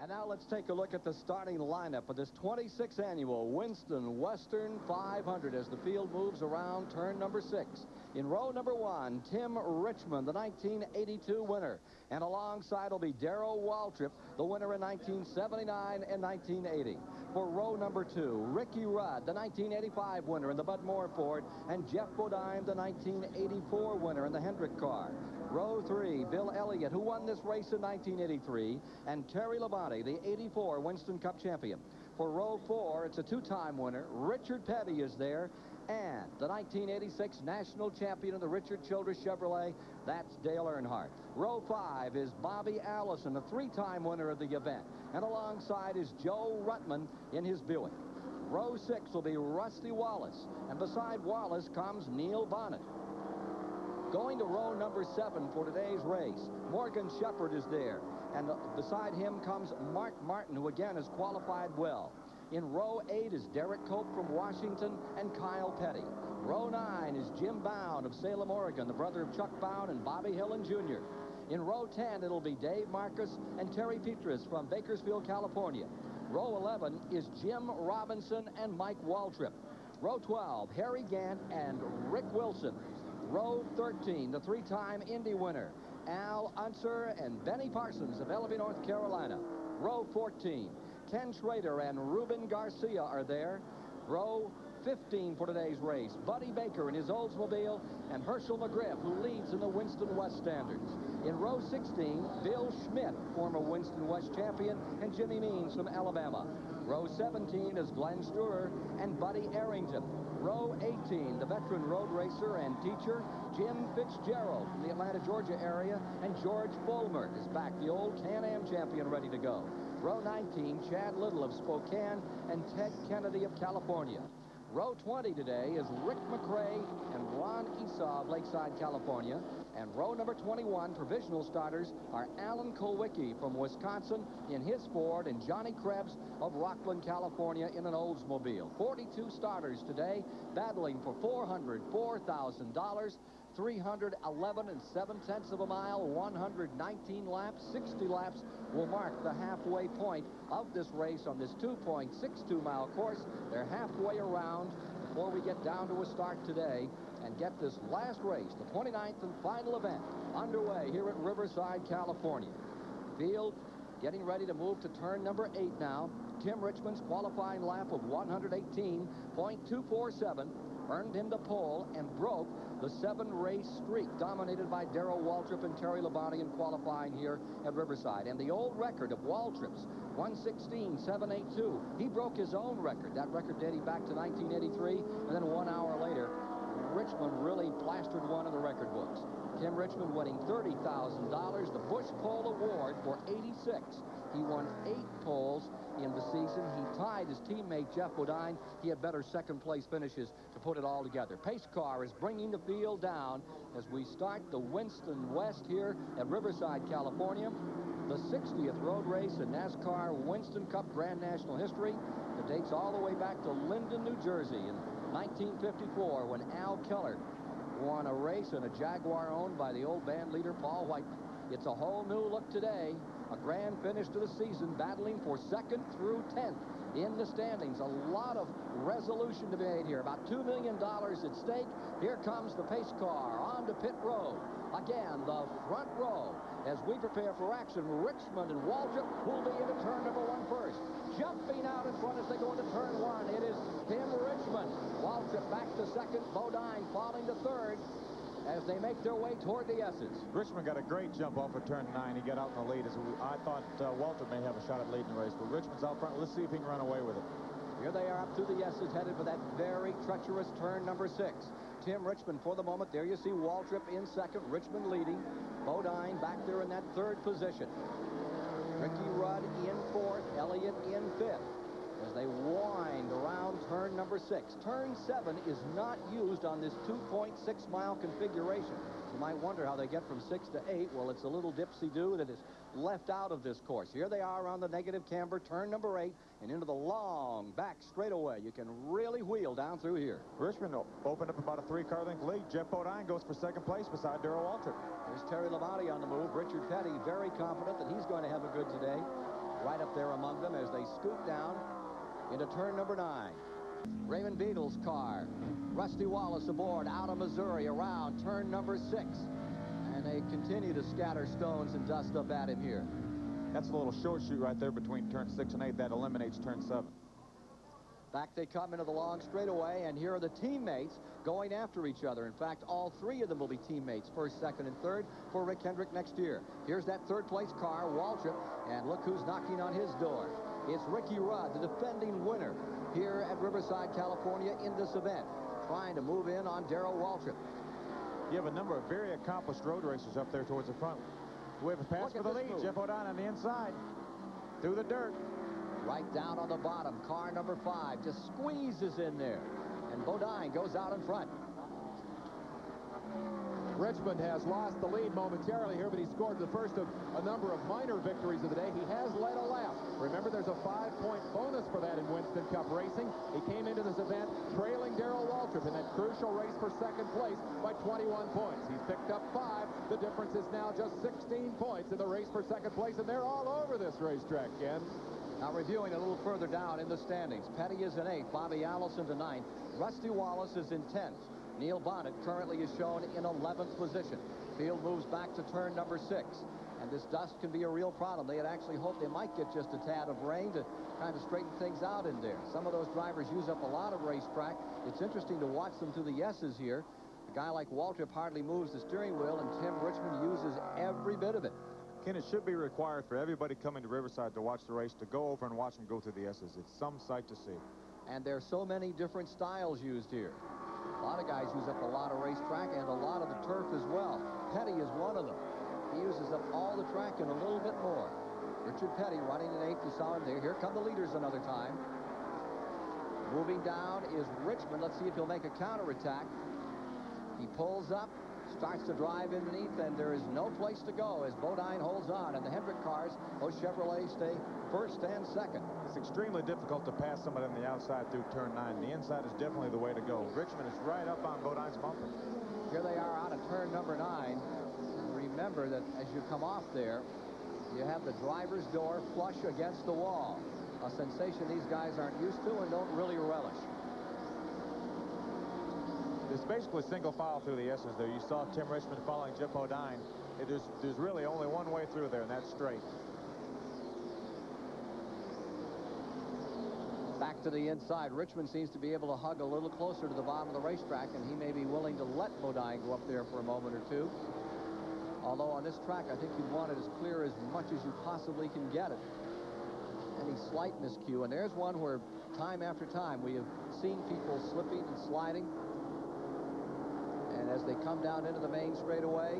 And now let's take a look at the starting lineup of this 26th annual Winston Western 500 as the field moves around turn number 6. In row number 1, Tim Richmond, the 1982 winner. And alongside will be Darrell Waltrip, the winner in 1979 and 1980. For row number 2, Ricky Rudd, the 1985 winner in the Bud Moore Ford, and Jeff Bodine, the 1984 winner in the Hendrick car. Row 3, Bill Elliott, who won this race in 1983, and Terry Labonte, the 84 Winston Cup champion. For row 4, it's a two-time winner. Richard Petty is there, and the 1986 national champion of the Richard Childress Chevrolet, that's Dale Earnhardt. Row 5 is Bobby Allison, a three-time winner of the event, and alongside is Joe Ruttman in his Buick. Row 6 will be Rusty Wallace, and beside Wallace comes Neil Bonnet. Going to row number 7 for today's race, Morgan Shepherd is there. And beside him comes Mark Martin, who again has qualified well. In row 8 is Derek Cope from Washington and Kyle Petty. Row 9 is Jim Bound of Salem, Oregon, the brother of Chuck Bound and Bobby Hillen Jr. In row 10, it'll be Dave Marcus and Terry Petrus from Bakersfield, California. Row 11 is Jim Robinson and Mike Waltrip. Row 12, Harry Gant and Rick Wilson. Row 13, the three-time Indy winner, Al Unser and Benny Parsons of Ellaby, North Carolina. Row 14, Ken Schrader and Ruben Garcia are there. Row 15 for today's race, Buddy Baker in his Oldsmobile, and Herschel McGriff, who leads in the Winston West Standards. In row 16, Bill Schmidt, former Winston West champion, and Jimmy Means from Alabama. Row 17 is Glenn Stewart and Buddy Arrington. Row 18, the veteran road racer and teacher, Jim Fitzgerald from the Atlanta, Georgia area, and George Fulmer is back, the old Can-Am champion, ready to go. Row 19, Chad Little of Spokane and Ted Kennedy of California. Row 20 today is Rick McRae and Ron Esau of Lakeside, California. And row number 21, provisional starters, are Alan Kulwicki from Wisconsin in his Ford and Johnny Krebs of Rockland, California in an Oldsmobile. 42 starters today, battling for $404,000. 311 7/10 of a mile, 119 laps, 60 laps will mark the halfway point of this race on this 2.62-mile course. They're halfway around before we get down to a start today and get this last race, the 29th and final event, underway here at Riverside, California. Field getting ready to move to turn number 8 now. Tim Richmond's qualifying lap of 118.247 earned him the pole and broke the 7-race streak dominated by Darrell Waltrip and Terry Labonte in qualifying here at Riverside. And the old record of Waltrip's, 116.782, he broke his own record. That record dating back to 1983, and then 1 hour later, Richmond really plastered one in the record books. Tim Richmond winning $30,000, the Bush Pole Award for 86. He won 8 poles in the season. He tied his teammate Jeff Bodine. He had better second-place finishes to put it all together. Pace car is bringing the field down as we start the Winston West here at Riverside, California. The 60th road race in NASCAR Winston Cup Grand National history. It dates all the way back to Linden, New Jersey in 1954 when Al Keller won a race in a Jaguar owned by the old band leader Paul Whiteman. It's a whole new look today. A grand finish to the season, battling for 2nd through 10th in the standings. A lot of resolution to be made here. About $2 million at stake. Here comes the pace car on to pit road. Again, the front row as we prepare for action. Richmond and Waltrip will be into turn number 1 first. Jumping out in front as they go into turn 1, it is Tim Richmond. Waltrip back to 2nd. Bodine falling to 3rd. As they make their way toward the S's. Richmond got a great jump off of turn 9. He got out in the lead. I thought Walter may have a shot at leading the race, but Richmond's out front. Let's see if he can run away with it. Here they are up through the S's, headed for that very treacherous turn number 6. Tim Richmond for the moment. There you see Waltrip in 2nd, Richmond leading. Bodine back there in that 3rd position. Ricky Rudd in 4th, Elliott in 5th. As they wind around turn number 6. Turn 7 is not used on this 2.6-mile configuration. You might wonder how they get from 6 to 8. Well, it's a little dipsy-do that is left out of this course. Here they are on the negative camber, turn number 8, and into the long back straightaway. You can really wheel down through here. Richmond opened up about a 3-car length lead. Jeff Bodine goes for 2nd place beside Darrell Waltrip. There's Terry Labonte on the move. Richard Petty very confident that he's going to have a good today. Right up there among them as they scoot down into turn number 9. Raymond Beadle's car. Rusty Wallace aboard out of Missouri around turn number 6. And they continue to scatter stones and dust up at him here. That's a little short shoot right there between turn 6 and 8. That eliminates turn 7. Back they come into the long straightaway, and here are the teammates going after each other. In fact, all 3 of them will be teammates, first, second, and third, for Rick Hendrick next year. Here's that third-place car, Waltrip, and look who's knocking on his door. It's Ricky Rudd, the defending winner here at Riverside, California, in this event, trying to move in on Darrell Waltrip. You have a number of very accomplished road racers up there towards the front. We have a pass for the lead. Move. Jeff O'Dine on the inside, through the dirt. Right down on the bottom, car number 5 just squeezes in there, and Bodine goes out in front. Richmond has lost the lead momentarily here, but he scored the first of a number of minor victories of the day. He has led a lap. Remember, there's a 5-point bonus for that in Winston Cup racing. He came into this event trailing Darrell Waltrip in that crucial race for second place by 21 points. He's picked up 5. The difference is now just 16 points in the race for second place, and they're all over this racetrack, Ken. Now reviewing a little further down in the standings. Petty is in 8th, Bobby Allison to 9th, Rusty Wallace is in 10th. Neil Bonnet currently is shown in 11th position. Field moves back to turn number 6. And this dust can be a real problem. They had actually hoped they might get just a tad of rain to kind of straighten things out in there. Some of those drivers use up a lot of racetrack. It's interesting to watch them through the yeses here. A guy like Waltrip hardly moves the steering wheel, and Tim Richmond uses every bit of it. Ken, it should be required for everybody coming to Riverside to watch the race to go over and watch them go through the S's. It's some sight to see. And there's so many different styles used here. A lot of guys use up a lot of racetrack and a lot of the turf as well. Petty is one of them. He uses up all the track and a little bit more. Richard Petty running in 8th. You saw him there. Here come the leaders another time. Moving down is Richmond. Let's see if he'll make a counterattack. He pulls up, starts to drive underneath, and there is no place to go as Bodine holds on. And the Hendrick cars, those Chevrolets, stay first and second. It's extremely difficult to pass somebody on the outside through turn 9. The inside is definitely the way to go. Richmond is right up on Bodine's bumper. Here they are out of turn number 9. Remember that as you come off there, you have the driver's door flush against the wall. A sensation these guys aren't used to and don't really relish. It's basically single file through the S's there. You saw Tim Richmond following Jeff O'Dine. There's really only one way through there, and that's straight. Back to the inside. Richmond seems to be able to hug a little closer to the bottom of the racetrack, and he may be willing to let Bodine go up there for a moment or two. Although on this track, I think you'd want it as clear as much as you possibly can get it. Any slight miscue, and there's one where time after time we have seen people slipping and sliding. And as they come down into the main straightaway,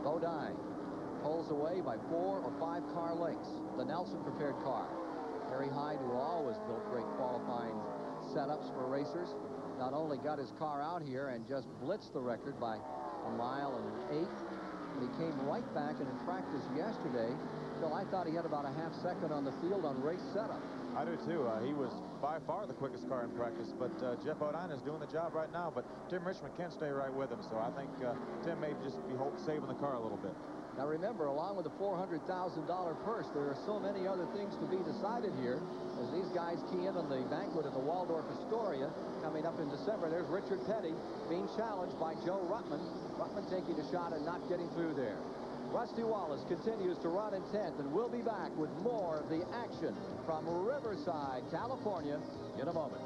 Bodine pulls away by 4 or 5 car lengths. The Nelson prepared car. Harry Hyde, who always built great qualifying setups for racers, not only got his car out here and just blitzed the record by 1 mile and 1/8, but he came right back, and in practice yesterday, Phil, I thought he had about a half second on the field on race setup. I do too. He was by far the quickest car in practice, but Jeff O'Dine is doing the job right now, but Tim Richmond can't stay right with him, so I think Tim may just be saving the car a little bit. Now remember, along with the $400,000 purse, there are so many other things to be decided here as these guys key in on the banquet at the Waldorf Astoria coming up in December. There's Richard Petty being challenged by Joe Ruttman. Ruttman taking a shot and not getting through there. Rusty Wallace continues to run in 10th, and we'll be back with more of the action from Riverside, California in a moment.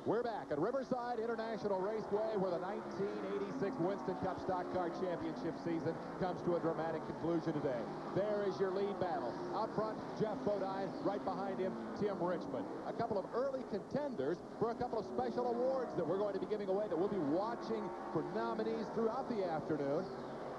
We're back at Riverside International Raceway, where the 1986 Winston Cup Stock Car Championship season comes to a dramatic conclusion today. There is your lead battle. Out front, Jeff Bodine. Right behind him, Tim Richmond. A couple of early contenders for a couple of special awards that we're going to be giving away that we'll be watching for nominees throughout the afternoon.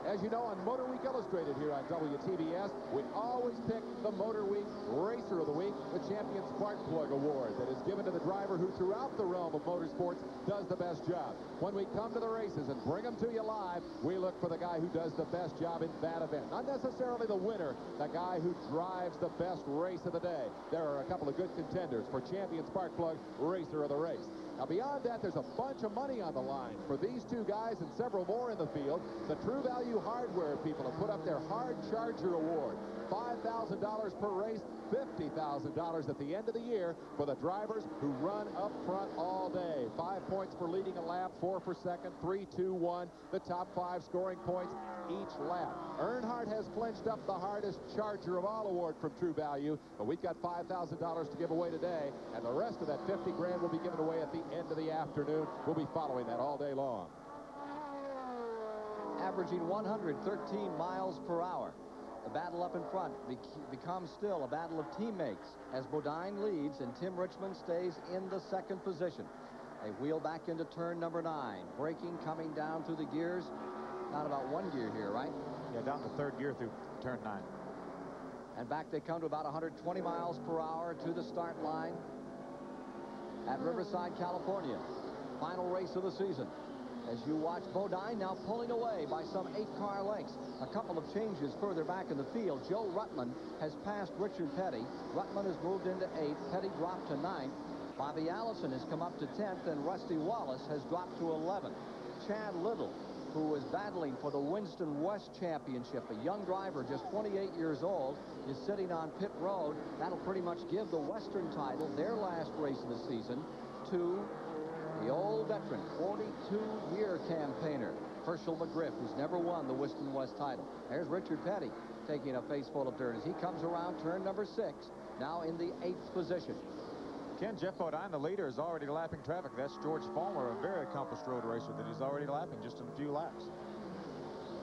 As you know, on Motor Week Illustrated here on WTBS, we always pick the Motor Week Racer of the Week, the Champion Spark Plug Award that is given to the driver who throughout the realm of motorsports does the best job. When we come to the races and bring them to you live, we look for the guy who does the best job in that event. Not necessarily the winner, the guy who drives the best race of the day. There are a couple of good contenders for Champion Spark Plug Racer of the Race. Now, beyond that, there's a bunch of money on the line for these two guys and several more in the field. The True Value Hardware people have put up their Hard Charger Award. $5,000 $10,000 per race, $50,000 at the end of the year for the drivers who run up front all day. 5 points for leading a lap, 4 for second, 3, 2, 1. The top 5 scoring points each lap. Earnhardt has clinched up the hardest Charger of all award from True Value, but we've got $5,000 to give away today, and the rest of that 50 grand will be given away at the end of the afternoon. We'll be following that all day long. Averaging 113 miles per hour. The battle up in front becomes still a battle of teammates as Bodine leads and Tim Richmond stays in the second position. They wheel back into turn number 9. Braking, coming down through the gears. Not about 1 gear here, right? Yeah, down to 3rd gear through turn 9. And back they come to about 120 miles per hour to the start line at Riverside, California. Final race of the season. As you watch Bodine now pulling away by some 8-car lengths. A couple of changes further back in the field. Joe Rutland has passed Richard Petty. Rutland has moved into 8th. Petty dropped to 9th. Bobby Allison has come up to 10th, and Rusty Wallace has dropped to 11th. Chad Little, who is battling for the Winston West Championship, a young driver, just 28 years old, is sitting on pit road. That'll pretty much give the Western title, their last race of the season, to the old veteran, 42-year campaigner, Herschel McGriff, who's never won the Winston West title. There's Richard Petty taking a face full of dirt as he comes around turn number 6, now in the 8th position. Ken, Jeff Bodine, the leader, is already lapping traffic. That's George Fulmer, a very accomplished road racer that he's already lapping just in a few laps.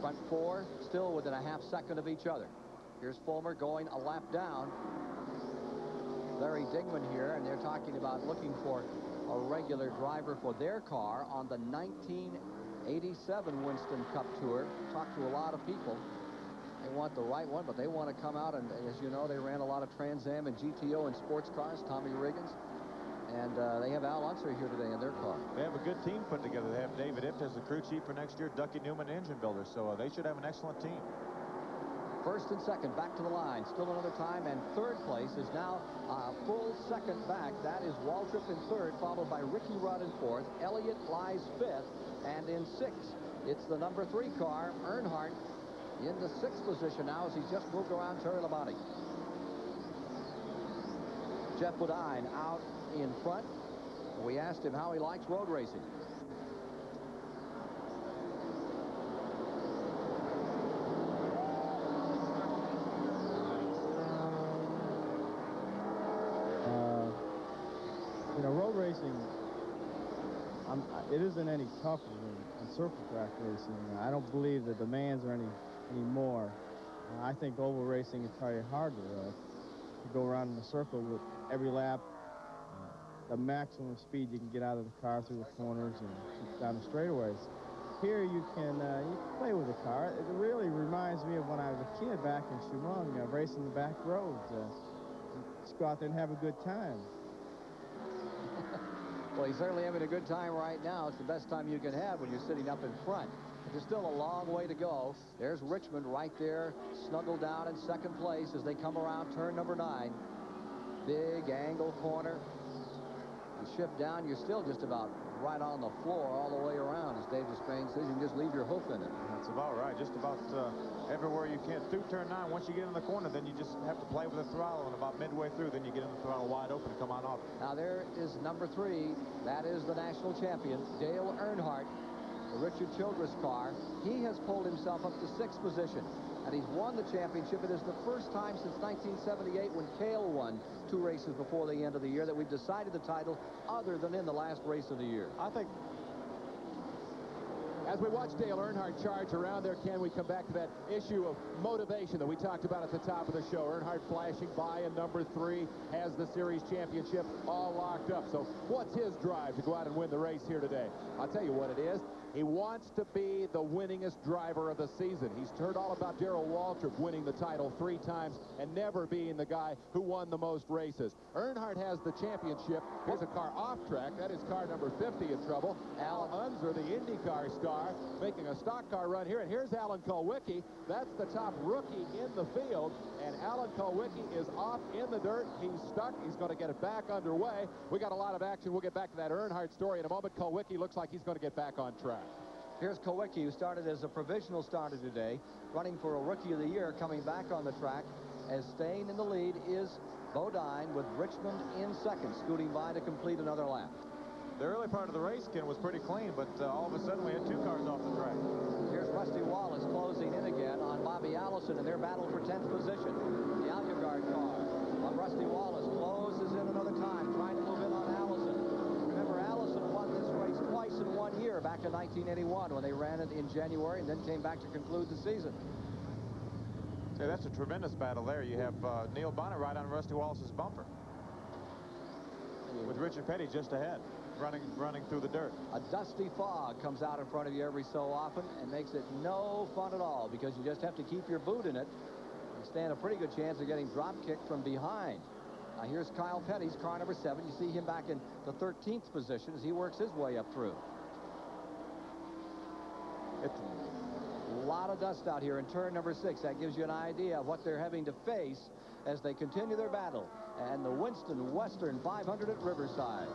Front 4 still within a half second of each other. Here's Fulmer going a lap down. Larry Digman here, and they're talking about looking for a regular driver for their car on the 1987 Winston Cup Tour. Talked to a lot of people. They want the right one, but they want to come out, and as you know, they ran a lot of Trans Am and GTO and sports cars, Tommy Riggins. And they have Al Unser here today in their car. They have a good team put together. They have David Ift as the crew chief for next year, Ducky Newman, engine builder, so they should have an excellent team. First and second back to the line. Still another time, and third place is now a full second back. That is Waltrip in third, followed by Ricky Rudd in fourth. Elliott lies fifth, and in sixth, it's the number 3 car, Earnhardt, in the 6th position now as he's just moved around Terry Labonte. Jeff Bodine out in front. We asked him how he likes road racing. You know, road racing, it isn't any tougher than circle track racing. I don't believe the demands are any more. I think oval racing is probably harder to go around in a circle with every lap. The maximum speed you can get out of the car through the corners and down the straightaways. Here you can play with the car. It really reminds me of when I was a kid back in Chemung, racing the back roads. Just go out there and have a good time. Well, he's certainly having a good time right now. It's the best time you can have when you're sitting up in front. But there's still a long way to go. There's Richmond right there, snuggled down in second place as they come around turn number 9. Big angle corner. You shift down, you're still just about right on the floor all the way around, as Dave Despain says. You can just leave your hoof in it. That's about right. Just about everywhere you can. Through turn 9, once you get in the corner, then you just have to play with the throttle, and about midway through, then you get in the throttle wide open and come on off. Now there is number 3. That is the national champion, Dale Earnhardt, the Richard Childress car. He has pulled himself up to 6th position, and he's won the championship. It is the first time since 1978, when Cale won 2 races before the end of the year, that we've decided the title other than in the last race of the year. I think, as we watch Dale Earnhardt charge around there, Ken, we come back to that issue of motivation that we talked about at the top of the show. Earnhardt flashing by in number 3, has the series championship all locked up. So what's his drive to go out and win the race here today? I'll tell you what it is. He wants to be the winningest driver of the season. He's heard all about Darrell Waltrip winning the title 3 times and never being the guy who won the most races. Earnhardt has the championship. Here's a car off track. That is car number 50 in trouble. Al Unser, the IndyCar star, making a stock car run here. And here's Alan Kulwicki. That's the top rookie in the field. And Alan Kulwicki is off in the dirt. He's stuck. He's going to get it back underway. We got a lot of action. We'll get back to that Earnhardt story in a moment. Kulwicki looks like he's going to get back on track. Here's Kulwicki, who started as a provisional starter today, running for a Rookie of the Year, coming back on the track. as staying in the lead is Bodine, with Richmond in second, scooting by to complete another lap. The early part of the race, Ken, was pretty clean, but all of a sudden we had 2 cars off the track. Here's Rusty Wallace closing in again on Bobby Allison in their battle for 10th position. The Alucard car on Rusty Wallace closes in another time, trying to move in on Allison. Remember, Allison won this race twice in 1 year, back in 1981 when they ran it in January and then came back to conclude the season. Say, that's a tremendous battle there. You have Neil Bonnet right on Rusty Wallace's bumper, with Richard Petty just ahead, running through the dirt. A dusty fog comes out in front of you every so often and makes it no fun at all, because you just have to keep your boot in it and stand a pretty good chance of getting drop kicked from behind. Now here's Kyle Petty's car number 7. You see him back in the 13th position as he works his way up through. It's a lot of dust out here in turn number 6. That gives you an idea of what they're having to face as they continue their battle. And the Winston Western 500 at Riverside.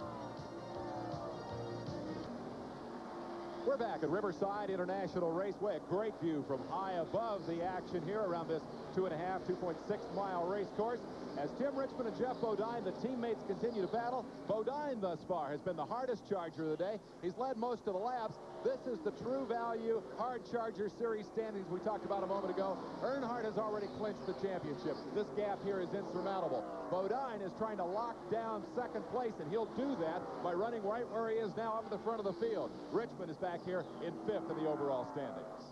We're back at Riverside International Raceway. A great view from high above the action here around this 2.6 mile race course. As Tim Richmond and Jeff Bodine, the teammates, continue to battle. Bodine thus far has been the hardest charger of the day. He's led most of the laps. This is the true value hard charger series standings we talked about a moment ago. Earnhardt has already clinched the championship. This gap here is insurmountable. Bodine is trying to lock down second place, and he'll do that by running right where he is now up at the front of the field. Richmond is back here in 5th in the overall standings.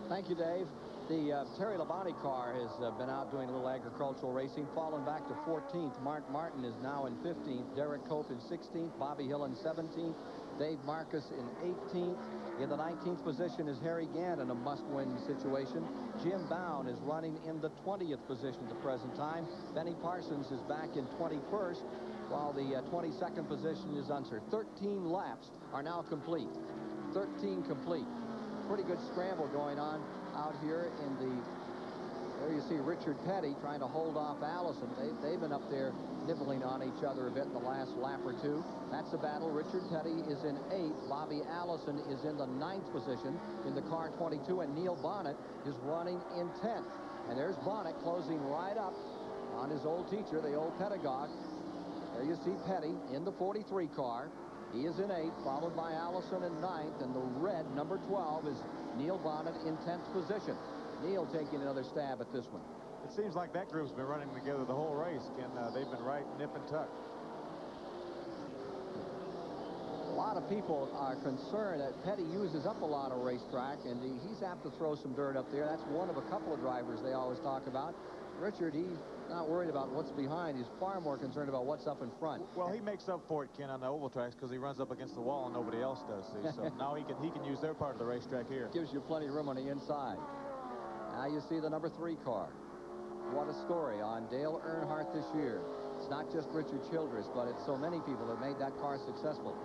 Thank you, Dave. The Terry Labonte car has been out doing a little agricultural racing, fallen back to 14th. Mark Martin is now in 15th. Derek Cope in 16th. Bobby Hill in 17th. Dave Marcus in 18th. In the 19th position is Harry Gant in a must-win situation. Jim Bound is running in the 20th position at the present time. Benny Parsons is back in 21st, while the 22nd position is uncertain. 13 laps are now complete. 13 complete. Pretty good scramble going on out here in the... There you see Richard Petty trying to hold off Allison. They've been up there nibbling on each other a bit in the last lap or two. That's the battle. Richard Petty is in 8th. Bobby Allison is in the 9th position in the car 22, and Neil Bonnet is running in 10th. And there's Bonnet closing right up on his old teacher, the old pedagogue. There you see Petty in the 43 car. He is in 8th, followed by Allison in 9th, and the red, number 12, is Neil Bonnet in 10th position. Neil taking another stab at this one. It seems like that group's been running together the whole race, Ken. They've been right nip and tuck. A lot of people are concerned that Petty uses up a lot of racetrack, and he's apt to throw some dirt up there. That's one of a couple of drivers they always talk about. Richard, he's not worried about what's behind. He's far more concerned about what's up in front. Well, he makes up for it, Ken, on the oval tracks because he runs up against the wall and nobody else does, see. So now he can use their part of the racetrack here. Gives you plenty of room on the inside. Now you see the number 3 car. What a story on Dale Earnhardt this year. It's not just Richard Childress, but it's so many people that made that car successful.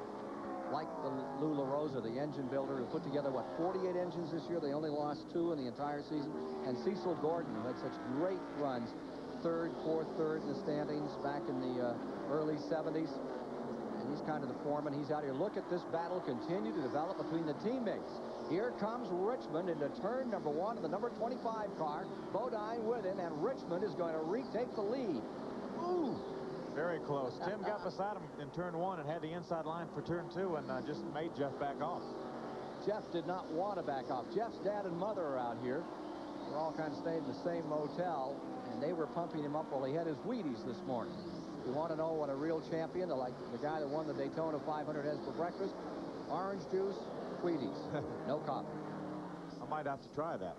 Like the Lou LaRosa, the engine builder, who put together, what, 48 engines this year? They only lost 2 in the entire season. And Cecil Gordon, who had such great runs, 3rd, 4th, 3rd in the standings back in the early 70s. And he's kind of the foreman. He's out here. Look at this battle continue to develop between the teammates. Here comes Richmond into turn number 1 of the number 25 car. Bodine with him, and Richmond is going to retake the lead. Ooh! Very close. Tim got beside him in turn 1 and had the inside line for turn 2 and just made Jeff back off. Jeff did not want to back off. Jeff's dad and mother are out here. We're all kind of staying in the same motel, and they were pumping him up while he had his Wheaties this morning. You want to know what a real champion, like the guy that won the Daytona 500, has for breakfast? Orange juice, Wheaties, no coffee. I might have to try that.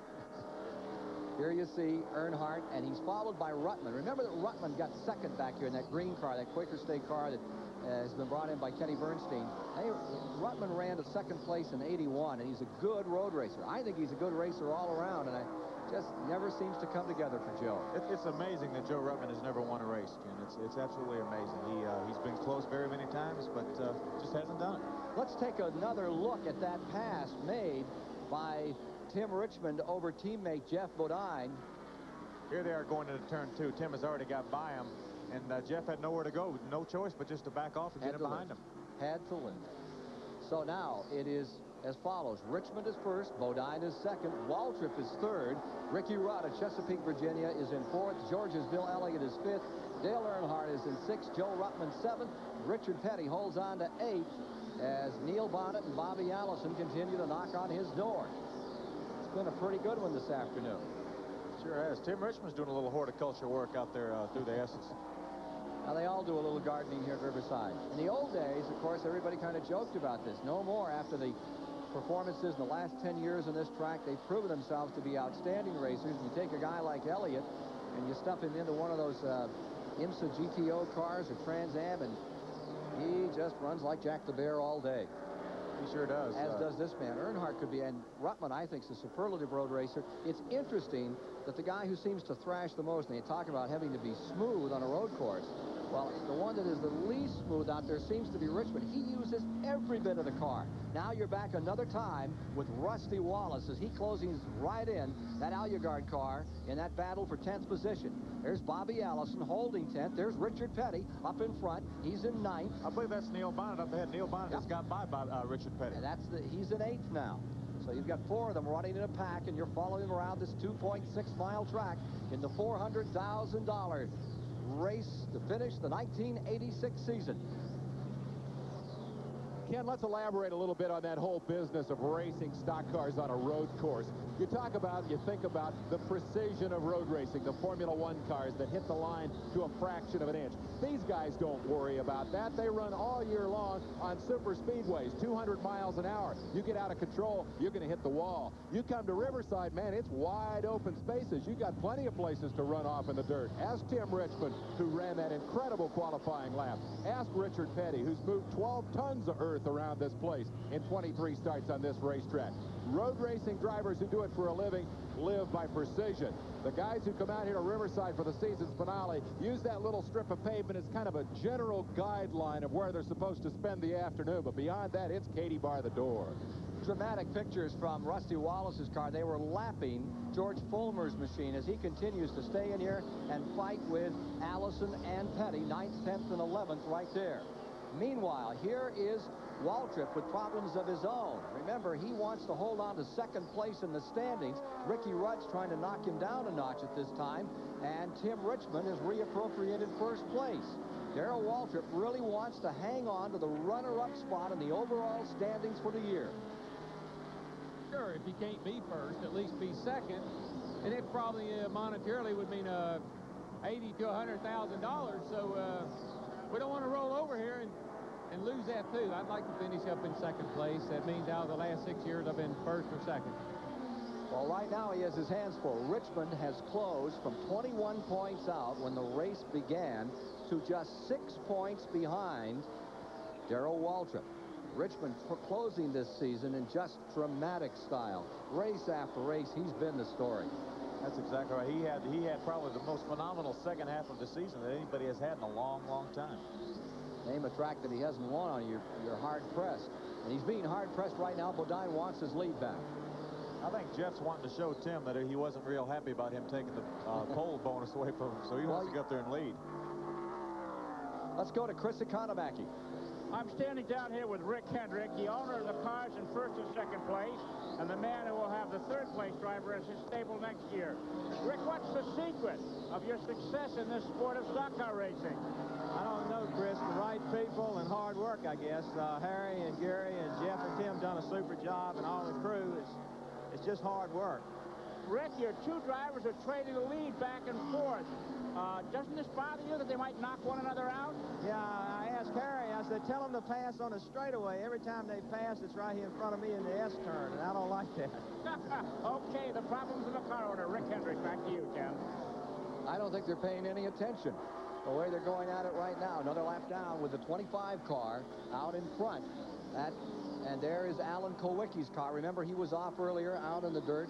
Here you see Earnhardt, and he's followed by Ruttman. Remember that Ruttman got second back here in that green car, that Quaker State car that has been brought in by Kenny Bernstein. Ruttman ran to second place in '81, and he's a good road racer. I think he's a good racer all around, and I just never seems to come together for Joe. It's amazing that Joe Ruttman has never won a race, Ken. It's absolutely amazing. He's been close very many times, but just hasn't done it. Let's take another look at that pass made by Tim Richmond over teammate Jeff Bodine. Here they are going into turn 2. Tim has already got by him, and Jeff had nowhere to go. No choice but just to back off and get him behind him. Had to win. So now it is as follows. Richmond is first. Bodine is second. Waltrip is third. Ricky Rudd of Chesapeake, Virginia is in fourth. Georgia's Bill Elliott is fifth. Dale Earnhardt is in sixth. Joe Ruttman seventh. Richard Petty holds on to eighth as Neil Bonnet and Bobby Allison continue to knock on his door. It's been a pretty good one this afternoon. Sure has. Tim Richmond's doing a little horticulture work out there through the S's. Now, they all do a little gardening here at Riverside. In the old days, of course, everybody kind of joked about this. No more after the performances in the last 10 years on this track. They've proven themselves to be outstanding racers. You take a guy like Elliott and you stuff him into one of those IMSA GTO cars or Trans Am, and he just runs like Jack the Bear all day. He sure does. As does this man. Earnhardt could be, and Ruttman, I think, is a superlative road racer. It's interesting that the guy who seems to thrash the most, and they talk about having to be smooth on a road course, well, the one that is the least smooth out there seems to be Richmond. He uses every bit of the car. Now you're back another time with Rusty Wallace as he closes right in that Aluguard car in that battle for 10th position. There's Bobby Allison holding 10th. There's Richard Petty up in front. He's in 9th. I believe that's Neil Bonnet up ahead. Neil Bonnet has got by Richard Petty. And he's in 8th now. So you've got 4 of them running in a pack, and you're following around this 2.6-mile track in the $400,000 race to finish the 1986 season. Ken, let's elaborate a little bit on that whole business of racing stock cars on a road course. You think about the precision of road racing, the Formula One cars that hit the line to a fraction of an inch. These guys don't worry about that. They run all year long on super speedways, 200 miles an hour. You get out of control, you're going to hit the wall. You come to Riverside, man, it's wide open spaces. You got plenty of places to run off in the dirt. Ask Tim Richmond, who ran that incredible qualifying lap. Ask Richard Petty, who's moved 12 tons of earth around this place in 23 starts on this racetrack. Road racing drivers who do it for a living live by precision. The guys who come out here to Riverside for the season's finale use that little strip of pavement as kind of a general guideline of where they're supposed to spend the afternoon, but beyond that, it's Katie bar the door. Dramatic pictures from Rusty Wallace's car. They were lapping George Fulmer's machine as he continues to stay in here and fight with Allison and Petty, 9th, 10th, and 11th right there. Meanwhile, here is Waltrip with problems of his own. Remember, he wants to hold on to second place in the standings. Ricky Rudd's trying to knock him down a notch at this time, and Tim Richmond is reappropriated first place. Darrell Waltrip really wants to hang on to the runner-up spot in the overall standings for the year. Sure, if he can't be first, at least be second, and it probably monetarily would mean $80,000 to $100,000. So we don't want to roll over here and lose that too. I'd like to finish up in second place. That means out of the last 6 years I've been first or second. Well, right now he has his hands full. Richmond has closed from 21 points out when the race began to just 6 points behind Darrell Waltrip. Richmond closing this season in just dramatic style. Race after race, he's been the story. That's exactly right. He had probably the most phenomenal second half of the season that anybody has had in a long, long time. Name a track that he hasn't won on, you're hard-pressed. And he's being hard-pressed right now. Bodine wants his lead back. I think Jeff's wanting to show Tim that he wasn't real happy about him taking the pole bonus away from him, so he wants to get up there and lead. Let's go to Chris Economaki. I'm standing down here with Rick Hendrick, the owner of the cars in first and second place, and the man who will have the third place driver as his stable next year. Rick, what's the secret of your success in this sport of stock car racing? I don't know, Chris. The right people and hard work, I guess. Harry and Gary and Jeff and Tim done a super job, and all the crew. It's just hard work. Rick, your two drivers are trading the lead back and forth. Doesn't this bother you that they might knock one another out? Yeah, I asked Harry, I said, tell them to pass on a straightaway. Every time they pass, it's right here in front of me in the S turn, and I don't like that. Okay, the problems of the car owner. Rick Hendrick, back to you, Ken. I don't think they're paying any attention the way they're going at it right now. Another lap down with the 25 car out in front. And there is Alan Kowicki's car. Remember, he was off earlier out in the dirt.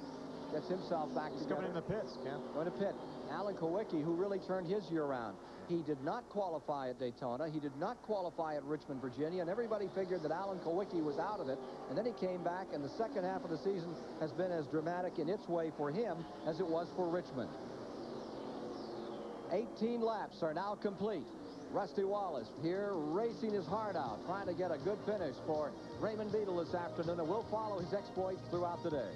Gets himself back together. He's coming in the pits, Ken. Going to pit. Alan Kowicki, who really turned his year around. He did not qualify at Daytona. He did not qualify at Richmond, Virginia, and everybody figured that Alan Kowicki was out of it. And then he came back, and the second half of the season has been as dramatic in its way for him as it was for Richmond. 18 laps are now complete. Rusty Wallace here racing his heart out, trying to get a good finish for Raymond Beadle this afternoon, and we'll follow his exploits throughout the day.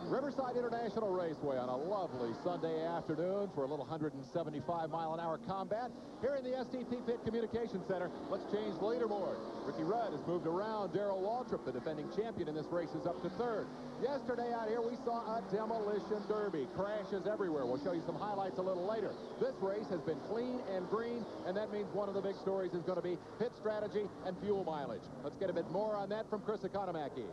Riverside International Raceway on a lovely Sunday afternoon for a little 175-mile-an-hour combat. Here in the STP Pit Communication Center, let's change the leaderboard. Ricky Rudd has moved around. Darrell Waltrip, the defending champion in this race, is up to third. Yesterday out here, we saw a demolition derby. Crashes everywhere. We'll show you some highlights a little later. This race has been clean and green, and that means one of the big stories is going to be pit strategy and fuel mileage. Let's get a bit more on that from Chris Economaki.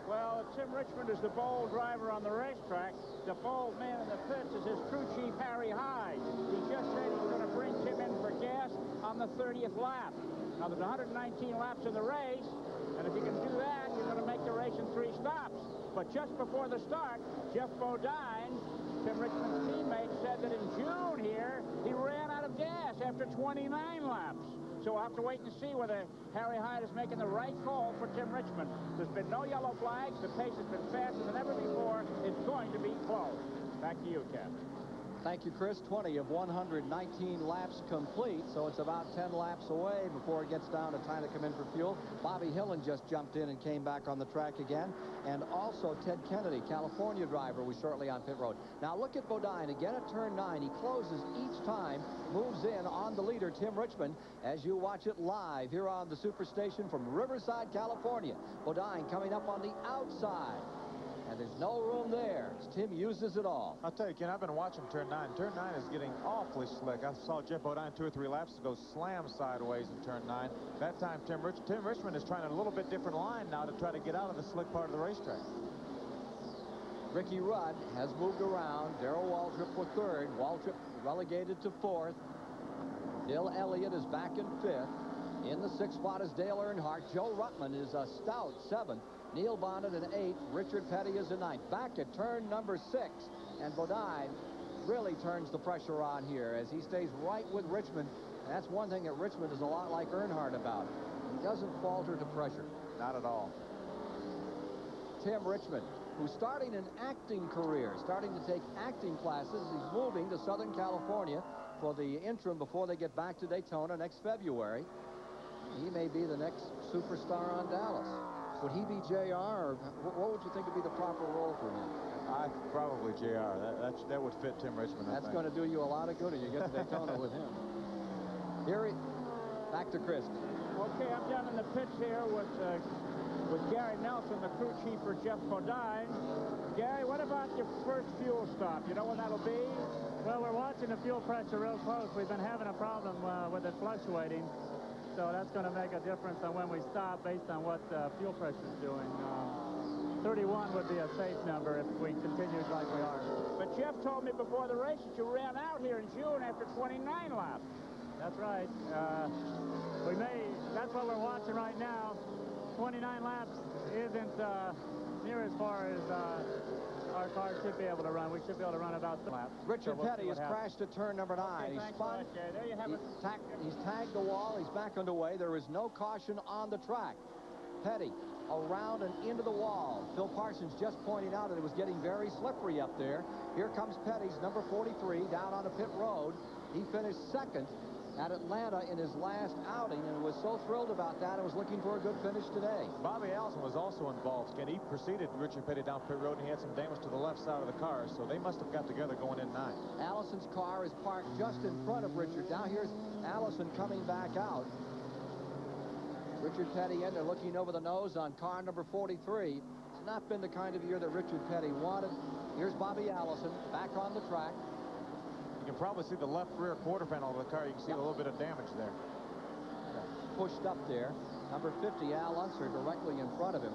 Well, Tim Richmond is the bold driver on the racetrack. The bold man in the pits is his crew chief, Harry Hyde. He just said he's going to bring Tim in for gas on the 30th lap. Now, there's 119 laps in the race, and if you can do that, you're going to make the race in 3 stops. But just before the start, Jeff Bodine, Tim Richmond's teammate, said that in June here, he ran out of gas after 29 laps. So we'll have to wait and see whether Harry Hyde is making the right call for Tim Richmond. There's been no yellow flags. The pace has been faster than ever before. It's going to be close. Back to you, Cap. Thank you, Chris. 20 of 119 laps complete, so it's about 10 laps away before it gets down to time to come in for fuel. Bobby Hillen just jumped in and came back on the track again. And also Ted Kennedy, California driver, was shortly on pit road. Now look at Bodine again at turn 9. He closes each time, moves in on the leader, Tim Richmond, as you watch it live here on the Superstation from Riverside, California. Bodine coming up on the outside. And there's no room there. Tim uses it all. I'll tell you, Ken, I've been watching turn 9. Turn 9 is getting awfully slick. I saw Jeff Bodine 2 or 3 laps ago slam sideways in turn 9. That time, Tim Richmond is trying a little bit different line now to try to get out of the slick part of the racetrack. Ricky Rudd has moved around. Darrell Waltrip for 3rd. Waltrip relegated to 4th. Bill Elliott is back in 5th. In the 6th spot is Dale Earnhardt. Joe Ruttman is a stout 7th. Neil Bonnet in 8th. Richard Petty is in 9th. Back at turn number 6. And Bodine really turns the pressure on here as he stays right with Richmond. And that's one thing that Richmond is a lot like Earnhardt about. He doesn't falter to pressure. Not at all. Tim Richmond, who's starting an acting career, starting to take acting classes. He's moving to Southern California for the interim before they get back to Daytona next February. He may be the next superstar on Dallas. Would he be JR, or what would you think would be the proper role for him? Probably JR. That would fit Tim Richmond. That's going to do you a lot of good if you get to Daytona with him. Here, back to Chris. Okay, I'm down in the pits here with Gary Nelson, the crew chief for Jeff Bodine. Gary, what about your first fuel stop? You know when that'll be? Well, we're watching the fuel pressure real close. We've been having a problem with it fluctuating. So that's going to make a difference on when we stop based on what fuel pressure is doing. 31 would be a safe number if we continued like we are. But Jeff told me before the race that you ran out here in June after 29 laps. That's right. That's what we're watching right now. 29 laps isn't near as far as our car should be able to run. We should be able to run about 3 laps. Richard Petty has crashed at turn number 9. Okay, he's spun. There you have it. He's tagged the wall. He's back underway. There is no caution on the track. Petty around and into the wall. Phil Parsons just pointing out that it was getting very slippery up there. Here comes Petty's number 43 down on the pit road. He finished 2nd at Atlanta in his last outing and was so thrilled about that and was looking for a good finish today. Bobby Allison was also involved. Ken, he preceded Richard Petty down pit road, and he had some damage to the left side of the car, so they must have got together going in 9. Allison's car is parked just in front of Richard. Now here's Allison coming back out. Richard Petty in there looking over the nose on car number 43. It's not been the kind of year that Richard Petty wanted. Here's Bobby Allison back on the track. You can probably see the left rear quarter panel of the car. You can see a little bit of damage there. Pushed up there. Number 50, Al Unser, directly in front of him.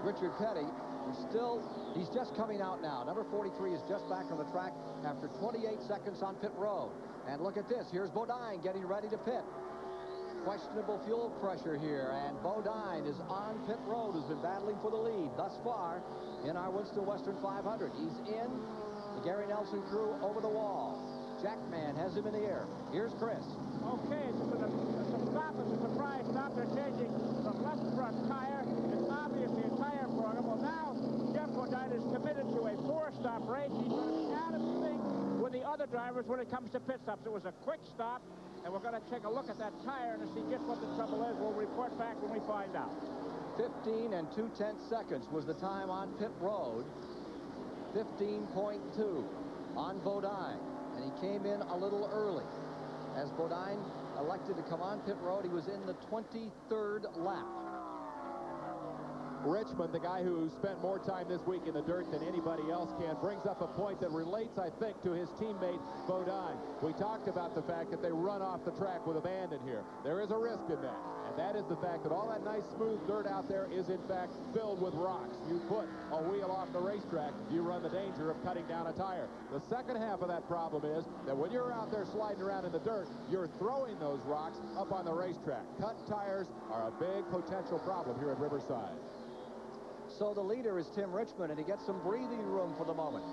Richard Petty he's just coming out now. Number 43 is just back on the track after 28 seconds on pit road. And look at this. Here's Bodine getting ready to pit. Questionable fuel pressure here, and Bodine is on pit road, who's been battling for the lead thus far in our Winston Western 500. He's in. The Gary Nelson crew over the wall. Jackman has him in the air. Here's Chris. Okay, it's a stop. It's a surprise stop. They're changing the left front tire. It's obviously a tire program. Well, now Jeff Bodine is committed to a 4-stop race. He's going to be out of sync with the other drivers when it comes to pit stops. It was a quick stop, and we're going to take a look at that tire to see just what the trouble is. We'll report back when we find out. 15 2/10 seconds was the time on pit road. 15.2 on Bodine, and he came in a little early. As Bodine elected to come on pit road, he was in the 23rd lap. Richmond, the guy who spent more time this week in the dirt than anybody else can, brings up a point that relates, I think, to his teammate Bodine. We talked about the fact that they run off the track with abandon here. There is a risk in that, and that is the fact that all that nice smooth dirt out there is in fact filled with rocks. You put a wheel off the racetrack, you run the danger of cutting down a tire. The second half of that problem is that when you're out there sliding around in the dirt, you're throwing those rocks up on the racetrack. Cut tires are a big potential problem here at Riverside. So the leader is Tim Richmond, and he gets some breathing room for the moment.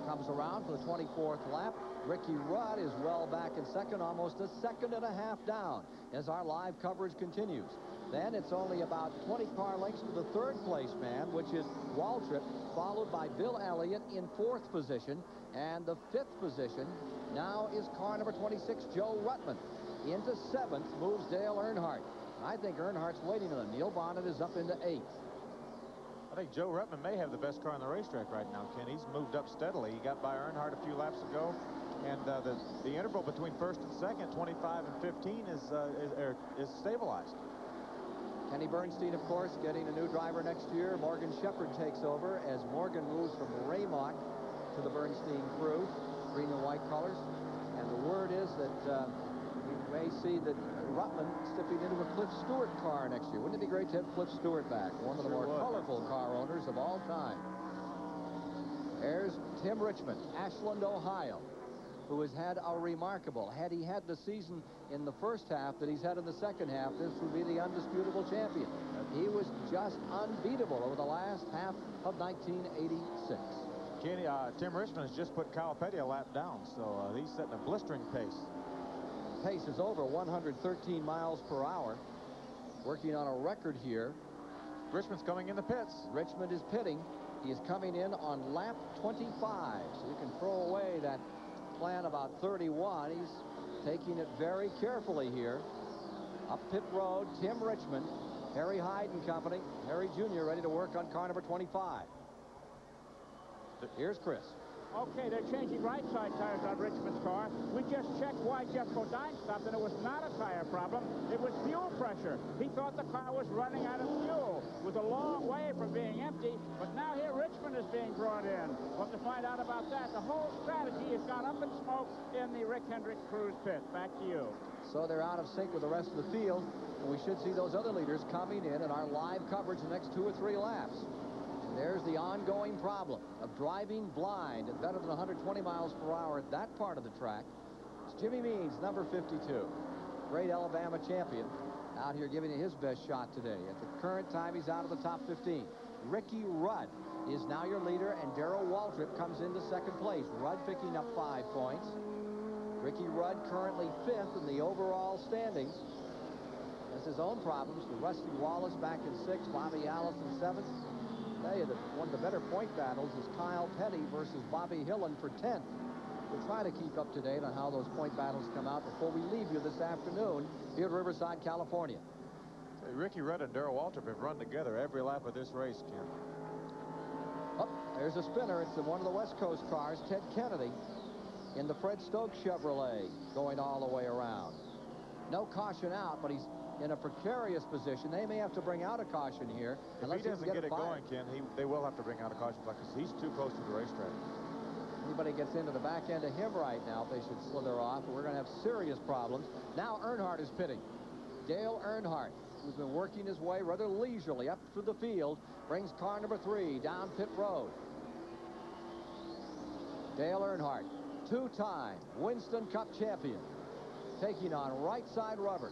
Comes around for the 24th lap. Ricky Rudd is well back in second, almost a second and a half down as our live coverage continues. Then it's only about 20 car lengths to the third place man, which is Waltrip, followed by Bill Elliott in fourth position. And the fifth position now is car number 26, Joe Ruttman. Into seventh moves Dale Earnhardt. I think Earnhardt's waiting on him. Neil Bonnet is up into eighth. I think Joe Ruttman may have the best car on the racetrack right now, Ken. He's moved up steadily. He got by Earnhardt a few laps ago, and the interval between first and second, 25 and 15, is stabilized. Kenny Bernstein, of course, getting a new driver next year. Morgan Shepherd takes over as Morgan moves from Raymont to the Bernstein crew, green and white colors. And the word is that we may see that Ruttman stepping into a Cliff Stewart car next year. Wouldn't it be great to have Cliff Stewart back? One of the more colorful car owners of all time. There's Tim Richmond, Ashland, Ohio, who has had a remarkable, had he had the season in the first half that he's had in the second half, this would be the undisputable champion. He was just unbeatable over the last half of 1986. Kenny, Tim Richmond has just put Kyle Petty a lap down, so he's setting a blistering pace. Pace is over 113 miles per hour. Working on a record here. Richmond's coming in the pits. Richmond is pitting. He is coming in on lap 25. So you can throw away that plan about 31. He's taking it very carefully here. Up pit road, Tim Richmond, Harry Hyde and company. Harry Jr. ready to work on car number 25. Here's Chris. Okay, they're changing right side tires on Richmond's car. We just checked why Jeff Bodine stopped, and it was not a tire problem. It was fuel pressure. He thought the car was running out of fuel. It was a long way from being empty, but now here Richmond is being brought in. We'll have to find out about that. The whole strategy has gone up in smoke in the Rick Hendrick Cruz pit. Back to you. So they're out of sync with the rest of the field, and we should see those other leaders coming in our live coverage the next 2 or 3 laps. There's the ongoing problem of driving blind at better than 120 miles per hour at that part of the track. It's Jimmy Means, number 52. Great Alabama champion out here giving it his best shot today. At the current time, he's out of the top 15. Ricky Rudd is now your leader, and Darrell Waltrip comes into second place. Rudd picking up 5 points. Ricky Rudd currently 5th in the overall standings. Has his own problems. The Rusty Wallace back in 6th, Bobby Allison 7th. Tell you that one of the better point battles is Kyle Petty versus Bobby Hillen for 10th. We'll try to keep up to date on how those point battles come out before we leave you this afternoon here at Riverside, California. Ricky Rudd and Darrell Waltrip have run together every lap of this race, Ken. Oh, there's a spinner. It's in one of the West Coast cars, Ted Kennedy, in the Fred Stokes Chevrolet, going all the way around. No caution out, but he's in a precarious position. They may have to bring out a caution here. If he doesn't get it going, Ken, they will have to bring out a caution because he's too close to the racetrack. Anybody gets into the back end of him right now, they should slither off. We're going to have serious problems. Now Earnhardt is pitting. Dale Earnhardt, who's been working his way rather leisurely up through the field, brings car number 3 down pit road. Dale Earnhardt, 2-time Winston Cup champion, taking on right side rubber.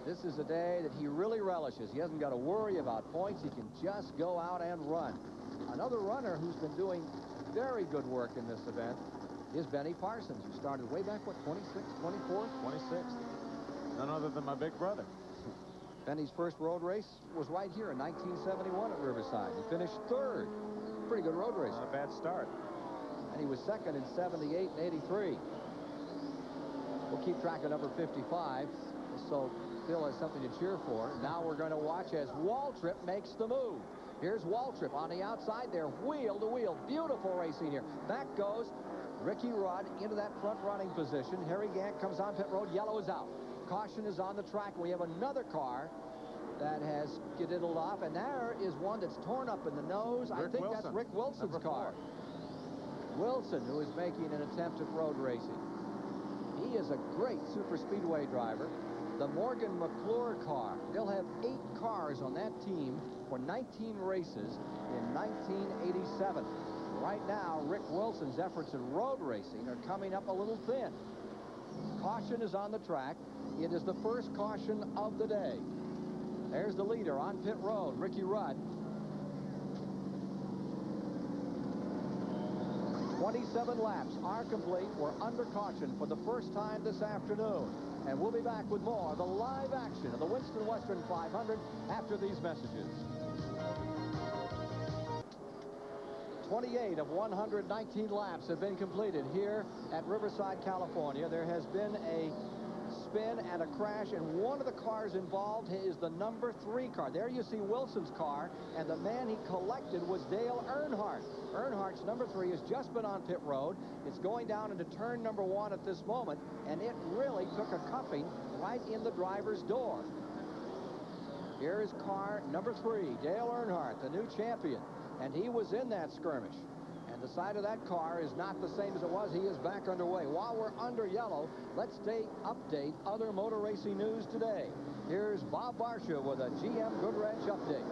This is a day that he really relishes. He hasn't got to worry about points. He can just go out and run. Another runner who's been doing very good work in this event is Benny Parsons, who started way back, what, 26th, 24th? 26th. None other than my big brother. Benny's first road race was right here in 1971 at Riverside. He finished 3rd. Pretty good road race. Not a bad start. And He was second in 78 and 83. We'll keep track of number 55, so Phil has something to cheer for. Now we're going to watch as Waltrip makes the move. Here's Waltrip on the outside there, wheel to wheel. Beautiful racing here. Back goes Ricky Rudd into that front running position. Harry Gant comes on pit road. Yellow is out. Caution is on the track. We have another car that has skidded off, and there is one that's torn up in the nose. I think that's Rick Wilson's car. Wilson, who is making an attempt at road racing. He is a great super speedway driver. The Morgan McClure car. They'll have 8 cars on that team for 19 races in 1987. Right now, Rick Wilson's efforts in road racing are coming up a little thin. Caution is on the track. It is the first caution of the day. There's the leader on pit road, Ricky Rudd. 27 laps are complete. We're under caution for the first time this afternoon. And we'll be back with more of the live action of the Winston Western 500 after these messages. 28 of 119 laps have been completed here at Riverside, California. There has been a spin and a crash, and one of the cars involved is the number 3 car. There you see Wilson's car, and the man he collected was Dale Earnhardt. Earnhardt's number 3 has just been on pit road. It's going down into turn number 1 at this moment, and it really took a cuffing right in the driver's door. Here is car number 3, Dale Earnhardt, the new champion, and he was in that skirmish. And the side of that car is not the same as it was. He is back underway. While we're under yellow, let's update other motor racing news today. Here's Bob Barsha with a GM Goodwrench update.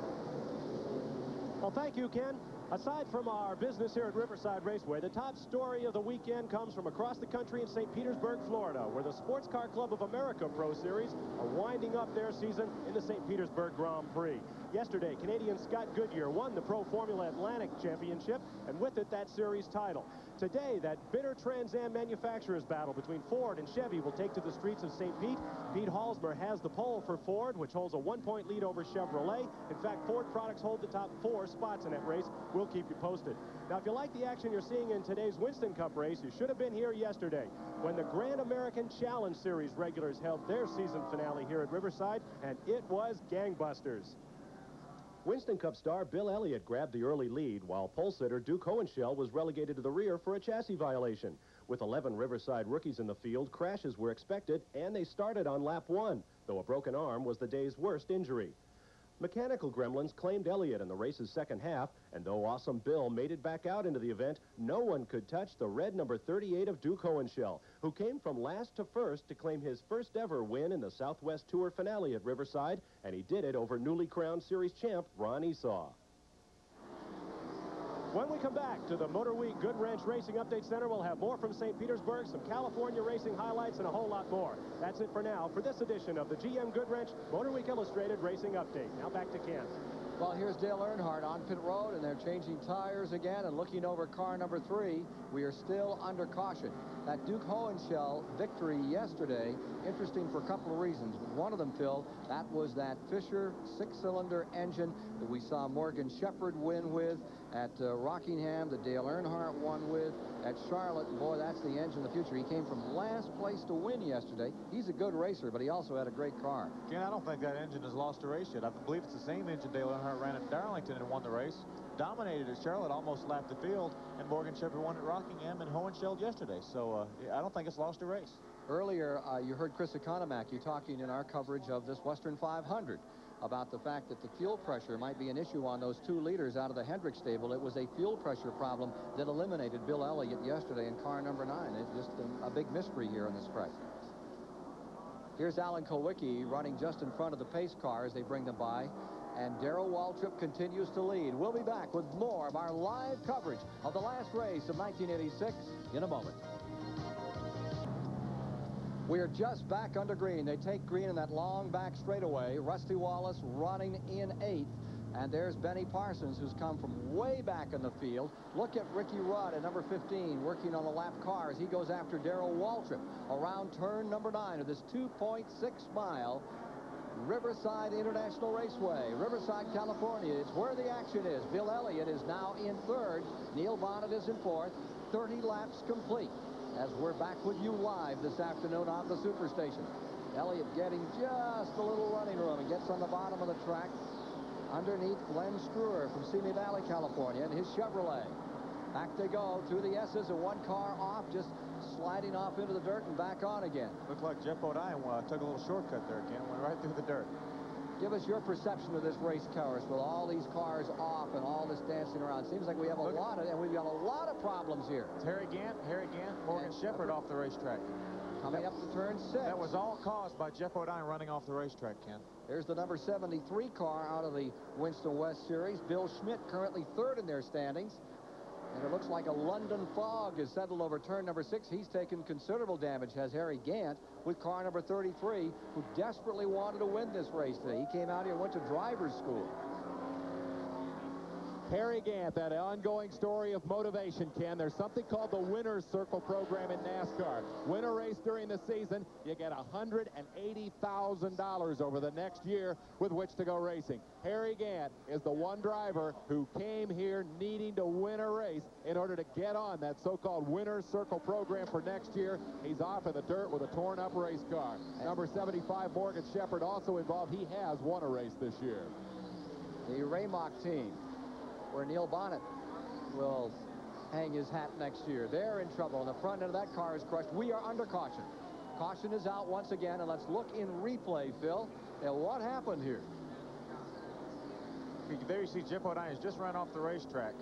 Well, thank you, Ken. Aside from our business here at Riverside Raceway, the top story of the weekend comes from across the country in St. Petersburg, Florida, where the Sports Car Club of America Pro Series are winding up their season in the St. Petersburg Grand Prix. Yesterday, Canadian Scott Goodyear won the Pro Formula Atlantic Championship, and with it, that series title. Today, that bitter Trans Am manufacturers battle between Ford and Chevy will take to the streets of St. Pete. Pete Halsmer has the pole for Ford, which holds a 1-point lead over Chevrolet. In fact, Ford products hold the top 4 spots in that race. We'll keep you posted. Now, if you like the action you're seeing in today's Winston Cup race, you should have been here yesterday when the Grand American Challenge Series regulars held their season finale here at Riverside, and it was gangbusters. Winston Cup star Bill Elliott grabbed the early lead, while pole sitter Duke Hohenschel was relegated to the rear for a chassis violation. With 11 Riverside rookies in the field, crashes were expected, and they started on lap 1, though a broken arm was the day's worst injury. Mechanical gremlins claimed Elliott in the race's second half, and though Awesome Bill made it back out into the event, no one could touch the red number 38 of Duke Hohenschel, who came from last to first to claim his first ever win in the Southwest Tour finale at Riverside, and he did it over newly crowned series champ Ron Esau. When we come back to the Motor Week Goodwrench Racing Update Center, we'll have more from St. Petersburg, some California racing highlights, and a whole lot more. That's it for now for this edition of the GM Goodwrench Motor Week Illustrated Racing Update. Now back to Ken. Well, here's Dale Earnhardt on pit road, and they're changing tires again and looking over car number 3. We are still under caution. That Duke Hohenschel victory yesterday, interesting for a couple of reasons. One of them, Phil, that was that Fisher 6-cylinder engine that we saw Morgan Shepherd win with at Rockingham, that Dale Earnhardt won with at Charlotte. And boy, that's the engine of the future. He came from last place to win yesterday. He's a good racer, but he also had a great car. Ken, I don't think that engine has lost a race yet. I believe it's the same engine Dale Earnhardt ran at Darlington and won the race. Dominated at Charlotte, almost lapped the field, and Morgan Shepherd won at Rockingham and Hohenschel yesterday. So I don't think it's lost a race. Earlier, you heard Chris Economaki talking in our coverage of this Western 500 about the fact that the fuel pressure might be an issue on those 2 leaders out of the Hendrick stable. It was a fuel pressure problem that eliminated Bill Elliott yesterday in car number 9. It's just a big mystery here in this race. Here's Alan Kulwicki running just in front of the pace car as they bring them by. And Darrell Waltrip continues to lead. We'll be back with more of our live coverage of the last race of 1986 in a moment. We are just back under green. They take green in that long back straightaway. Rusty Wallace running in 8th. And there's Benny Parsons, who's come from way back in the field. Look at Ricky Rudd at number 15 working on the lap car as he goes after Darrell Waltrip around turn number 9 of this 2.6 mile Riverside International Raceway, Riverside, California. It's where the action is. Bill Elliott is now in third. Neil Bonnet is in fourth. 30 laps complete as we're back with you live this afternoon on the Superstation. Elliott getting just a little running room and gets on the bottom of the track underneath Glenn Struer from Simi Valley, California, and his Chevrolet. Back they go through the S's, and one car off, just sliding off into the dirt and back on again. Looked like Jeff O'Dine took a little shortcut there, Ken. Went right through the dirt. Give us your perception of this race course with all these cars off and all this dancing around. Seems like we have we've got a lot of problems here. It's Harry Gant, Morgan Shepherd off the racetrack. Coming up to turn 6. That was all caused by Jeff O'Dine running off the racetrack, Ken. There's the number 73 car out of the Winston West Series. Bill Schmidt currently third in their standings. And it looks like a London fog is settled over turn number 6. He's taken considerable damage, has Harry Gant, with car number 33, who desperately wanted to win this race today. He came out here and went to driver's school. Harry Gant, that ongoing story of motivation, Ken. There's something called the Winner's Circle program in NASCAR. Win a race during the season, you get $180,000 over the next year with which to go racing. Harry Gant is the one driver who came here needing to win a race in order to get on that so-called Winner's Circle program for next year. He's off in the dirt with a torn-up race car. Number 75, Morgan Shepherd, also involved. He has won a race this year. The Raymock team, where Neil Bonnet will hang his hat next year. They're in trouble, and the front end of that car is crushed. We are under caution. Caution is out once again, and let's look in replay, Phil, at what happened here. There you see Jeff O'Dine has just run off the racetrack.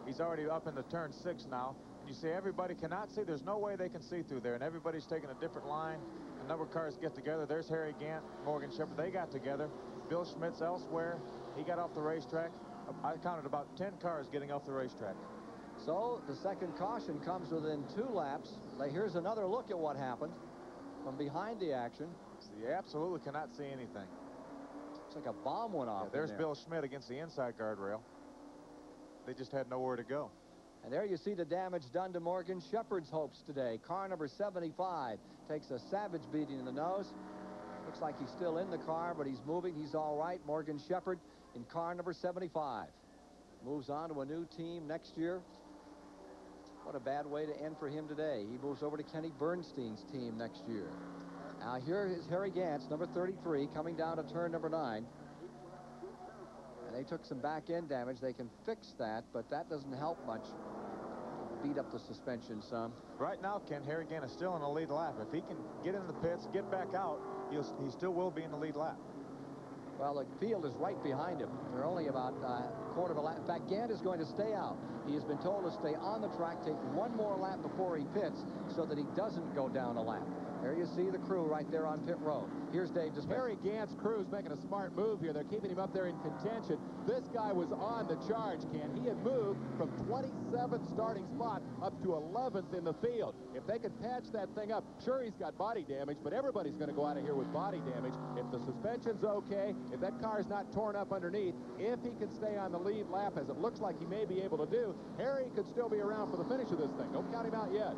He's already up into turn 6 now. And you see everybody cannot see. There's no way they can see through there, and everybody's taking a different line. A number of cars get together. There's Harry Gant, Morgan Shepherd. They got together. Bill Schmidt's elsewhere. He got off the racetrack. I counted about 10 cars getting off the racetrack. So the second caution comes within 2 laps. Here's another look at what happened from behind the action. So you absolutely cannot see anything. It's like a bomb went off. There's Bill Schmidt against the inside guardrail. They just had nowhere to go. And there you see the damage done to Morgan Shepherd's hopes today. Car number 75 takes a savage beating in the nose. Looks like he's still in the car, but he's moving. He's all right. Morgan Shepherd in car number 75 moves on to a new team next year. What a bad way to end for him today. He moves over to Kenny Bernstein's team next year. Now here is Harry Gantz, number 33, coming down to turn number 9. And they took some back end damage. They can fix that, but that doesn't help much. Beat up the suspension some. Right now, Ken, Harry Gant is still in the lead lap. If he can get in the pits, get back out, he still will be in the lead lap. Well, the field is right behind him. They're only about a quarter of a lap. In fact, Gant is going to stay out. He has been told to stay on the track, take one more lap before he pits so that he doesn't go down a lap. There you see the crew right there on pit road. Here's Dave Despain. Harry Gant's crew's making a smart move here. They're keeping him up there in contention. This guy was on the charge, Ken. He had moved from 27th starting spot up to 11th in the field. If they could patch that thing up, sure, he's got body damage, but everybody's going to go out of here with body damage. If the suspension's okay, if that car's not torn up underneath, if he can stay on the lead lap, as it looks like he may be able to do, Harry could still be around for the finish of this thing. Don't count him out yet.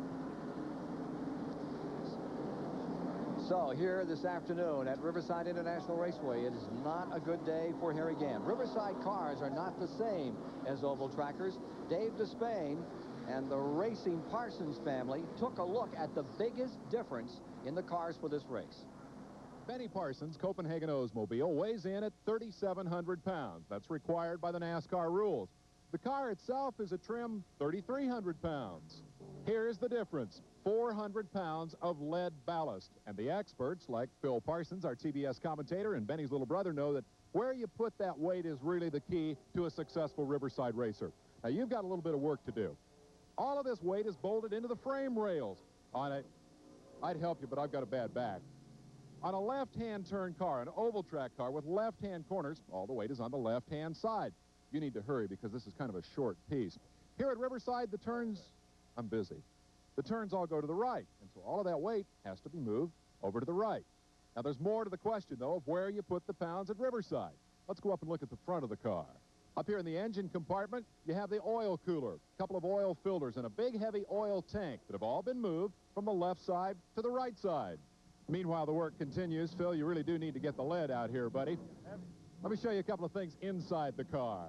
So here this afternoon at Riverside International Raceway, it is not a good day for Harry Gant. Riverside cars are not the same as oval trackers. Dave Despain and the Racing Parsons family took a look at the biggest difference in the cars for this race. Benny Parsons' Copenhagen Oldsmobile weighs in at 3,700 pounds. That's required by the NASCAR rules. The car itself is a trim 3,300 pounds. Here's the difference. 400 pounds of lead ballast. And the experts, like Phil Parsons, our TBS commentator, and Benny's little brother, know that where you put that weight is really the key to a successful Riverside racer. Now, you've got a little bit of work to do. All of this weight is bolted into the frame rails. I'd help you, but I've got a bad back. On a left-hand turn car, an oval track car with left-hand corners, all the weight is on the left-hand side. You need to hurry because this is kind of a short piece. Here at Riverside, the turns, I'm busy. The turns all go to the right, and so all of that weight has to be moved over to the right. Now, there's more to the question, though, of where you put the pounds at Riverside. Let's go up and look at the front of the car. Up here in the engine compartment, you have the oil cooler, a couple of oil filters, and a big, heavy oil tank that have all been moved from the left side to the right side. Meanwhile, the work continues. Phil, you really do need to get the lead out here, buddy. Let me show you a couple of things inside the car.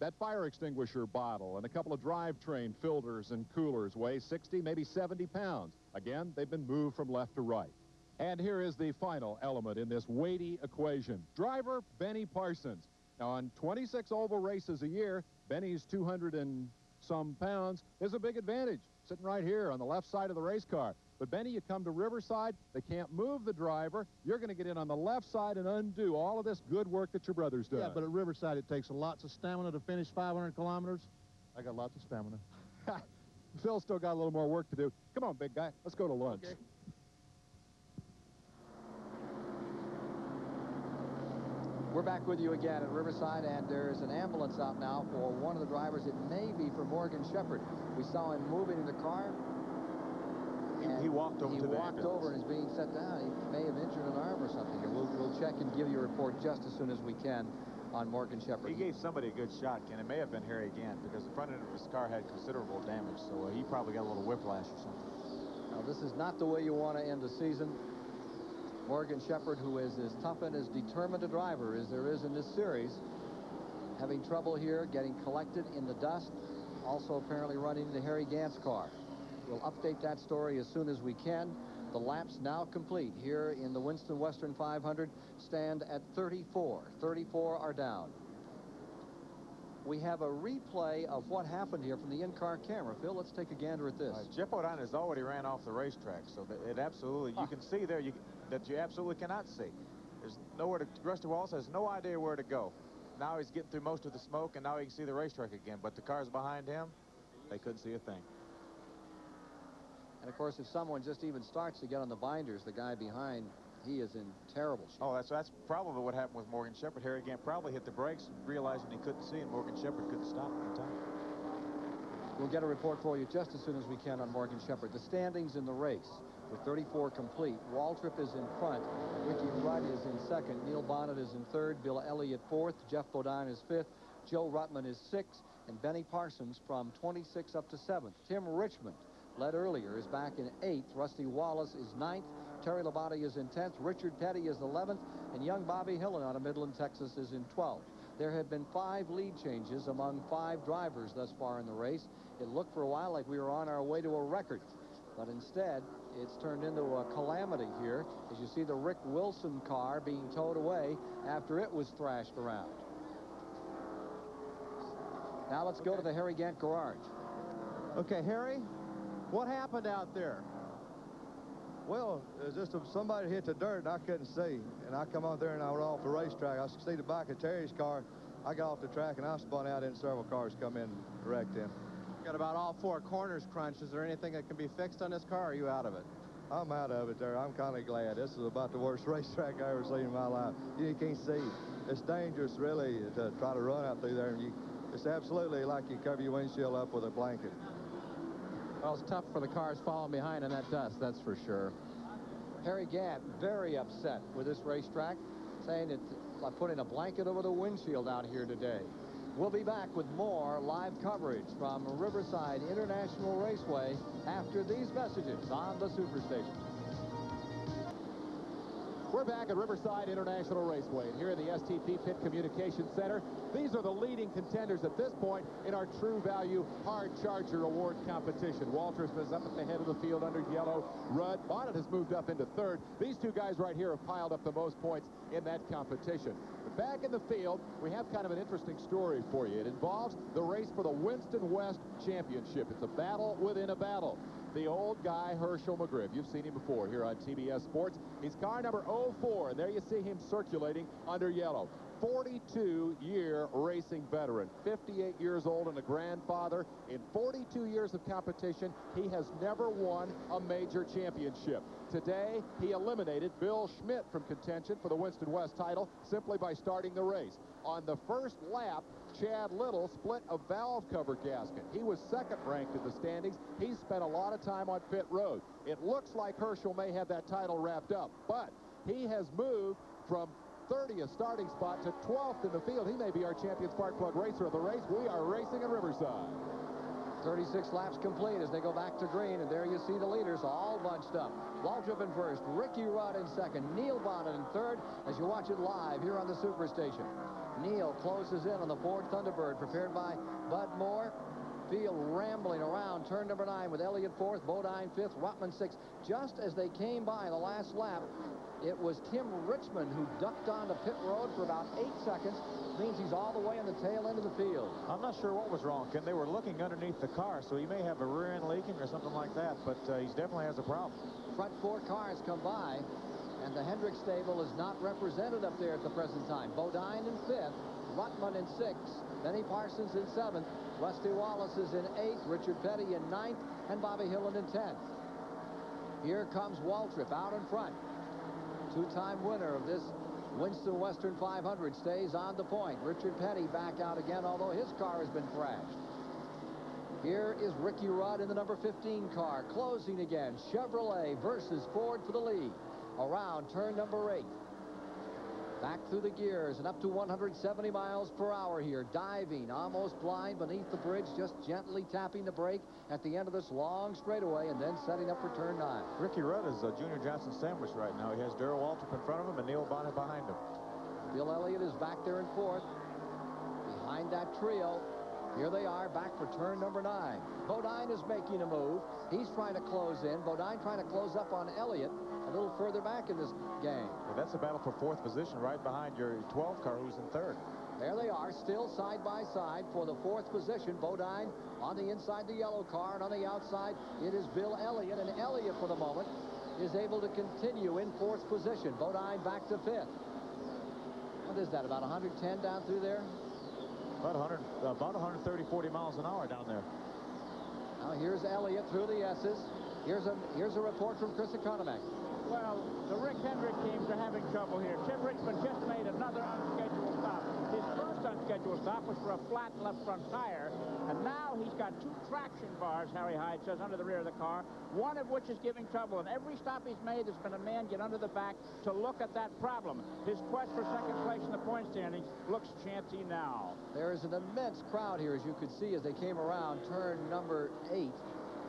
That fire extinguisher bottle and a couple of drivetrain filters and coolers weigh 60, maybe 70 pounds. Again, they've been moved from left to right. And here is the final element in this weighty equation. Driver Benny Parsons. Now, on 26 oval races a year, Benny's 200 and some pounds is a big advantage, sitting right here on the left side of the race car. But, Benny, you come to Riverside, they can't move the driver. You're going to get in on the left side and undo all of this good work that your brothers do. Yeah, but at Riverside, it takes lots of stamina to finish 500 kilometers. I got lots of stamina. Phil's still got a little more work to do. Come on, big guy. Let's go to lunch. Okay. We're back with you again at Riverside, and there's an ambulance out now for one of the drivers. It may be for Morgan Shepherd. We saw him moving in the car. He walked over to the ambulance. He walked over and is being set down. He may have injured an arm or something. We'll check and give you a report just as soon as we can on Morgan Shepherd. He gave somebody a good shot, Ken. It may have been Harry Gant, because the front end of his car had considerable damage, so he probably got a little whiplash or something. Now, this is not the way you want to end the season. Morgan Shepherd, who is as tough and as determined a driver as there is in this series, having trouble here, getting collected in the dust, also apparently running into Harry Gant's car. We'll update that story as soon as we can. The laps now complete here in the Winston Western 500 stand at 34. 34 are down. We have a replay of what happened here from the in-car camera. Phil, let's take a gander at this. Jeff Odine has already ran off the racetrack, so that it absolutely, you can see there that you absolutely cannot see. There's nowhere to, Rusty Wallace has no idea where to go. Now he's getting through most of the smoke, and now he can see the racetrack again, but the cars behind him, they couldn't see a thing. And, of course, if someone just even starts to get on the binders, the guy behind, he is in terrible shape. Oh, that's probably what happened with Morgan Shepherd. Harry Gant probably hit the brakes, realizing he couldn't see, and Morgan Shepherd couldn't stop in time. We'll get a report for you just as soon as we can on Morgan Shepherd. The standings in the race with 34 complete. Waltrip is in front. Ricky Rudd is in second. Neil Bonnet is in third. Bill Elliott fourth. Jeff Bodine is fifth. Joe Ruttman is sixth. And Benny Parsons from 26 up to seventh. Tim Richmond, led earlier, is back in eighth. Rusty Wallace is ninth. Terry Labonte is in 10th. Richard Petty is 11th. And young Bobby Hillen out of Midland, Texas is in 12th. There have been 5 lead changes among 5 drivers thus far in the race. It looked for a while like we were on our way to a record. But instead, it's turned into a calamity here as you see the Rick Wilson car being towed away after it was thrashed around. Now let's go to the Harry Gant garage. Okay, Harry, what happened out there? Well, it was just somebody hit the dirt and I couldn't see. And I come out there and I went off the racetrack. I see the back of Terry's car. I got off the track and I spun out and several cars come in wrecked in. Got about all 4 corners crunched. Is there anything that can be fixed on this car, or are you out of it? I'm out of it there. I'm kind of glad. This is about the worst racetrack I ever seen in my life. You can't see. It's dangerous, really, to try to run out through there. And it's absolutely like you cover your windshield up with a blanket. Well, it's tough for the cars following behind in that dust, that's for sure. Harry Gant very upset with this racetrack, saying it's like putting a blanket over the windshield out here today. We'll be back with more live coverage from Riverside International Raceway after these messages on the Superstation. We're back at Riverside International Raceway, and here in the STP Pit Communications Center, these are the leading contenders at this point in our True Value Hard Charger Award competition. Walters is up at the head of the field under yellow. Rudd, Bonnet has moved up into third. These 2 guys right here have piled up the most points in that competition. But back in the field, we have kind of an interesting story for you. It involves the race for the Winston West Championship. It's a battle within a battle. The old guy, Herschel McGriff. You've seen him before here on TBS Sports. He's car number 04, and there you see him circulating under yellow. 42-year racing veteran, 58 years old and a grandfather. In 42 years of competition, he has never won a major championship. Today, he eliminated Bill Schmidt from contention for the Winston West title simply by starting the race. On the first lap, Chad Little split a valve cover gasket. He was second ranked in the standings. He spent a lot of time on pit road. It looks like Herschel may have that title wrapped up, but he has moved from 30th starting spot to 12th in the field. He may be our champion spark plug racer of the race. We are racing in Riverside. 36 laps complete as they go back to green, and there you see the leaders all bunched up. Waltrip in first, Ricky Rudd in second, Neil Bonnet in third as you watch it live here on the Superstation. Neil closes in on the Ford Thunderbird prepared by Bud Moore. Field rambling around turn number 9 with Elliott fourth, Bodine fifth, Rutman sixth. Just as they came by the last lap, it was Tim Richmond who ducked onto pit road for about 8 seconds. Means he's all the way in the tail end of the field. I'm not sure what was wrong, Ken. They were looking underneath the car, so he may have a rear end leaking or something like that, but he definitely has a problem. Front 4 cars come by, and the Hendrick stable is not represented up there at the present time. Bodine in 5th, Rutman in 6th, Benny Parsons in 7th, Rusty Wallace is in 8th, Richard Petty in 9th, and Bobby Hillen in 10th. Here comes Waltrip out in front. Two-time winner of this Winston Western 500 stays on the point. Richard Petty back out again, although his car has been thrashed. Here is Ricky Rudd in the number 15 car, closing again. Chevrolet versus Ford for the lead. Around turn number 8. Back through the gears and up to 170 miles per hour here. Diving, almost blind beneath the bridge, just gently tapping the brake at the end of this long straightaway and then setting up for turn 9. Ricky Rudd is a Junior Johnson sandwich right now. He has Darrell Waltrip in front of him and Neil Bonnet behind him. Bill Elliott is back there in 4th. Behind that trio, here they are back for turn number 9. Bodine is making a move. He's trying to close in. Bodine trying to close up on Elliott a little further back in this game. Well, that's a battle for 4th position right behind your 12 car who's in 3rd. There they are, still side by side for the 4th position. Bodine on the inside the yellow car, and on the outside it is Bill Elliott, and Elliott for the moment is able to continue in 4th position. Bodine back to 5th. What is that, about 110 down through there? About 130, 40 miles an hour down there. Now here's Elliott through the S's. Here's a report from Chris Economac. Well, the Rick Hendrick teams are having trouble here. Tim Richmond just made another unscheduled stop. His first unscheduled stop was for a flat left front tire, and now he's got 2 traction bars, Harry Hyde says, under the rear of the car, one of which is giving trouble. And every stop he's made, there's been a man get under the back to look at that problem. His quest for second place in the point standings looks chancy now. There is an immense crowd here, as you could see, as they came around turn number 8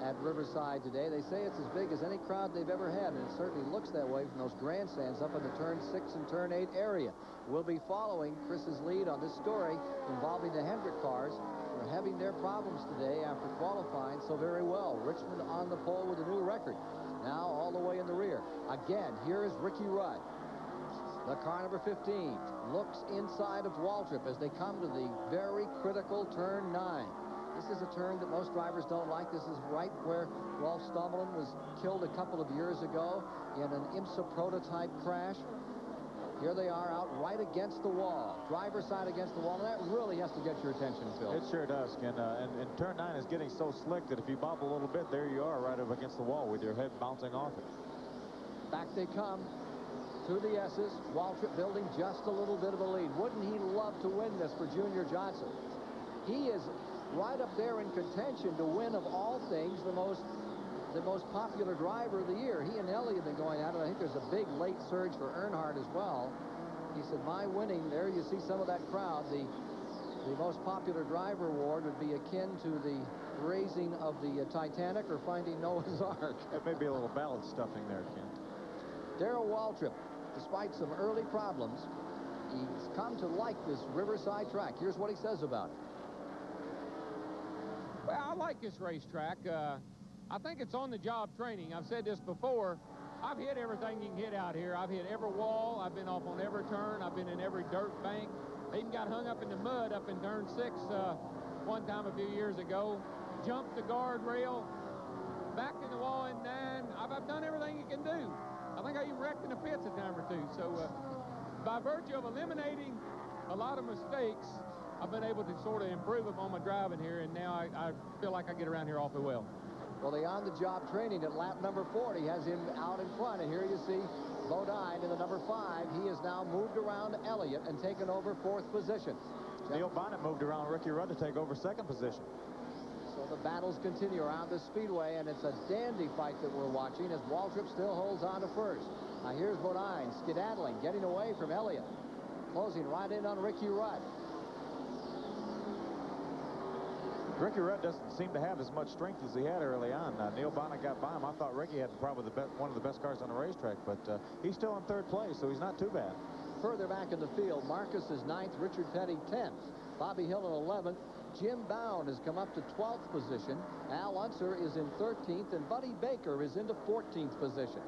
at Riverside today. They say it's as big as any crowd they've ever had, and it certainly looks that way from those grandstands up in the turn 6 and turn 8 area. We'll be following Chris's lead on this story involving the Hendrick cars. They're having their problems today after qualifying so very well. Richmond on the pole with a new record. Now all the way in the rear. Again, here is Ricky Rudd. The car number 15 looks inside of Waltrip as they come to the very critical turn 9. This is a turn that most drivers don't like. This is right where Rolf Stommelin was killed a couple of years ago in an IMSA prototype crash. Here they are out right against the wall. Driver's side against the wall. And that really has to get your attention, Phil. It sure does, Ken. And turn 9 is getting so slick that if you bobble a little bit, there you are right up against the wall with your head bouncing off it. Back they come through the S's. Waltrip building just a little bit of a lead. Wouldn't he love to win this for Junior Johnson? He is right up there in contention to win, of all things, the most popular driver of the year. He and Elliott have been going at it. I think there's a big late surge for Earnhardt as well. He said, my winning, there you see some of that crowd. The most popular driver award would be akin to the raising of the Titanic or finding Noah's Ark. That may be a little ballad stuffing there, Ken. Darrell Waltrip, despite some early problems, he's come to like this Riverside track. Here's what he says about it. Well, I like this racetrack. I think it's on-the-job training. I've said this before. I've hit everything you can hit out here. I've hit every wall. I've been off on every turn. I've been in every dirt bank. I even got hung up in the mud up in turn 6 one time a few years ago. Jumped the guardrail, back in the wall in 9. I've done everything you can do. I think I even wrecked in the pits a time or two. So by virtue of eliminating a lot of mistakes, I've been able to sort of improve upon my driving here, and now I feel like I get around here awfully well. Well, the on-the-job training at lap number 40 has him out in front, and here you see Bodine in the number 5. He has now moved around Elliott and taken over 4th position. Neil Bonnet moved around Ricky Rudd to take over 2nd position. So the battles continue around the speedway, and it's a dandy fight that we're watching as Waltrip still holds on to 1st. Now here's Bodine skedaddling, getting away from Elliott, closing right in on Ricky Rudd. Ricky Rudd doesn't seem to have as much strength as he had early on. Neil Bonnet got by him. I thought Ricky had probably one of the best cars on the racetrack, but he's still in third place, so he's not too bad. Further back in the field, Marcus is 9th, Richard Petty 10th, Bobby Hill in 11th. Jim Bound has come up to 12th position. Al Unser is in 13th, and Buddy Baker is into 14th position.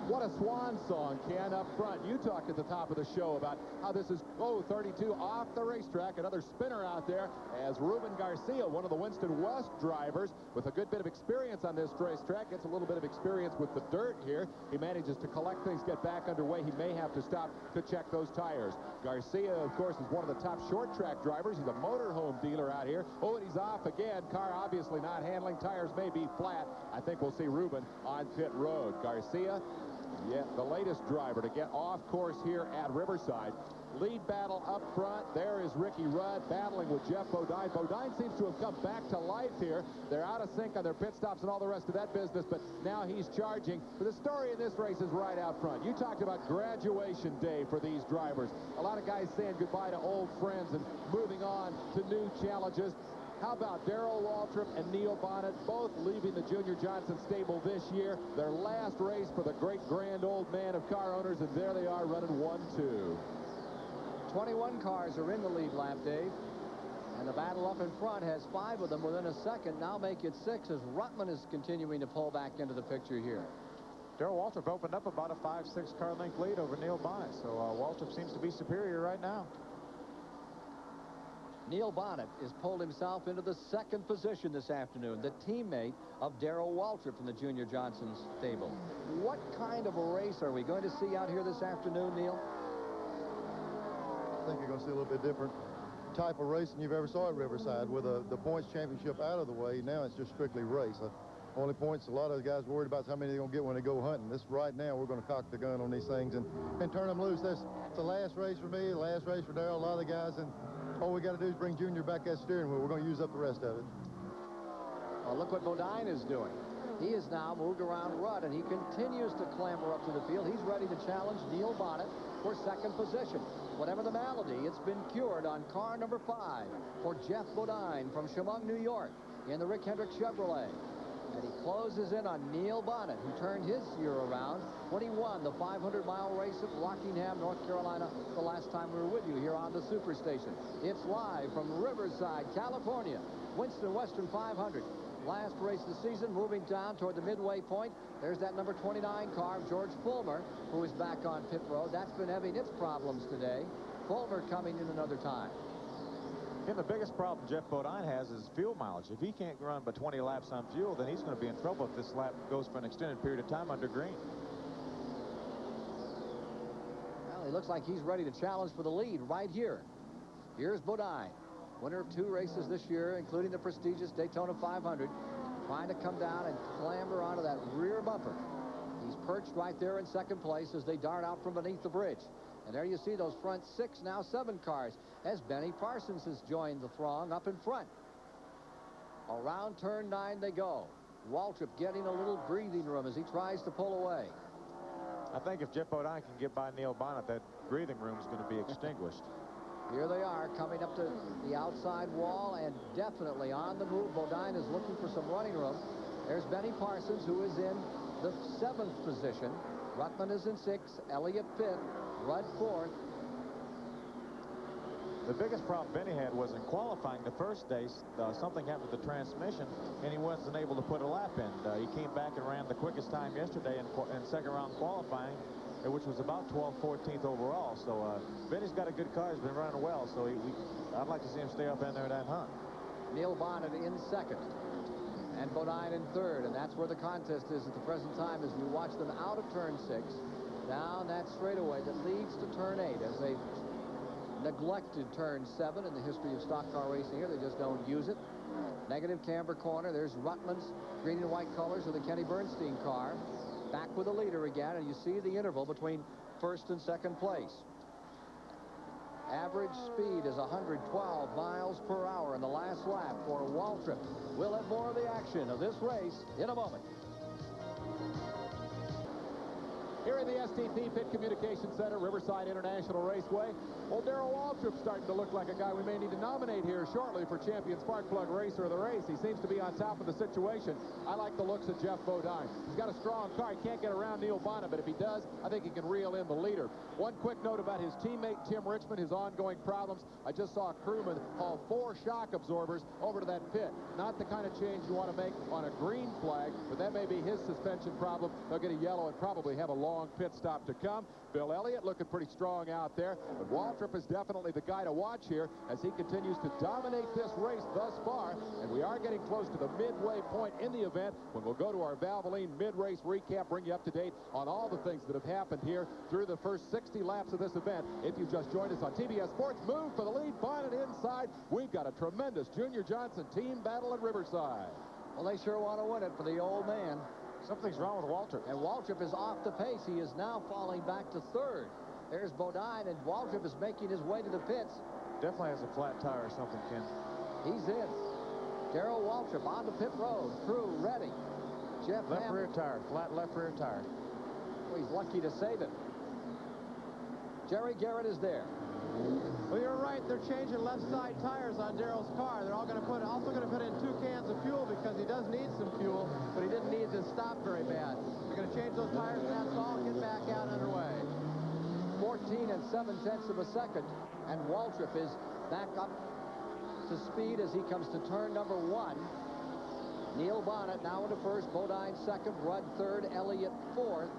What a swan song, Ken, up front. You talked at the top of the show about how this is 32 off the racetrack. Another spinner out there as Ruben Garcia, one of the Winston West drivers, with a good bit of experience on this racetrack, gets a little bit of experience with the dirt here. He manages to collect things, get back underway. He may have to stop to check those tires. Garcia, of course, is one of the top short track drivers. He's a motorhome dealer out here. Oh, and he's off again. Car obviously not handling. Tires may be flat. I think we'll see Ruben on pit road. Garcia, yeah, the latest driver to get off course here at Riverside. Lead battle up front. There is Ricky Rudd battling with Jeff Bodine. Bodine seems to have come back to life here. They're out of sync on their pit stops and all the rest of that business, but now he's charging. But the story in this race is right out front. You talked about graduation day for these drivers. A lot of guys saying goodbye to old friends and moving on to new challenges. How about Darrell Waltrip and Neil Bonnet, both leaving the Junior Johnson stable this year? Their last race for the great grand old man of car owners, and there they are running 1-2. 21 cars are in the lead lap, Dave. And the battle up in front has 5 of them within a second. Now make it 6 as Ruttman is continuing to pull back into the picture here. Darrell Waltrip opened up about a 5-6 car length lead over Neil Bonnet, so Waltrip seems to be superior right now. Neil Bonnet has pulled himself into the 2nd position this afternoon, the teammate of Darrell Waltrip from the Junior Johnson stable. What kind of a race are we going to see out here this afternoon, Neil? I think you're going to see a little bit different type of racing you've ever saw at Riverside. With the points championship out of the way, now it's just strictly race. Only points a lot of the guys worried about is how many they're going to get when they go hunting. This right now, we're going to cock the gun on these things and turn them loose. It's the last race for me, the last race for Darrell, a lot of the guys, and all we got to do is bring Junior back that steering wheel. We're going to use up the rest of it. Well, look what Bodine is doing. He has now moved around Rudd, and he continues to clamber up to the field. He's ready to challenge Neil Bonnet for 2nd position. Whatever the malady, it's been cured on car number 5 for Jeff Bodine from Chemung, New York, in the Rick Hendrick Chevrolet. And he closes in on Neil Bonnet, who turned his year around when he won the 500-mile race at Rockingham, North Carolina, the last time we were with you here on the Superstation. It's live from Riverside, California. Winston Western 500. Last race of the season, moving down toward the midway point. There's that number 29 car of George Fulmer, who is back on pit road. That's been having its problems today. Fulmer coming in another time. And the biggest problem Jeff Bodine has is fuel mileage. If he can't run but 20 laps on fuel, then he's going to be in trouble if this lap goes for an extended period of time under green. Well, he looks like he's ready to challenge for the lead right here. Here's Bodine, winner of 2 races this year, including the prestigious Daytona 500, trying to come down and clamber onto that rear bumper. He's perched right there in 2nd place as they dart out from beneath the bridge. And there you see those front 6, now 7 cars, as Benny Parsons has joined the throng up in front. Around turn 9 they go. Waltrip getting a little breathing room as he tries to pull away. I think if Jeff Bodine can get by Neil Bonnet, that breathing room is going to be extinguished. Here they are coming up to the outside wall and definitely on the move. Bodine is looking for some running room. There's Benny Parsons, who is in the 7th position. Ruttman is in 6th, Elliott 5th, Rudd 4th. The biggest problem Benny had was in qualifying the first day. Something happened with the transmission, and he wasn't able to put a lap in. He came back and ran the quickest time yesterday in 2nd round qualifying, which was about 14th overall. So Benny's got a good car. He's been running well, so I'd like to see him stay up in there in that hunt. Neil Bonnet in 2nd. And Bodine in 3rd, and that's where the contest is at the present time as we watch them out of turn 6, down that straightaway that leads to turn 8 as they've neglected turn 7 in the history of stock car racing here. They just don't use it. Negative camber corner. There's Ruttman's green and white colors of the Kenny Bernstein car. Back with the leader again, and you see the interval between 1st and 2nd place. Average speed is 112 miles per hour in the last lap for Waltrip. We'll have more of the action of this race in a moment. Here in the STP Pit Communication Center, Riverside International Raceway. Well, Darrell Waltrip's starting to look like a guy we may need to nominate here shortly for Champion Spark Plug Racer of the race. He seems to be on top of the situation. I like the looks of Jeff Bodine. He's got a strong car. He can't get around Neil Bonnet, but if he does, I think he can reel in the leader. One quick note about his teammate, Tim Richmond, his ongoing problems. I just saw a crewman haul 4 shock absorbers over to that pit. Not the kind of change you want to make on a green flag, but that may be his suspension problem. They'll get a yellow and probably have a long pit stop to come. Bill Elliott looking pretty strong out there, but Waltrip is definitely the guy to watch here as he continues to dominate this race thus far, and we are getting close to the midway point in the event when we'll go to our Valvoline mid-race recap, bring you up to date on all the things that have happened here through the first 60 laps of this event. If you just joined us on TBS Sports, move for the lead, Bonnet inside. We've got a tremendous Junior Johnson team battle at Riverside. Well, they sure want to win it for the old man. Something's wrong with Waltrip. And Waltrip is off the pace. He is now falling back to 3rd. There's Bodine, and Waltrip is making his way to the pits. Definitely has a flat tire or something, Ken. He's in. Darrell Waltrip on the pit road. Crew ready. Jeff Left Hammond. rear tire. Flat left rear tire. Well, he's lucky to save it. Jerry Garrett is there. Well, you're right. They're changing left side tires on Darrell's car. They're also going to put in 2 cans of fuel because he does need some fuel, but he didn't need to stop very bad. They're going to change those tires, and that's all. Get back out underway. 14 7/10 of a second, and Waltrip is back up to speed as he comes to turn number 1. Neil Bonnet now into 1st, Bodine 2nd, Rudd 3rd, Elliott 4th,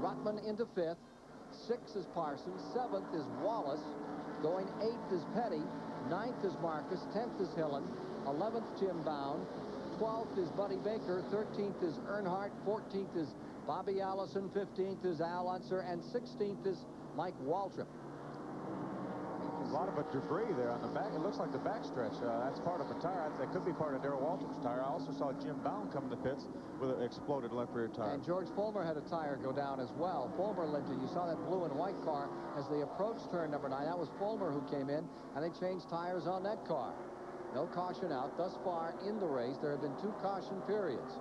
Ruttman into 5th, 6th is Parsons, 7th is Wallace, going 8th is Petty, 9th is Marcus, 10th is Hillen, 11th Jim Bound, 12th is Buddy Baker, 13th is Earnhardt, 14th is Bobby Allison, 15th is Al Unser, and 16th is Mike Waltrip. A lot of debris there on the back. It looks like the backstretch. That's part of a tire. That could be part of Darrell Waltrip's tire. I also saw Jim Bound come to the pits with an exploded left rear tire. And George Fulmer had a tire go down as well. Fulmer limped in. You saw that blue and white car as they approached turn number 9. That was Fulmer who came in, and they changed tires on that car. No caution out. Thus far in the race, there have been 2 caution periods.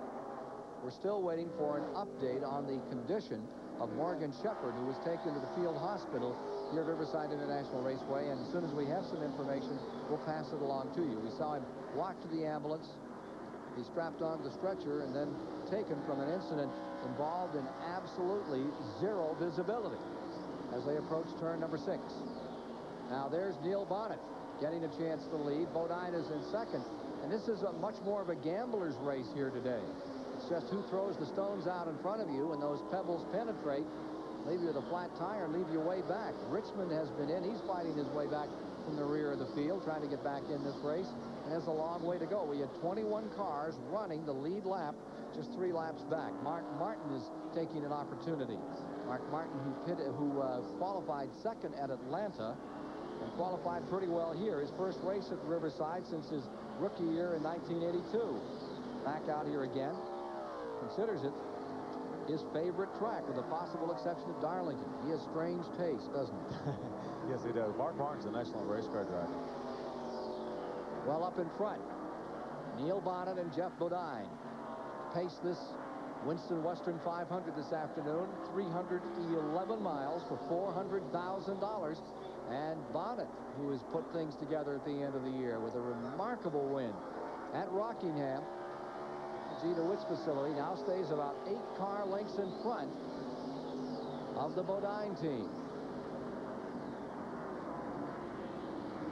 We're still waiting for an update on the condition of Morgan Shepherd, who was taken to the field hospital here at Riverside International Raceway, and as soon as we have some information, we'll pass it along to you. We saw him walk to the ambulance, be strapped onto the stretcher, and then taken from an incident involved in absolutely 0 visibility as they approach turn number 6. Now there's Neil Bonnet getting a chance to lead. Bodine is in 2nd, and this is much more of a gambler's race here today. It's just who throws the stones out in front of you, and those pebbles penetrate, leave you with a flat tire, and leave you way back. Richmond has been in. He's fighting his way back from the rear of the field, trying to get back in this race, and has a long way to go. We had 21 cars running the lead lap, just 3 laps back. Mark Martin is taking an opportunity. Mark Martin, who qualified 2nd at Atlanta and qualified pretty well here. His first race at Riverside since his rookie year in 1982. Back out here again. Considers it his favorite track, with the possible exception of Darlington. He has strange taste, doesn't he? Yes, he does. Mark Martin's an excellent race car driver. Well, up in front, Neil Bonnet and Jeff Bodine pace this Winston Western 500 this afternoon. 311 miles for $400,000. And Bonnet, who has put things together at the end of the year with a remarkable win at Rockingham. G. DeWitt's facility now stays about 8 car lengths in front of the Bodine team.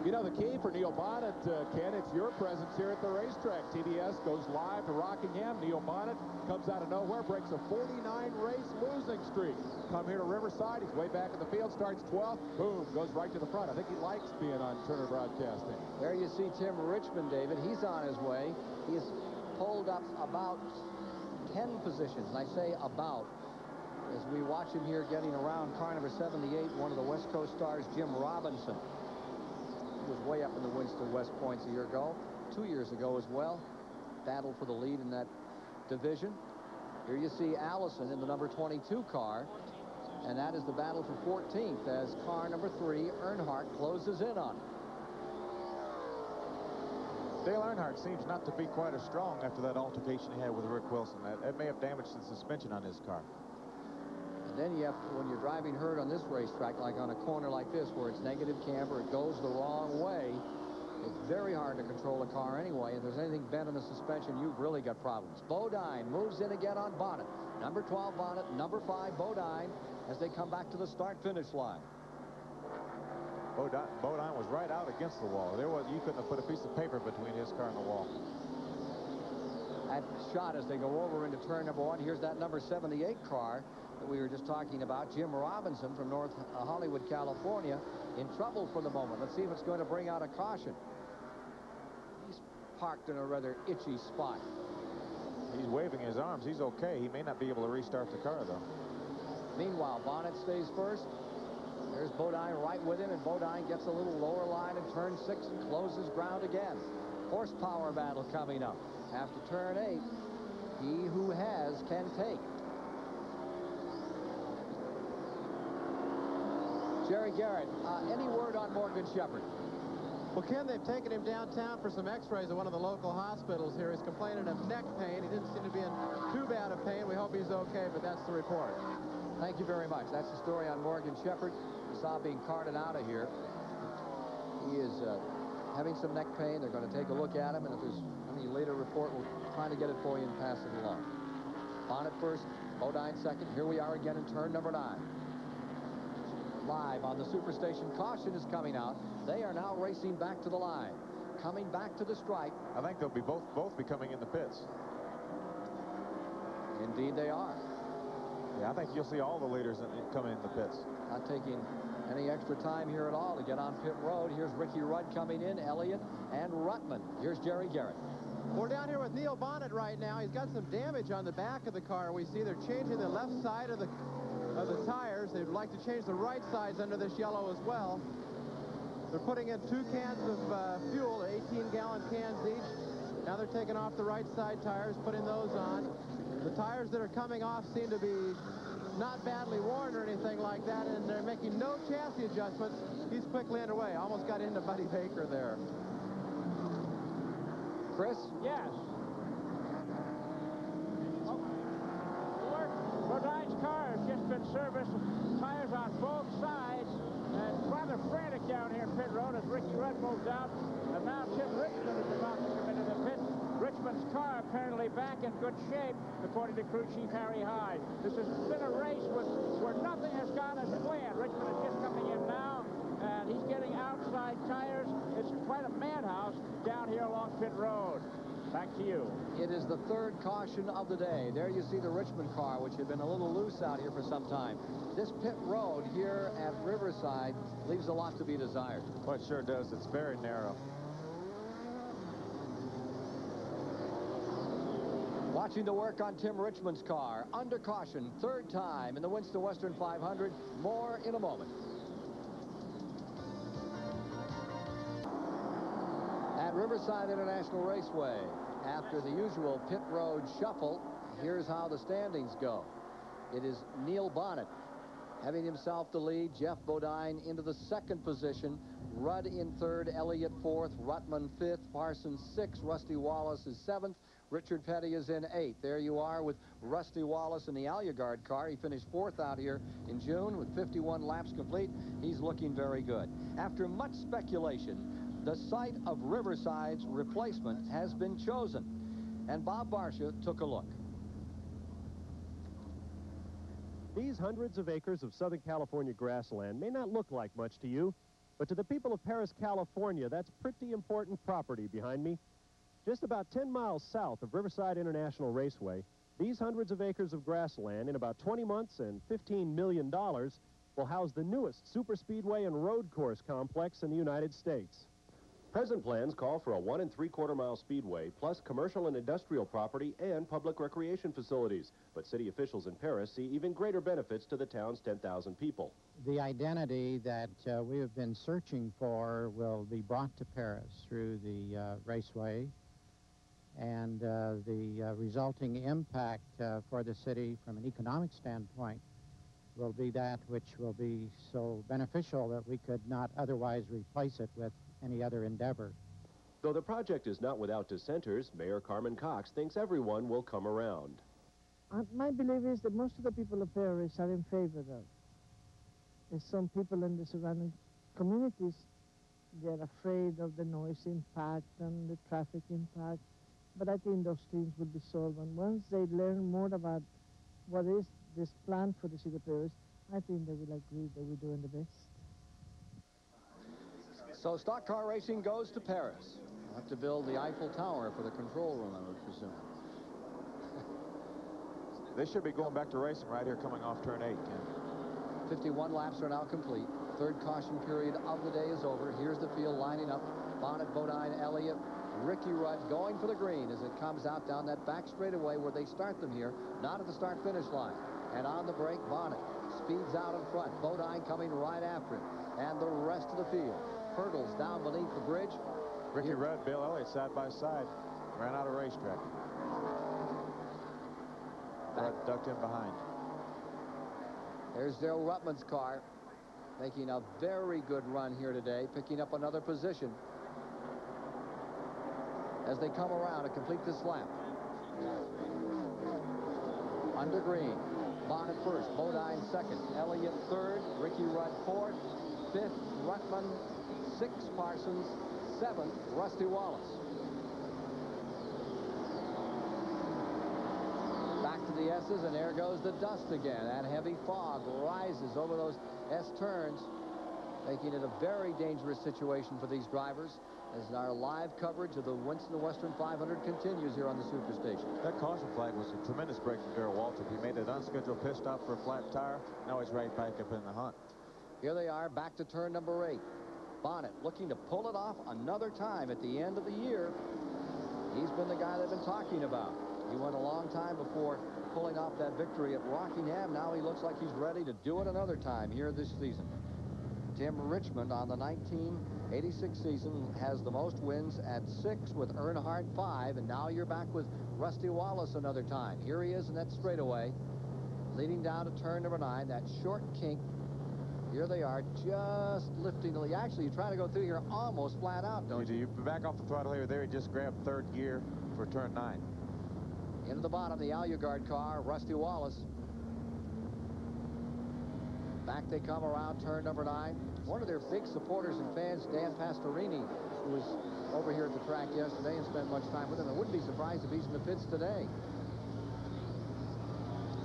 You know, the key for Neil Bonnet, Ken, it's your presence here at the racetrack. TBS goes live to Rockingham. Neil Bonnet comes out of nowhere, breaks a 49-race losing streak. Come here to Riverside. He's way back in the field, starts 12th. Boom, goes right to the front. I think he likes being on Turner Broadcasting. There you see Tim Richmond, David. He's on his way. He's pulled up about 10 positions, and I say about, as we watch him here getting around car number 78, one of the West Coast stars, Jim Robinson. He was way up in the Winston West points a year ago, 2 years ago as well. Battled for the lead in that division. Here you see Allison in the number 22 car, and that is the battle for 14th as car number 3, Earnhardt, closes in on him. Dale Earnhardt seems not to be quite as strong after that altercation he had with Rick Wilson. That may have damaged the suspension on his car. And then you have, when you're driving herd on this racetrack, like on a corner like this, where it's negative camber, it goes the wrong way. It's very hard to control a car anyway. If there's anything bent in the suspension, you've really got problems. Bodine moves in again on Bonnet. Number 12 Bonnet, number 5 Bodine, as they come back to the start-finish line. Bodine was right out against the wall. You couldn't have put a piece of paper between his car and the wall. That shot as they go over into turn number 1. Here's that number 78 car that we were just talking about, Jim Robinson from North Hollywood, California, in trouble for the moment. Let's see if it's going to bring out a caution. He's parked in a rather itchy spot. He's waving his arms. He's okay. He may not be able to restart the car, though. Meanwhile, Bonnet stays first. There's Bodine right with him, and Bodine gets a little lower line in turn 6 and closes ground again. Horsepower battle coming up. After turn 8, he who has can take. Jerry Garrett, any word on Morgan Shepherd? Well, Ken, they've taken him downtown for some x-rays at one of the local hospitals here. He's complaining of neck pain. He didn't seem to be in too bad a pain. We hope he's okay, but that's the report. Thank you very much. That's the story on Morgan Shepherd. We saw being carted out of here. He is having some neck pain. They're going to take a look at him, and if there's any later report, we'll try to get it for you and pass it along. Bonnet first, Bodine second. Here we are again in turn number 9. Live on the Superstation, caution is coming out. They are now racing back to the line, coming back to the stripe. I think they'll be both be coming in the pits. Indeed they are. Yeah, I think you'll see all the leaders coming in the pits. Not taking any extra time here at all to get on pit road. Here's Ricky Rudd coming in, Elliott and Ruttman. Here's Jerry Garrett. We're down here with Neil Bonnet right now. He's got some damage on the back of the car. We see they're changing the left side of the tires. They'd like to change the right sides under this yellow as well. They're putting in 2 cans of fuel, 18-gallon cans each. Now they're taking off the right side tires, putting those on. The tires that are coming off seem to be not badly worn or anything like that, and they're making no chassis adjustments. He's quickly underway. Almost got into Buddy Baker there. Chris? Yes. Bodine's car has just been serviced. Tires on both sides. And rather frantic down here in pit road as Ricky Rudd moves out. And now Tim Richmond is about to come into the pit. Richmond's car apparently back in good shape, according to crew chief Harry Hyde. This has been a race where nothing has gone as planned. Richmond is just coming in now, and he's getting outside tires. It's quite a madhouse down here along pit road. Back to you. It is the 3rd caution of the day. There you see the Richmond car, which had been a little loose out here for some time. This pit road here at Riverside leaves a lot to be desired. Well, it sure does. It's very narrow. Watching the work on Tim Richmond's car. Under caution, 3rd time in the Winston Western 500. More in a moment. At Riverside International Raceway, after the usual pit road shuffle, here's how the standings go. It is Neil Bonnet having himself the lead. Jeff Bodine into the 2nd position. Rudd in 3rd, Elliott 4th, Ruttman 5th, Parsons 6th, Rusty Wallace is 7th, Richard Petty is in 8th. There you are with Rusty Wallace in the Aluguard car. He finished 4th out here in June with 51 laps complete. He's looking very good. After much speculation, the site of Riverside's replacement has been chosen, and Bob Barsha took a look. These hundreds of acres of Southern California grassland may not look like much to you, but to the people of Paris, California, that's pretty important property behind me. Just about 10 miles south of Riverside International Raceway, these hundreds of acres of grassland in about 20 months and $15 million will house the newest superspeedway and road course complex in the United States. Present plans call for a 1 3/4 mile speedway, plus commercial and industrial property and public recreation facilities. But city officials in Paris see even greater benefits to the town's 10,000 people. The identity that we have been searching for will be brought to Paris through the raceway, and the resulting impact for the city from an economic standpoint will be that which will be so beneficial that we could not otherwise replace it with any other endeavor. Though the project is not without dissenters, Mayor Carmen Cox thinks everyone will come around. My belief is that most of the people of Paris are in favor of. There's some people in the surrounding communities, they're afraid of the noise impact and the traffic impact. But I think those things will be solved. And once they learn more about what is this plan for the city of Paris, I think they will agree that we're doing the best. So stock car racing goes to Paris. We'll have to build the Eiffel Tower for the control room, I would presume. They should be going back to racing right here coming off turn 8, Ken. 51 laps are now complete. Third caution period of the day is over. Here's the field lining up. Bonnet, Bodine, Elliott, Ricky Rudd going for the green as it comes out down that back straightaway where they start them here, not at the start-finish line. And on the break, Bonnet speeds out in front. Bodine coming right after him. And the rest of the field hurdles down beneath the bridge. Ricky Rudd, Bill Elliott side by side. Ran out of racetrack. Rudd ducked in behind. There's Daryl Ruttman's car making a very good run here today, picking up another position as they come around to complete this lap. Under green, Bonnet first, Bodine second, Elliott third, Ricky Rudd fourth, fifth, Ruttman, sixth, Parsons, seventh, Rusty Wallace. Back to the S's, and there goes the dust again. That heavy fog rises over those S turns, making it a very dangerous situation for these drivers as our live coverage of the Winston Western 500 continues here on the Superstation. That caution flag was a tremendous break from Darrell Waltrip. He made an unscheduled pit stop for a flat tire. Now he's right back up in the hunt. Here they are back to turn number 8. Bonnet looking to pull it off another time at the end of the year. He's been the guy they've been talking about. He went a long time before pulling off that victory at Rockingham. Now he looks like he's ready to do it another time here this season. Tim Richmond on the 1986 season has the most wins at 6 with Earnhardt 5. And now you're back with Rusty Wallace another time. Here he is in that straightaway, leading down to turn number 9, that short kink. Here they are, just lifting. Actually, you try to go through here almost flat out, don't you? You back off the throttle here. There, he just grabbed third gear for turn 9. Into the bottom, the Alugard car, Rusty Wallace. Back they come around turn number 9. One of their big supporters and fans, Dan Pastorini, who was over here at the track yesterday and spent much time with him. I wouldn't be surprised if he's in the pits today.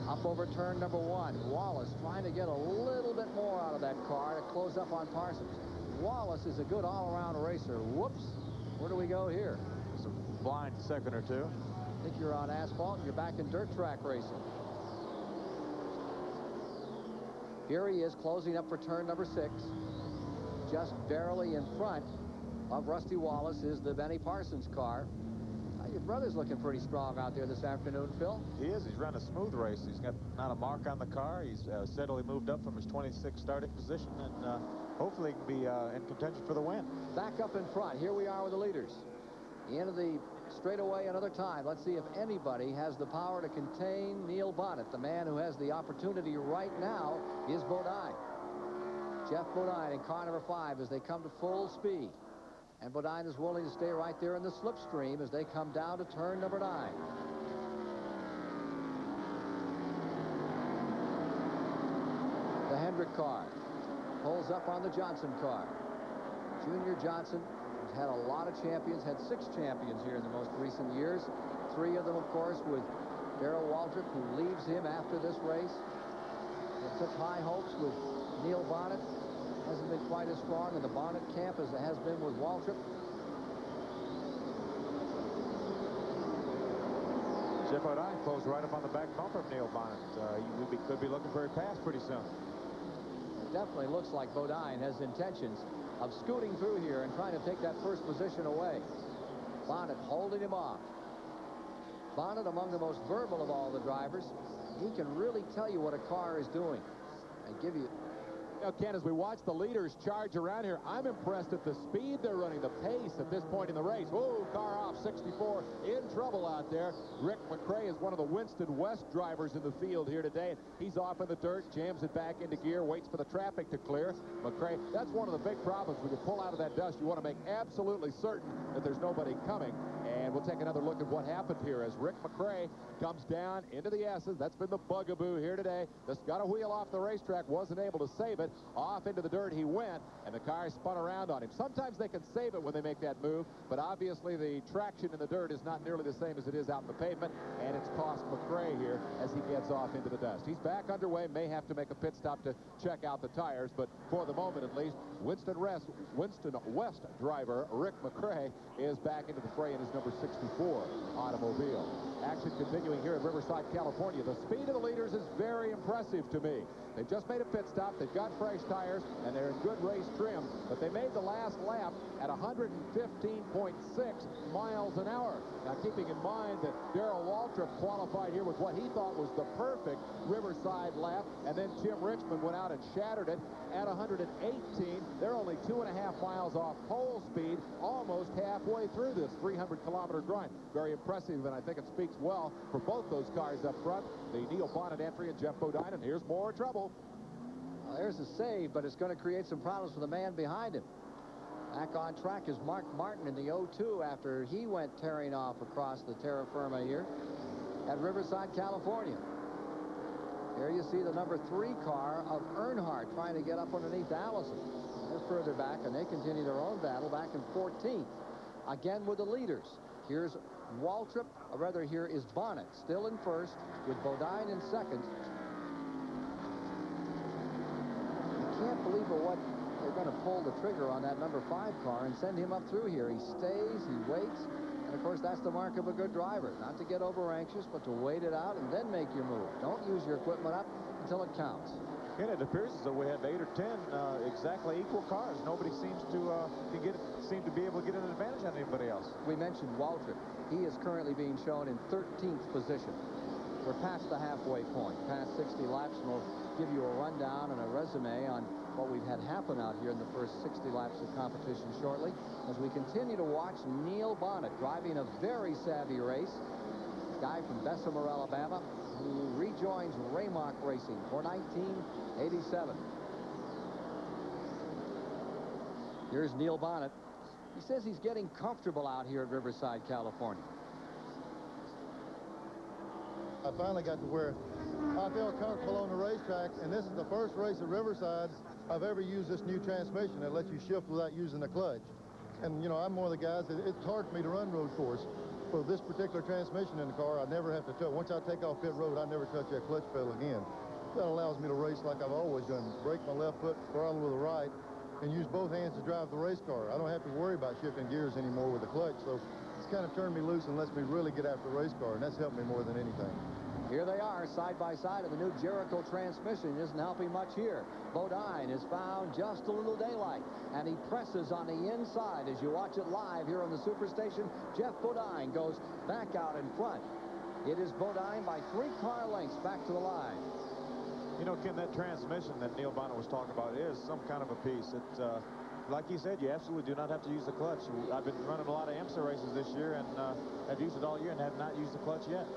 Up over turn number 1. Wallace trying to get a little bit more out of that car to close up on Parsons. Wallace is a good all-around racer. Whoops. Where do we go here? It's a blind second or two. I think you're on asphalt and you're back in dirt track racing. Here he is closing up for turn number 6. Just barely in front of Rusty Wallace is the Benny Parsons car. Your brother's looking pretty strong out there this afternoon, Phil. He is. He's run a smooth race. He's got not a mark on the car. He's steadily moved up from his 26th starting position, and hopefully he can be in contention for the win. Back up in front. Here we are with the leaders. The end of the straightaway another time. Let's see if anybody has the power to contain Neil Bonnet. The man who has the opportunity right now is Bodine. Jeff Bodine in car number 5 as they come to full speed. And Bodine is willing to stay right there in the slipstream as they come down to turn number 9. The Hendrick car pulls up on the Johnson car. Junior Johnson has had a lot of champions, had 6 champions here in the most recent years. 3 of them, of course, with Darrell Waltrip, who leaves him after this race. Had such high hopes with Neil Bonnet. Hasn't been quite as strong in the Bonnet camp as it has been with Waltrip. Jeff Bodine closed right up on the back bumper of Neil Bonnet. He could be looking for a pass pretty soon. It definitely looks like Bodine has intentions of scooting through here and trying to take that first position away. Bonnet holding him off. Bonnet, among the most verbal of all the drivers, he can really tell you what a car is doing and give you. Now, Ken, as we watch the leaders charge around here, I'm impressed at the speed they're running, the pace at this point in the race. Whoa, car off, 64, in trouble out there. Rick McRae is one of the Winston West drivers in the field here today. He's off in the dirt, jams it back into gear, waits for the traffic to clear. McRae, that's one of the big problems when you pull out of that dust. You want to make absolutely certain that there's nobody coming. And we'll take another look at what happened here as Rick McRae comes down into the S's. That's been the bugaboo here today. Just got a wheel off the racetrack, wasn't able to save it. Off into the dirt he went, and the car spun around on him. Sometimes they can save it when they make that move, but obviously the traction in the dirt is not nearly the same as it is out in the pavement, and it's cost McRae here as he gets off into the dust. He's back underway, may have to make a pit stop to check out the tires, but for the moment at least, Winston West driver Rick McRae is back into the fray in his number 64 automobile. Action continuing here at Riverside, California. The speed of the leaders is very impressive to me. They've just made a pit stop. They've got fresh tires, and they're in good race trim, but they made the last lap at 115.6 miles an hour. Now, keeping in mind that Darrell Waltrip qualified here with what he thought was the perfect Riverside lap, and then Jim Richmond went out and shattered it at 118. They're only 2.5 miles off pole speed, almost halfway through this 300-kilometer grind. Very impressive, and I think it speaks well for both those cars up front. The Neil Bonnet entry and Jeff Bodine, and here's more trouble. Well, there's a save, but it's going to create some problems for the man behind him. Back on track is Mark Martin in the 02 after he went tearing off across the terra firma here at Riverside, California. Here you see the number 3 car of Earnhardt trying to get up underneath Allison. They're further back, and they continue their own battle back in 14th. Again with the leaders. Here's Waltrip, or rather here is Bonnet still in first with Bodine in second. You can't believe what they're going to pull the trigger on that number 5 car and send him up through here. He stays, he waits, and of course that's the mark of a good driver. Not to get over anxious, but to wait it out and then make your move. Don't use your equipment up until it counts. And it appears as though we have 8 or 10 exactly equal cars. Nobody seems to be able to get an advantage on anybody else. We mentioned Waltrip. He is currently being shown in 13th position. We're past the halfway point, past 60 laps, and we'll give you a rundown and a resume on what we've had happen out here in the first 60 laps of competition shortly, as we continue to watch Neil Bonnet driving a very savvy race. Guy from Bessemer, Alabama, who rejoins Raymock Racing for 1987. Here's Neil Bonnet. He says he's getting comfortable out here at Riverside, California. I finally got to where I feel comfortable on the racetrack, and this is the first race at Riverside I've ever used this new transmission that lets you shift without using the clutch. And, you know, I'm one of the guys that it's hard for me to run road course. For this particular transmission in the car, I never have to touch. Once I take off pit road, I never touch that clutch pedal again. That allows me to race like I've always done. Brake my left foot, throttle with the right, and use both hands to drive the race car. I don't have to worry about shifting gears anymore with the clutch, so it's kind of turned me loose and lets me really get after the race car, and that's helped me more than anything. Here they are, side by side, and the new Jericho transmission isn't helping much here. Bodine has found just a little daylight, and he presses on the inside. As you watch it live here on the Superstation, Jeff Bodine goes back out in front. It is Bodine by 3 car lengths back to the line. You know, Ken, that transmission that Neil Bonnet was talking about is some kind of a piece. It, like he said, you absolutely do not have to use the clutch. I've been running a lot of IMSA races this year, and have used it all year and have not used the clutch yet.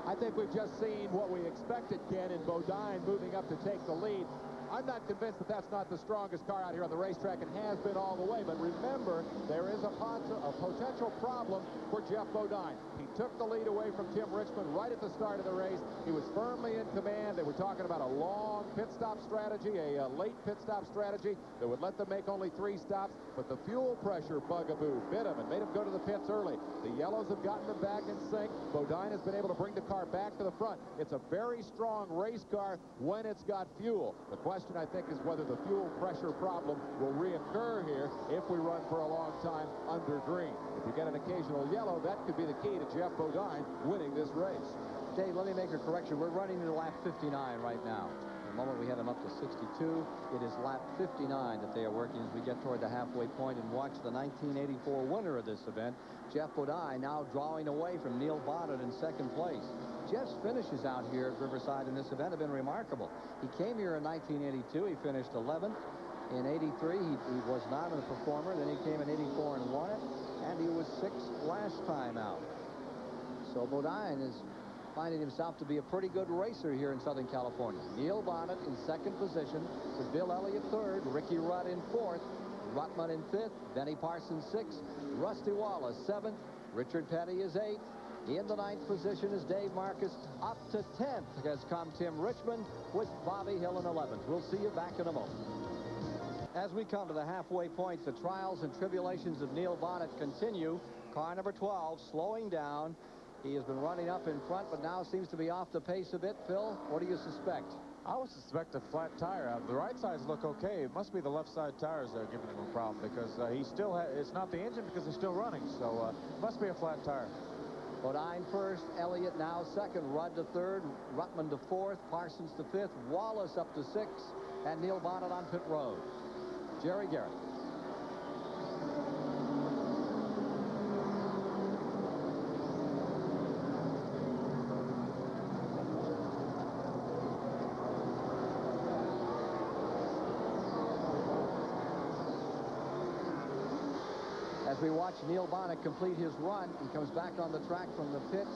I think we've just seen what we expected, Ken, in Bodine moving up to take the lead. I'm not convinced that that's not the strongest car out here on the racetrack and has been all the way. But remember, there is a potential problem for Jeff Bodine. He took the lead away from Tim Richmond right at the start of the race. He was firmly in command. They were talking about a long pit stop strategy, a late pit stop strategy that would let them make only 3 stops. But the fuel pressure bugaboo bit him and made him go to the pits early. The yellows have gotten them back in sync. Bodine has been able to bring the car back to the front. It's a very strong race car when it's got fuel. The question, I think, is whether the fuel pressure problem will reoccur here if we run for a long time under green. If you get an occasional yellow, that could be the key to Jeff Bodine winning this race. Dave, let me make a correction. We're running into lap 59 right now. The moment we had them up to 62, it is lap 59 that they are working as we get toward the halfway point and watch the 1984 winner of this event, Jeff Bodine, now drawing away from Neil Bonnet in second place. Jeff's finishes out here at Riverside in this event have been remarkable. He came here in 1982. He finished 11th. In 83, he was not a performer. Then he came in 84 and won it. And he was 6th last time out. So Bodine is finding himself to be a pretty good racer here in Southern California. Neil Bonnet in second position with Bill Elliott third, Ricky Rudd in fourth. Ruttman in 5th. Benny Parsons 6th. Rusty Wallace 7th. Richard Petty is 8th. In the 9th position is Dave Marcus. Up to 10th has come Tim Richmond with Bobby Hill in 11th. We'll see you back in a moment. As we come to the halfway point, the trials and tribulations of Neil Bonnet continue. Car number 12 slowing down. He has been running up in front, but now seems to be off the pace a bit. Phil, what do you suspect? I would suspect a flat tire. The right sides look okay. It must be the left side tires that are giving him a problem, because he still it's not the engine, because he's still running. So it must be a flat tire. Bodine first, Elliott now second, Rudd to third, Ruttman to fourth, Parsons to fifth, Wallace up to sixth, and Neil Bonnet on pit road. Jerry Garrett. As we watch Neil Bonnet complete his run, he comes back on the track from the pits.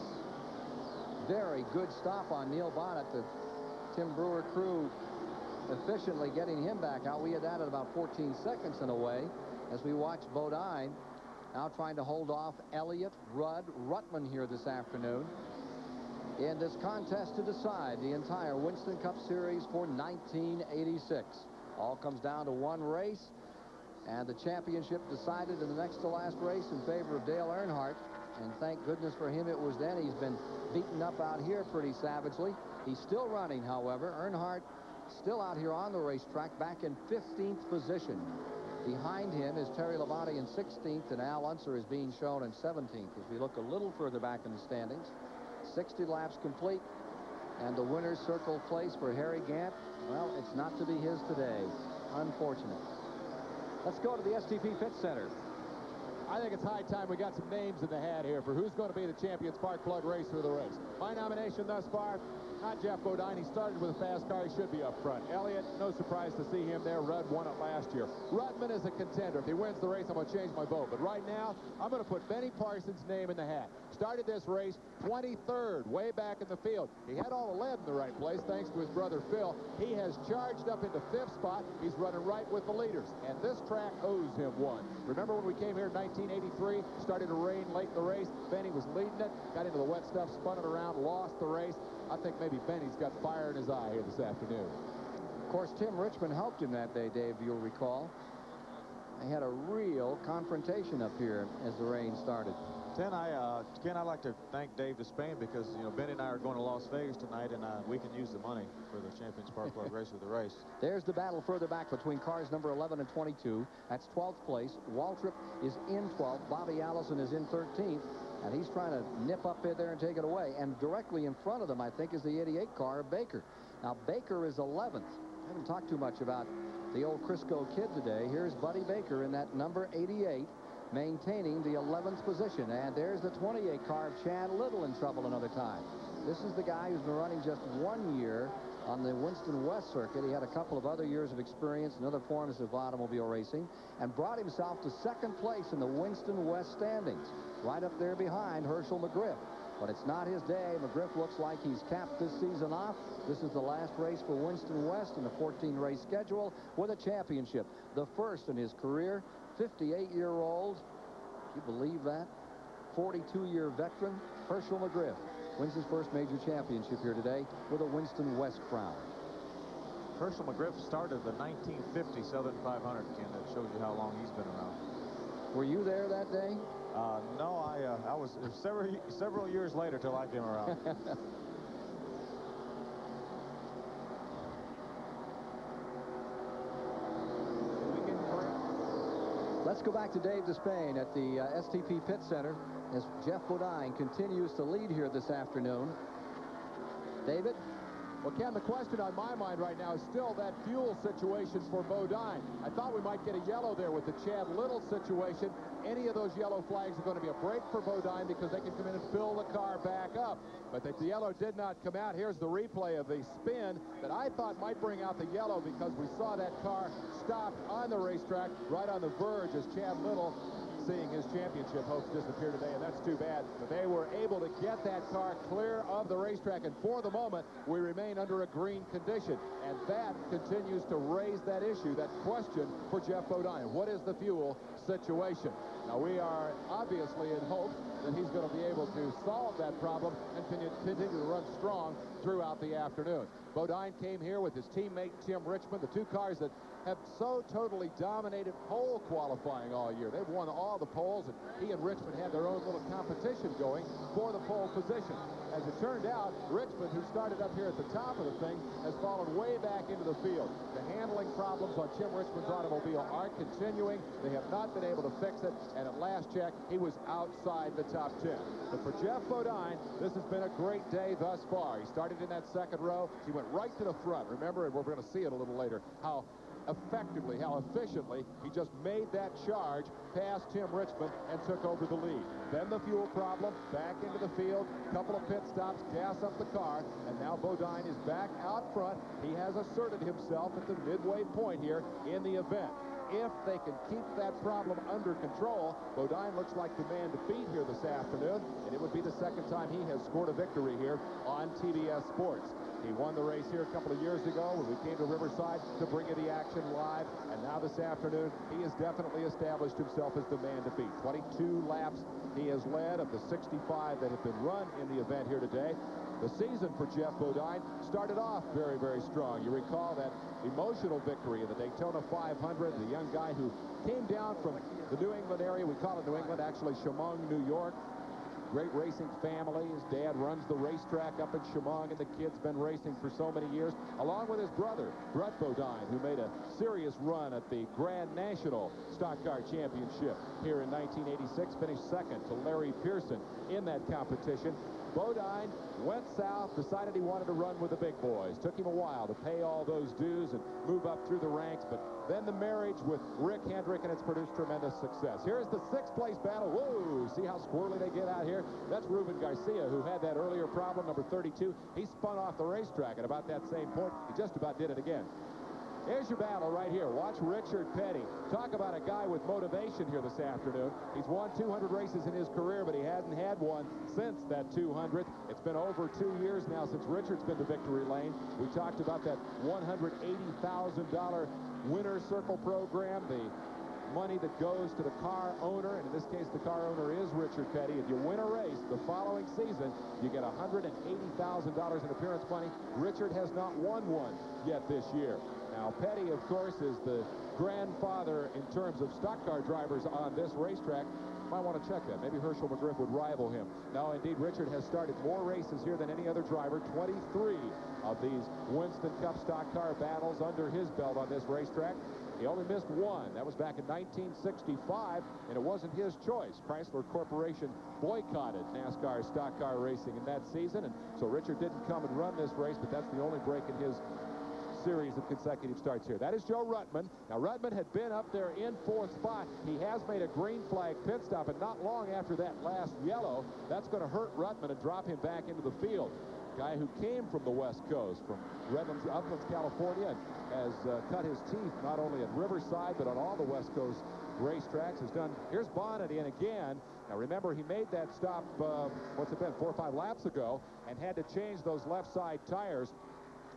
Very good stop on Neil Bonnet. The Tim Brewer crew efficiently getting him back out. We had added about 14 seconds in a way as we watch Bodine now trying to hold off Elliott, Rudd, Ruttman here this afternoon in this contest to decide the entire Winston Cup Series for 1986. All comes down to one race, and the championship decided in the next to last race in favor of Dale Earnhardt. And thank goodness for him it was then. He's been beaten up out here pretty savagely. He's still running, however. Earnhardt still out here on the racetrack, back in 15th position. Behind him is Terry Labonte in 16th, and Al Unser is being shown in 17th. As we look a little further back in the standings, 60 laps complete, and the winner's circle place for Harry Gant, well, it's not to be his today. Unfortunate. Let's go to the STP Pit Center. I think it's high time we got some names in the hat here for who's going to be the champion spark plug racer of the race. My nomination thus far, not Jeff Bodine. He started with a fast car. He should be up front. Elliott, no surprise to see him there. Rudd won it last year. Ruttman is a contender. If he wins the race, I'm going to change my vote. But right now, I'm going to put Benny Parsons' name in the hat. Started this race 23rd, way back in the field. He had all the lead in the right place, thanks to his brother Phil. He has charged up into 5th spot. He's running right with the leaders. And this track owes him one. Remember when we came here in 1983, started to rain late in the race? Benny was leading it, got into the wet stuff, spun it around, lost the race. I think maybe Benny's got fire in his eye here this afternoon. Of course, Tim Richmond helped him that day, Dave, you'll recall. They had a real confrontation up here as the rain started. Ken, I'd like to thank Dave Despain, because, you know, Benny and I are going to Las Vegas tonight, and we can use the money for the Champion Spark Plug race of the race. There's the battle further back between cars number 11 and 22. That's 12th place. Waltrip is in 12th. Bobby Allison is in 13th. And he's trying to nip up in there and take it away. And directly in front of them, I think, is the 88 car of Baker. Now, Baker is 11th. I haven't talked too much about the old Crisco kid today. Here's Buddy Baker in that number 88, maintaining the 11th position. And there's the 28 car of Chad Little in trouble another time. This is the guy who's been running just 1 year on the Winston West circuit. He had a couple of other years of experience in other forms of automobile racing and brought himself to 2nd place in the Winston West standings, right up there behind Herschel McGriff. But it's not his day. McGriff looks like he's capped this season off. This is the last race for Winston West in a 14-race schedule with a championship, the first in his career. 58-year-old, you believe that? 42-year veteran Herschel McGriff wins his first major championship here today with a Winston West crown. Herschel McGriff started the 1950 Southern 500, Ken. That shows you how long he's been around. Were you there that day? No, I was several years later till I came around. Let's go back to Dave Despain at the STP Pit Center as Jeff Bodine continues to lead here this afternoon. David? Well, Ken, the question on my mind right now is still that fuel situation for Bodine. I thought we might get a yellow there with the Chad Little situation. Any of those yellow flags are going to be a break for Bodine because they can come in and fill the car back up. But the yellow did not come out. Here's the replay of the spin that I thought might bring out the yellow because we saw that car stop on the racetrack right on the verge as Chad Little seeing his championship hopes disappear today, and that's too bad. But they were able to get that car clear of the racetrack, and for the moment, we remain under a green condition. And that continues to raise that issue, that question for Jeff Bodine. What is the fuel situation? Now, we are obviously in hopes that he's going to be able to solve that problem and continue to run strong throughout the afternoon. Bodine came here with his teammate Tim Richmond, the two cars that have so totally dominated pole qualifying all year. They've won all the poles, and he and Richmond had their own little competition going for the pole position. As it turned out, Richmond, who started up here at the top of the thing, has fallen way back into the field. The handling problems on Tim Richmond's automobile are continuing. They have not been able to fix it, and at last check, he was outside the top 10. But for Jeff Bodine, this has been a great day thus far. He started in that second row. He went right to the front. Remember, and we're going to see it a little later, how effectively, how efficiently he just made that charge past Tim Richmond and took over the lead. Then the fuel problem, back into the field, couple of pit stops, gas up the car, and now Bodine is back out front. He has asserted himself at the midway point here in the event. If they can keep that problem under control, Bodine looks like the man to beat here this afternoon, and it would be the second time he has scored a victory here on TBS Sports. He won the race here a couple of years ago when we came to Riverside to bring you the action live, and now this afternoon he has definitely established himself as the man to beat. 22 laps he has led of the 65 that have been run in the event here today. The season for Jeff Bodine started off very, very strong. You recall that emotional victory in the Daytona 500, the young guy who came down from the New England area. We call it New England, actually Chemung, New York. Great racing family. His dad runs the racetrack up in Chemung, and the kid's been racing for so many years, along with his brother, Brett Bodine, who made a serious run at the Grand National Stock Car Championship here in 1986, finished second to Larry Pearson in that competition. Bodine went south, decided he wanted to run with the big boys. Took him a while to pay all those dues and move up through the ranks, but then the marriage with Rick Hendrick, and it's produced tremendous success. Here's the sixth-place battle. Whoa, see how squirrely they get out here? That's Ruben Garcia, who had that earlier problem, number 32. He spun off the racetrack at about that same point. He just about did it again. Here's your battle right here. Watch Richard Petty. Talk about a guy with motivation here this afternoon. He's won 200 races in his career, but he hadn't had one since that 200th. It's been over 2 years now since Richard's been to victory lane. We talked about that $180,000 winner circle program, the money that goes to the car owner, and in this case the car owner is Richard Petty. If you win a race the following season, you get $180,000 in appearance money. Richard has not won one yet this year. Now, Petty, of course, is the grandfather in terms of stock car drivers on this racetrack. Might want to check that. Maybe Herschel McGriff would rival him. Now, indeed, Richard has started more races here than any other driver. 23 of these Winston Cup stock car battles under his belt on this racetrack. He only missed one. That was back in 1965, and it wasn't his choice. Chrysler Corporation boycotted NASCAR stock car racing in that season, and so Richard didn't come and run this race, but that's the only break in his series of consecutive starts here. That is Joe Ruttman. Now, Ruttman had been up there in fourth spot. He has made a green flag pit stop, and not long after that last yellow, that's going to hurt Ruttman and drop him back into the field. Guy who came from the West Coast, from Redlands, Uplands, California, and has cut his teeth not only at Riverside, but on all the West Coast racetracks. Has done. Here's Bonnet in again. Now, remember, he made that stop, what's it been, 4 or 5 laps ago, and had to change those left side tires.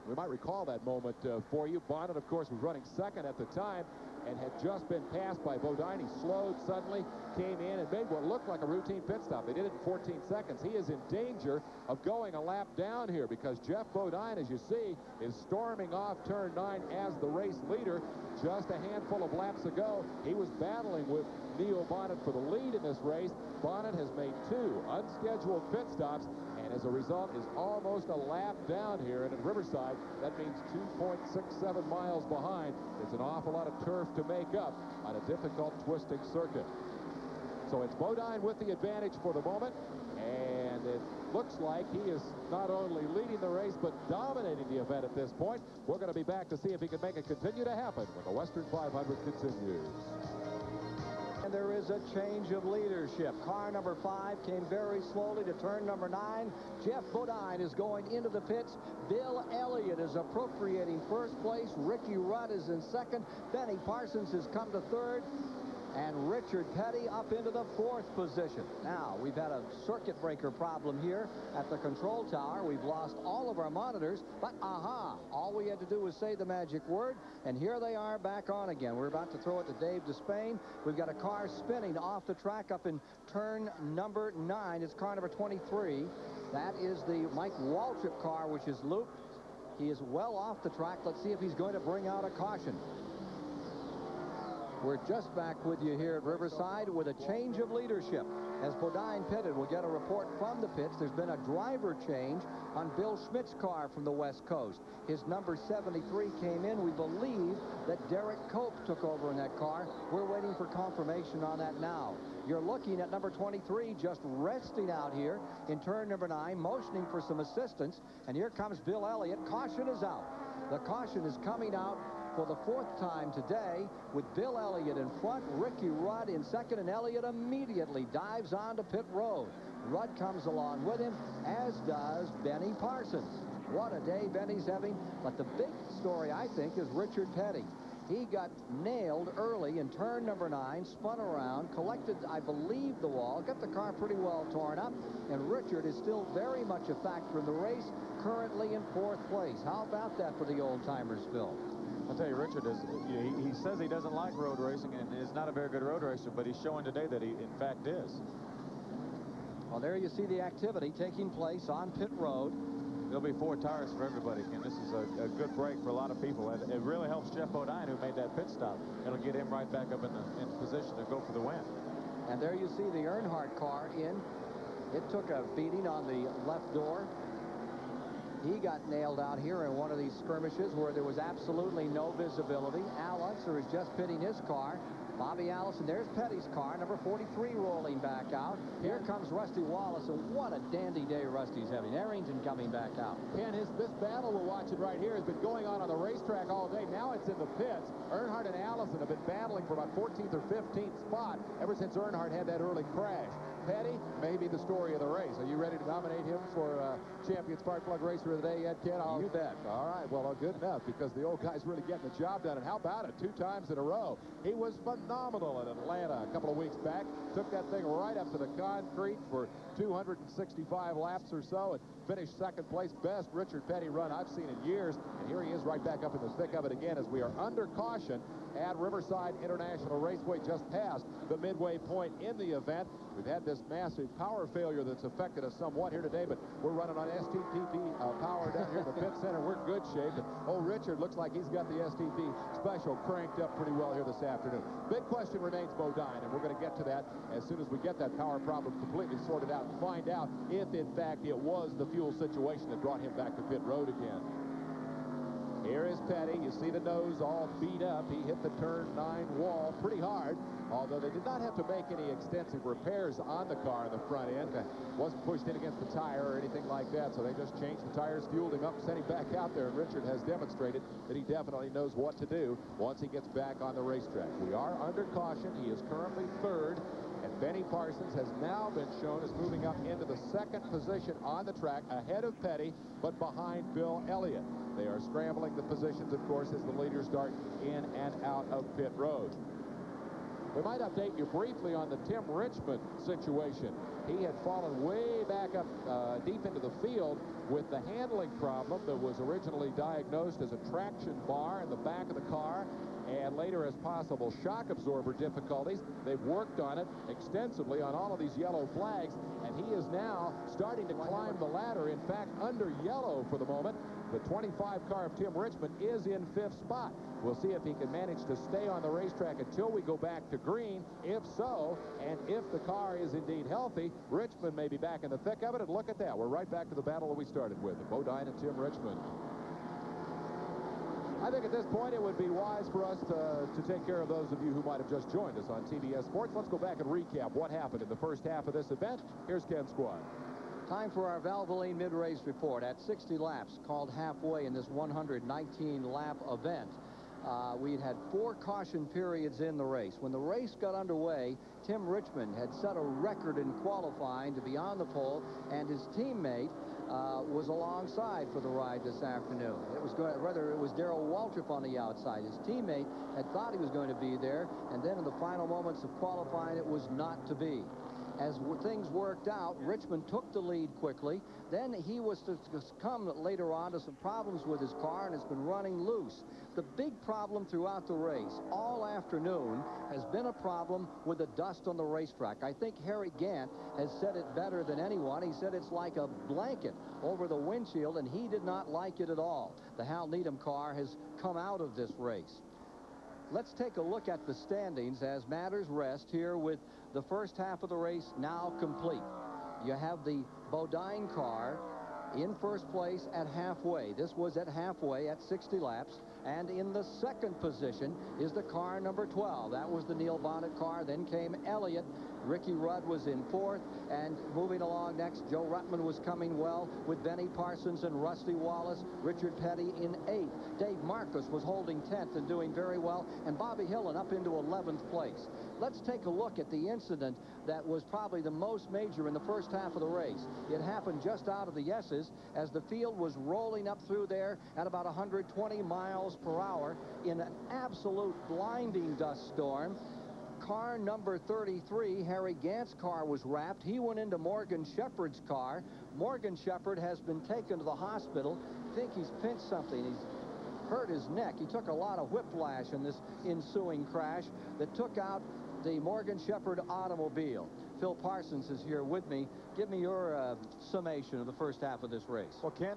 We might recall that moment for you. Bonnet, of course, was running second at the time and had just been passed by Bodine. He slowed suddenly, came in, and made what looked like a routine pit stop. They did it in 14 seconds. He is in danger of going a lap down here because Jeff Bodine, as you see, is storming off turn 9 as the race leader. Just a handful of laps ago, he was battling with Neil Bonnet for the lead in this race. Bonnet has made 2 unscheduled pit stops, and as a result is almost a lap down here. And at Riverside, that means 2.67 miles behind. It's an awful lot of turf to make up on a difficult twisting circuit. So it's Bodine with the advantage for the moment, and it looks like he is not only leading the race but dominating the event at this point. We're going to be back to see if he can make it continue to happen when the Western 500 continues. And there is a change of leadership. Car number 5 came very slowly to turn number 9. Jeff Bodine is going into the pits. Bill Elliott is appropriating first place. Ricky Rudd is in second. Benny Parsons has come to third. and Richard Petty up into the 4th position. Now, we've had a circuit breaker problem here at the control tower. We've lost all of our monitors, but all we had to do was say the magic word, and here they are back on again. We're about to throw it to Dave Despain. We've got a car spinning off the track up in turn number 9. It's car number 23. That is the Mike Waltrip car, which is looped. He is well off the track. Let's see if he's going to bring out a caution. We're just back with you here at Riverside with a change of leadership. As Bodine pitted, we'll get a report from the pits. There's been a driver change on Bill Schmidt's car from the West Coast. His number 73 came in. We believe that Derek Cope took over in that car. We're waiting for confirmation on that now. You're looking at number 23 just resting out here in turn number 9, motioning for some assistance. And here comes Bill Elliott. Caution is out. The caution is coming out for the 4th time today, with Bill Elliott in front, Ricky Rudd in second, and Elliott immediately dives onto pit road. Rudd comes along with him, as does Benny Parsons. What a day Benny's having. But the big story, I think, is Richard Petty. He got nailed early in turn number 9, spun around, collected, I believe, the wall, got the car pretty well torn up, and Richard is still very much a factor in the race, currently in 4th place. How about that for the old-timers, Phil? I'll tell you, Richard is, he says he doesn't like road racing and is not a very good road racer, but he's showing today that he, in fact, is. Well, there you see the activity taking place on pit road. There'll be 4 tires for everybody, and this is a good break for a lot of people. And it really helps Jeff Bodine, who made that pit stop. It'll get him right back up in position to go for the win. And there you see the Earnhardt car in. It took a beating on the left door. He got nailed out here in one of these skirmishes where there was absolutely no visibility. Al Unser is just pitting his car. Bobby Allison, there's Petty's car, number 43 rolling back out. Here comes Rusty Wallace, and what a dandy day Rusty's having. Arrington coming back out. Ken, this battle we're watching right here has been going on the racetrack all day. Now it's in the pits. Earnhardt and Allison have been battling for about 14th or 15th spot ever since Earnhardt had that early crash. Petty may be the story of the race. Are you ready to nominate him for Champion Spark Plug Racer of the Day yet, Ken? You bet. All right, well, good enough, because the old guy's really getting the job done. And how about it? 2 times in a row. He was phenomenal at Atlanta a couple of weeks back. Took that thing right up to the concrete for 265 laps or so and finished 2nd place. Best Richard Petty run I've seen in years. And here he is right back up in the thick of it again as we are under caution at Riverside International Raceway, just past the midway point in the event. We've had this massive power failure that's affected us somewhat here today, but we're running on STPP power down here at the pit center. We're in good shape. And old Richard looks like he's got the STP special cranked up pretty well here this afternoon. Big question remains Bodine, and we're going to get to that as soon as we get that power problem completely sorted out and find out if, in fact, it was the fuel situation that brought him back to pit road again. Here is Petty. You see the nose all beat up. He hit the turn 9 wall pretty hard, although they did not have to make any extensive repairs on the car in the front end. Wasn't pushed in against the tire or anything like that, so they just changed the tires, fueled him up, sent him back out there, and Richard has demonstrated that he definitely knows what to do once he gets back on the racetrack. We are under caution. He is currently 3rd. And Benny Parsons has now been shown as moving up into the 2nd position on the track, ahead of Petty, but behind Bill Elliott. They are scrambling the positions, of course, as the leaders start in and out of pit road. We might update you briefly on the Tim Richmond situation. He had fallen way back up deep into the field with the handling problem that was originally diagnosed as a traction bar in the back of the car, and later as possible shock absorber difficulties. They've worked on it extensively on all of these yellow flags, and he is now starting to climb the ladder. In fact, under yellow for the moment. The 25 car of Tim Richmond is in 5th spot. We'll see if he can manage to stay on the racetrack until we go back to green. If so, and if the car is indeed healthy, Richmond may be back in the thick of it. And look at that. We're right back to the battle that we started with, Bodine and Tim Richmond. I think at this point it would be wise for us to take care of those of you who might have just joined us on TBS Sports. Let's go back and recap what happened in the first half of this event. Here's Ken Squad. Time for our Valvoline mid-race report. At 60 laps, called halfway in this 119-lap event, we'd had 4 caution periods in the race. When the race got underway, Tim Richmond had set a record in qualifying to be on the pole, and his teammate was alongside for the ride this afternoon. It was rather it was Darrell Waltrip on the outside. His teammate had thought he was going to be there, and then in the final moments of qualifying, it was not to be. As things worked out, Richmond took the lead quickly. Then he was to come later on to some problems with his car, and has been running loose. The big problem throughout the race all afternoon has been a problem with the dust on the racetrack. I think Harry Gant has said it better than anyone. He said it's like a blanket over the windshield, and he did not like it at all. The Hal Needham car has come out of this race. Let's take a look at the standings as matters rest here with the first half of the race now complete. You have the Bodine car in first place at halfway. This was at halfway at 60 laps. And in the second position is the car number 12. That was the Neil Bonnet car. Then came Elliott. Ricky Rudd was in fourth. And moving along next, Joe Ruttman was coming well with Benny Parsons and Rusty Wallace. Richard Petty in eighth. Dave Marcus was holding 10th and doing very well. And Bobby Hillen up into 11th place. Let's take a look at the incident that was probably the most major in the first half of the race. It happened just out of the S's as the field was rolling up through there at about 120 miles per hour in an absolute blinding dust storm. Car number 33, Harry Gant's car, was wrapped. He went into Morgan Shepherd's car. Morgan Shepherd has been taken to the hospital. I think he's pinched something. He's hurt his neck. He took a lot of whiplash in this ensuing crash that took out the Morgan Shepherd automobile. Phil Parsons is here with me. Give me your summation of the first half of this race. Well, Ken,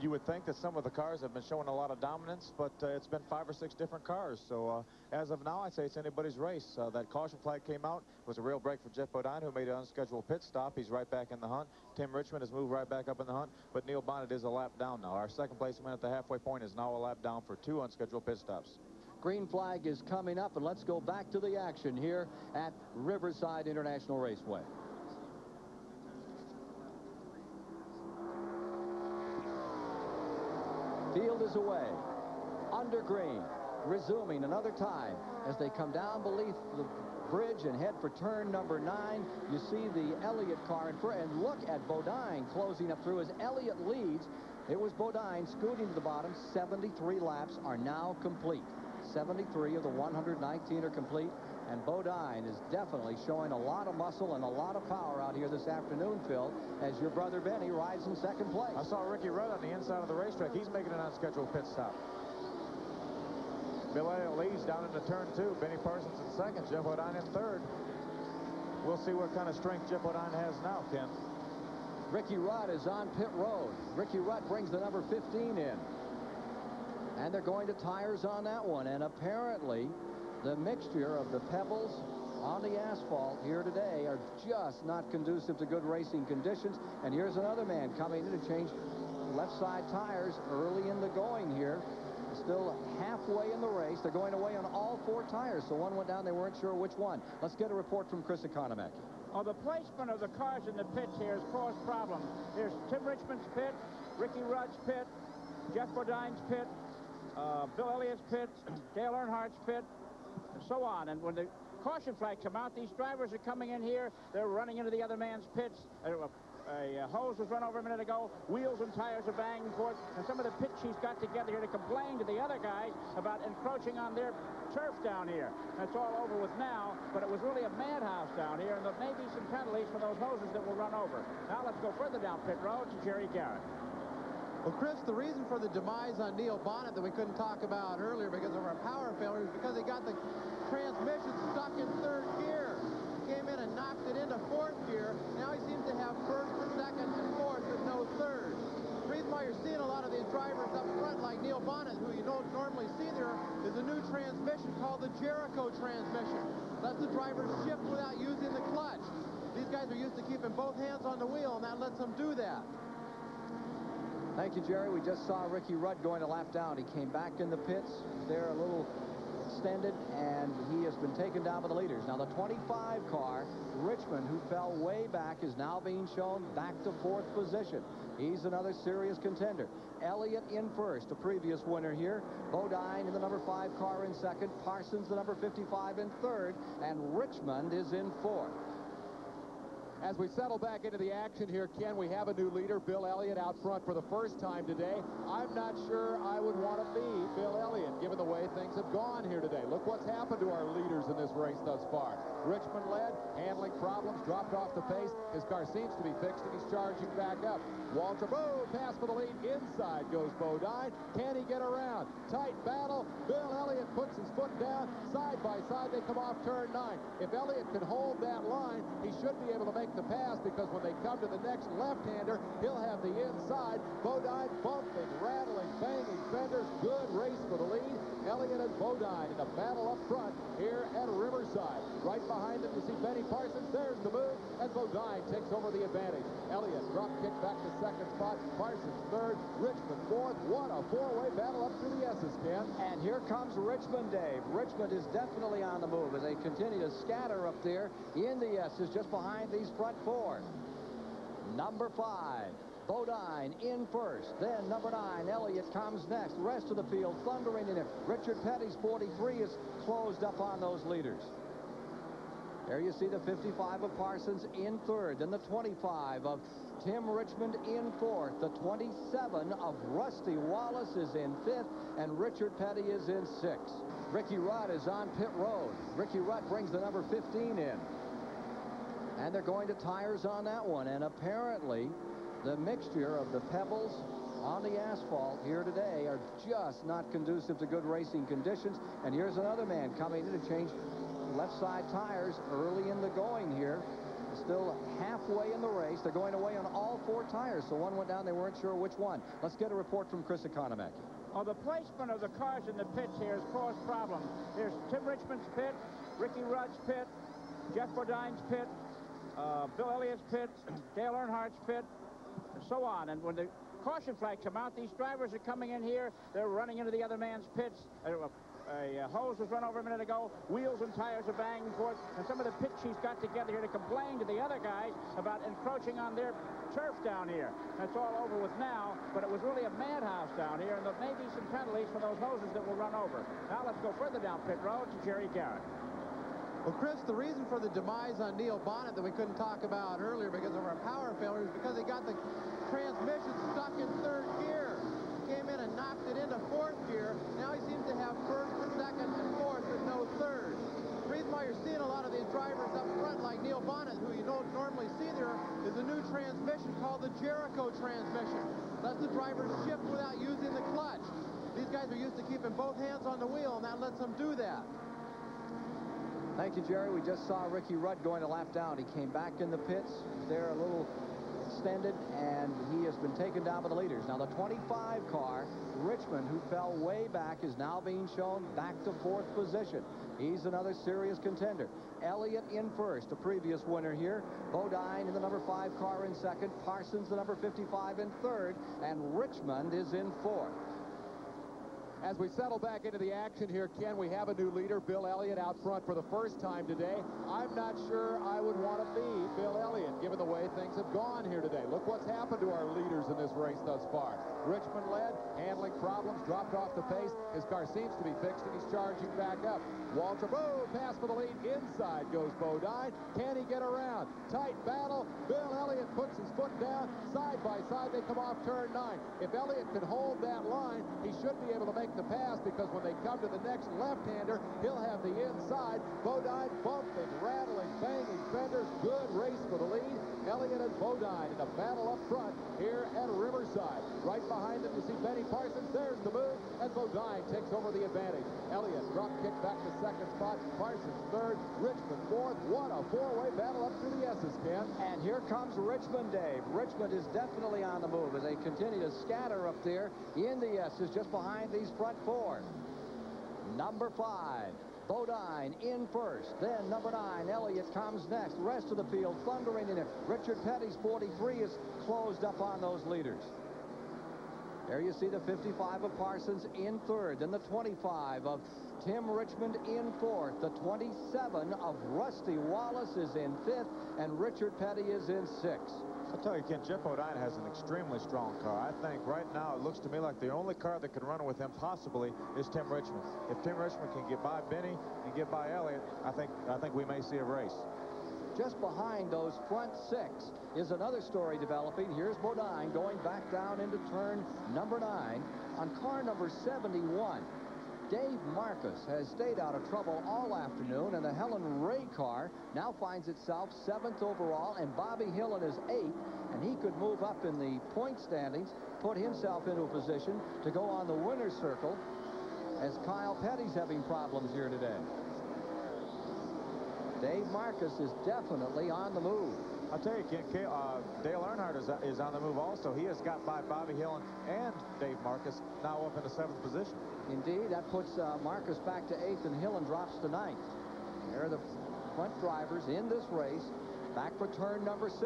you would think that some of the cars have been showing a lot of dominance, but it's been 5 or 6 different cars. So as of now, I'd say it's anybody's race. That caution flag came out. It was a real break for Jeff Bodine, who made an unscheduled pit stop. He's right back in the hunt. Tim Richmond has moved right back up in the hunt, but Neil Bonnet is a lap down now. Our second place man at the halfway point is now a lap down for 2 unscheduled pit stops. Green flag is coming up, and let's go back to the action here at Riverside International Raceway. Field is away. Under green. Resuming another time as they come down beneath the bridge and head for turn number 9. You see the Elliott car in front, and look at Bodine closing up through as Elliott leads. It was Bodine scooting to the bottom. 73 laps are now complete. 73 of the 119 are complete, and Bodine is definitely showing a lot of muscle and a lot of power out here this afternoon, Phil, as your brother Benny rides in second place. I saw Ricky Rudd on the inside of the racetrack. He's making an unscheduled pit stop. Bill Elliott leads down into turn 2. Benny Parsons in second. Jeff Bodine in third. We'll see what kind of strength Jeff Bodine has now, Ken. Ricky Rudd is on pit road. Ricky Rudd brings the number 15 in. And they're going to tires on that one. And apparently, the mixture of the pebbles on the asphalt here today are just not conducive to good racing conditions. And here's another man coming in to change left side tires early in the going here. Still halfway in the race. They're going away on all 4 tires. So one went down. They weren't sure which one. Let's get a report from Chris Economaki. Oh, the placement of the cars in the pits here has caused problems. Here's Tim Richmond's pit, Ricky Rudd's pit, Jeff Bodine's pit, Bill Elliott's pit, Dale Earnhardt's pit, and so on. And when the caution flag come out, these drivers are coming in here. They're running into the other man's pits. A hose was run over a minute ago. Wheels and tires are banging forth. And some of the pit chiefs got together here to complain to the other guys about encroaching on their turf down here. That's all over with now, but it was really a madhouse down here, and there may be some penalties for those hoses that will run over. Now let's go further down pit road to Jerry Garrett. Well, Chris, the reason for the demise on Neil Bonnet that we couldn't talk about earlier because of our power failure is because he got the transmission stuck in 3rd gear. He came in and knocked it into 4th gear. Now he seems to have 1st, 2nd, and 4th with no 3rd. The reason why you're seeing a lot of these drivers up front like Neil Bonnet, who you don't normally see there, is a new transmission called the Jericho transmission. Lets the driver shift without using the clutch. These guys are used to keeping both hands on the wheel, and that lets them do that. Thank you, Jerry. We just saw Ricky Rudd going a lap down. He came back in the pits. They're a little extended, and he has been taken down by the leaders. Now, the 25 car, Richmond, who fell way back, is now being shown back to 4th position. He's another serious contender. Elliott in first, a previous winner here. Bodine in the number 5 car in second. Parsons, the number 55, in third. And Richmond is in 4th. As we settle back into the action here, Ken, we have a new leader, Bill Elliott, out front for the first time today. I'm not sure I would want to be Bill Elliott, given the way things have gone here today. Look what's happened to our leaders in this race thus far. Richmond led, handling problems, dropped off the pace. His car seems to be fixed, and he's charging back up. Walter, boom, pass for the lead. Inside goes Bodine. Can he get around? Tight battle. Bill Elliott puts his foot down. Side by side, they come off turn 9. If Elliott can hold that line, he should be able to make the pass, because when they come to the next left-hander, he'll have the inside. Bodine bumping, rattling, banging fenders. Good race for the lead. Elliott and Bodine in a battle up front here at Riverside. Right behind them, you see Benny Parsons. There's the move, and Bodine takes over the advantage. Elliott drop kick back to second spot. Parsons third. Richmond fourth. What a four-way battle up through the S's, Ken. And here comes Richmond, Dave. Richmond is definitely on the move as they continue to scatter up there in the S's just behind these front four. Number 5, Bodine in first. Then number 9, Elliott comes next. Rest of the field thundering in it. Richard Petty's 43 is closed up on those leaders. There you see the 55 of Parsons in third. Then the 25 of Tim Richmond in fourth. The 27 of Rusty Wallace is in fifth, and Richard Petty is in sixth. Ricky Rudd is on pit road. Ricky Rudd brings the number 15 in. And they're going to tires on that one. And apparently, the mixture of the pebbles on the asphalt here today are just not conducive to good racing conditions. And here's another man coming in to change left side tires early in the going here. Still halfway in the race. They're going away on all 4 tires. So one went down. They weren't sure which one. Let's get a report from Chris Economaki. Well, the placement of the cars in the pits here has caused problems. There's Tim Richmond's pit, Ricky Rudd's pit, Jeff Bodine's pit, Bill Elliott's pit, Dale Earnhardt's pit, and so on. And when the caution flags come out, these drivers are coming in here. They're running into the other man's pits. A hose was run over a minute ago. Wheels and tires are banging forth. And some of the pit chiefs got together here to complain to the other guys about encroaching on their turf down here. That's all over with now, but it was really a madhouse down here, and there may be some penalties for those hoses that will run over. Now let's go further down pit road to Jerry Garrett. Well, Chris, the reason for the demise on Neil Bonnet that we couldn't talk about earlier because of our power failure is because he got the transmission stuck in third gear. Came in and knocked it into fourth gear. Now he seems to have first, second, and fourth, and no third. The reason why you're seeing a lot of these drivers up front, like Neil Bonnet, who you don't normally see there, is a new transmission called the Jericho transmission. Lets the drivers shift without using the clutch. These guys are used to keeping both hands on the wheel, and that lets them do that. Thank you, Jerry. We just saw Ricky Rudd going a lap down. He came back in the pits. They're a little extended, and he has been taken down by the leaders. Now the 25 car, Richmond, who fell way back, is now being shown back to 4th position. He's another serious contender. Elliott in first, a previous winner here. Bodine in the number 5 car in second. Parsons, the number 55, in third. And Richmond is in fourth. As we settle back into the action here, Ken, we have a new leader, Bill Elliott, out front for the first time today. I'm not sure I would want to be Bill Elliott, given the way things have gone here today. Look what's happened to our leaders in this race thus far. Richmond led, handling problems, dropped off the pace. His car seems to be fixed, and he's charging back up. Walter, boom, pass for the lead. Inside goes Bodine. Can he get around? Tight battle. Bill Elliott puts his foot down. Side by side, they come off turn 9. If Elliott can hold that line, he should be able to make the pass, because when they come to the next left-hander, he'll have the inside. Bodine bumping, rattling, banging fenders. Good race for the lead. Elliott and Bodine in a battle up front here at Riverside. Right behind them, you see Benny Parsons. There's the move, and Bodine takes over the advantage. Elliott drop kick back to second spot. Parsons third. Richmond fourth. What a four-way battle up through the S's, Ken. And here comes Richmond, Dave. Richmond is definitely on the move as they continue to scatter up there in the S's just behind these front four. Number 5, Bodine in first. Then number 9, Elliott comes next. Rest of the field thundering in it. Richard Petty's 43 is closed up on those leaders. There you see the 55 of Parsons in third. Then the 25 of Tim Richmond in fourth. The 27 of Rusty Wallace is in fifth, and Richard Petty is in sixth. I'll tell you, Ken, Jeff Bodine has an extremely strong car. I think right now it looks to me like the only car that can run with him possibly is Tim Richmond. If Tim Richmond can get by Benny and get by Elliott, I think we may see a race. Just behind those front 6 is another story developing. Here's Bodine going back down into turn number 9 on car number 71. Dave Marcus has stayed out of trouble all afternoon, and the Helen Ray car now finds itself 7th overall, and Bobby Hillin is 8th, and he could move up in the point standings, put himself into a position to go on the winner's circle, as Kyle Petty's having problems here today. Dave Marcus is definitely on the move. I'll tell you, Ken, Dale Earnhardt is on the move also. He has got by Bobby Hillin and Dave Marcus, now up in the 7th position. Indeed, that puts Marcus back to 8th, and Hillin drops to 9th. There are the front drivers in this race, back for turn number 6.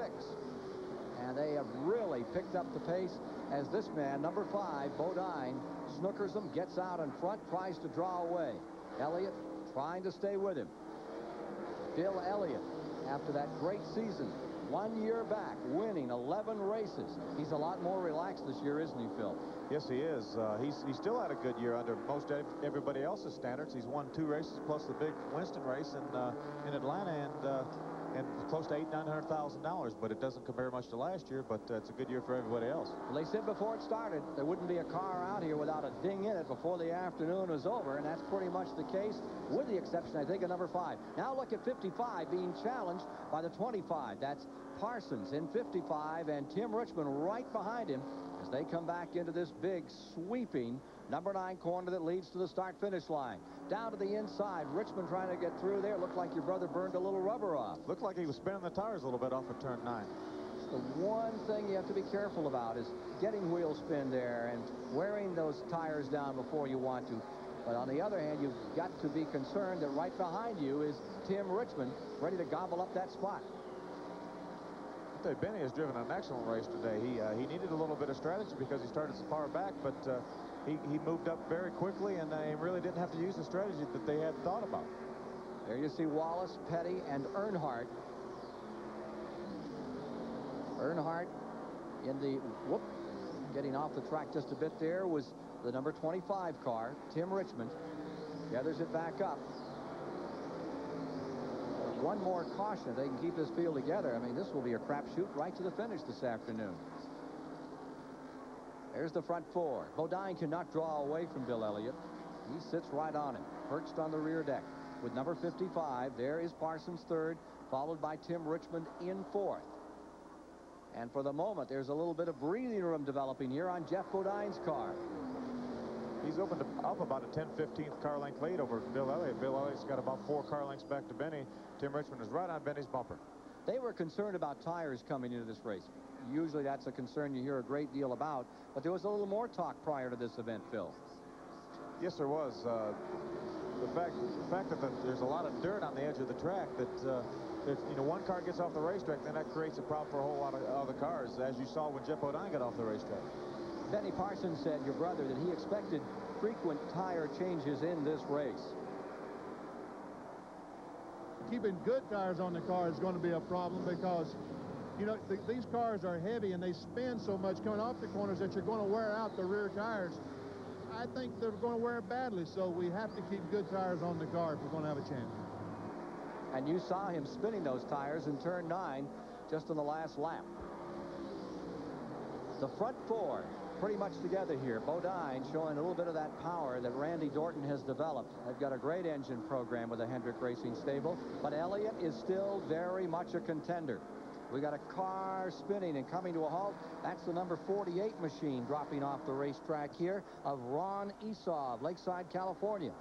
And they have really picked up the pace as this man, number 5, Bodine, snookers him, gets out in front, tries to draw away. Elliott trying to stay with him. Bill Elliott, after that great season, 1 year back, winning 11 races. He's a lot more relaxed this year, isn't he, Phil? Yes, he is. He's still had a good year under most everybody else's standards. He's won 2 races plus the big Winston race in Atlanta, and close to $800,000-$900,000. But it doesn't compare much to last year. But it's a good year for everybody else. Well, they said before it started there wouldn't be a car out here without a ding in it before the afternoon was over, and that's pretty much the case, with the exception, I think, of number 5. Now look at 55 being challenged by the 25. That's Parsons in 55, and Tim Richmond right behind him as they come back into this big sweeping number 9 corner that leads to the start-finish line. Down to the inside, Richmond trying to get through there. Looked like your brother burned a little rubber off. Looked like he was spinning the tires a little bit off of turn 9. The one thing you have to be careful about is getting wheel spin there and wearing those tires down before you want to. But on the other hand, you've got to be concerned that right behind you is Tim Richmond, ready to gobble up that spot. Benny has driven an excellent race today. He needed a little bit of strategy because he started so far back, but he moved up very quickly, and he really didn't have to use the strategy that they had thought about. There you see Wallace, Petty, and Earnhardt. Earnhardt in the getting off the track just a bit there was the number 25 car. Tim Richmond gathers it back up. One more caution. They can keep this field together. I mean, this will be a crapshoot right to the finish this afternoon. There's the front 4. Bodine cannot draw away from Bill Elliott. He sits right on him, perched on the rear deck. With number 55, there is Parsons 3rd, followed by Tim Richmond in 4th. And for the moment, there's a little bit of breathing room developing here on Jeff Bodine's car. He's opened up about a 10-15th car length lead over Bill Elliott. Bill Elliott's got about 4 car lengths back to Benny. Tim Richmond is right on Benny's bumper. They were concerned about tires coming into this race. Usually that's a concern you hear a great deal about, but there was a little more talk prior to this event, Phil. Yes, there was. The fact that there's a lot of dirt on the edge of the track, that if one car gets off the racetrack, then that creates a problem for a whole lot of other cars, as you saw when Jeff Bodine got off the racetrack. Benny Parsons said, your brother, that he expected frequent tire changes in this race. Keeping good tires on the car is going to be a problem because, these cars are heavy and they spin so much coming off the corners that you're going to wear out the rear tires. I think they're going to wear badly, so we have to keep good tires on the car if we're going to have a chance. And you saw him spinning those tires in turn 9 just on the last lap. The front 4 pretty much together here. Bodine showing a little bit of that power that Randy Dorton has developed. They've got a great engine program with the Hendrick Racing stable, but Elliott is still very much a contender. We got a car spinning and coming to a halt. That's the number 48 machine dropping off the racetrack here of Ron Esau of Lakeside, California.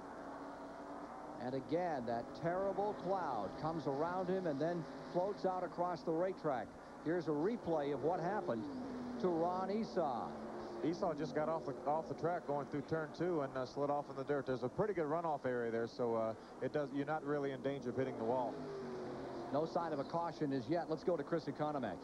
And again, that terrible cloud comes around him and then floats out across the racetrack. Here's a replay of what happened to Ron Esau. Esau just got off the track going through turn 2 and slid off in the dirt. There's a pretty good runoff area there, so you're not really in danger of hitting the wall. No sign of a caution as yet. Let's go to Chris Economac.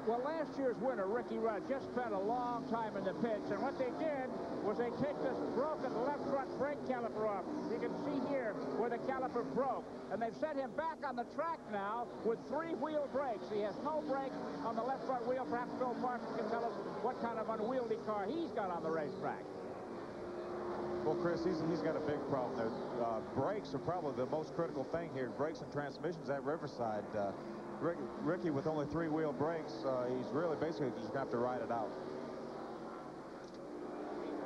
Well, last year's winner, Ricky Rudd, just spent a long time in the pits, and what they did was they take this broken left front brake caliper off. You can see here where the caliper broke, and they've set him back on the track now with 3-wheel brakes. He has no brake on the left front wheel. Perhaps Bill Parsons can tell us what kind of unwieldy car he's got on the racetrack. Well, Chris, he's got a big problem there. Brakes are probably the most critical thing here. Brakes and transmissions at Riverside. Ricky, with only 3-wheel brakes, he's really basically just going to have to ride it out.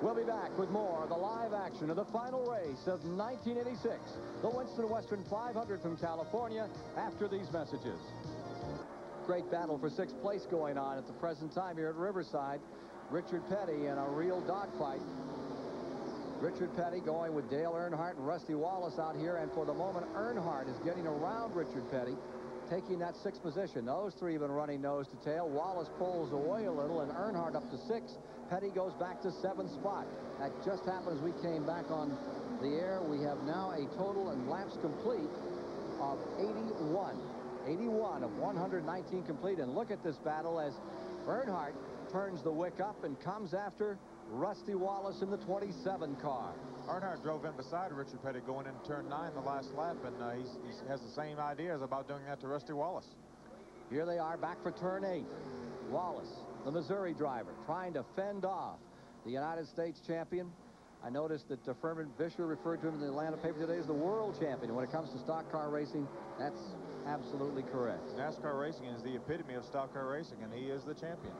We'll be back with more of the live action of the final race of 1986, the Winston Western 500 from California, after these messages. Great battle for 6th place going on at the present time here at Riverside. Richard Petty in a real dogfight. Richard Petty going with Dale Earnhardt and Rusty Wallace out here, and for the moment Earnhardt is getting around Richard Petty, taking that 6th position. Those three have been running nose to tail. Wallace pulls away a little, and Earnhardt up to 6th. Petty goes back to 7th spot. That just happened as we came back on the air. We have now a total in laps complete of 81. 81 of 119 complete, and look at this battle as Earnhardt turns the wick up and comes after Rusty Wallace in the 27 car. Earnhardt drove in beside Richard Petty going into turn 9 the last lap, and he has the same ideas about doing that to Rusty Wallace. Here they are back for turn 8. Wallace, the Missouri driver, trying to fend off the United States champion. I noticed that Furman Vischer referred to him in the Atlanta paper today as the world champion. When it comes to stock car racing, that's absolutely correct. NASCAR racing is the epitome of stock car racing, and he is the champion.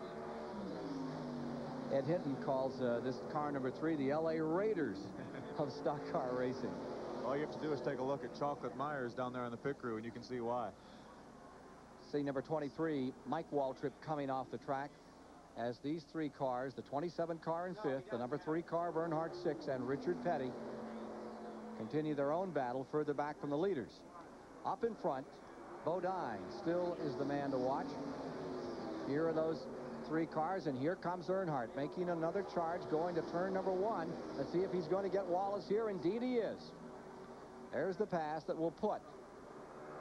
Ed Hinton calls this car number 3 the L.A. Raiders of stock car racing. All you have to do is take a look at Chocolate Myers down there on the pit crew, and you can see why. See number 23, Mike Waltrip, coming off the track as these 3 cars, the 27 car in 5th, the number 3 car of Earnhardt 6th, and Richard Petty continue their own battle further back from the leaders. Up in front, Bodine still is the man to watch. Here are those 3 cars, and here comes Earnhardt making another charge going to turn number 1. Let's see if he's going to get Wallace here. Indeed he is. There's the pass that will put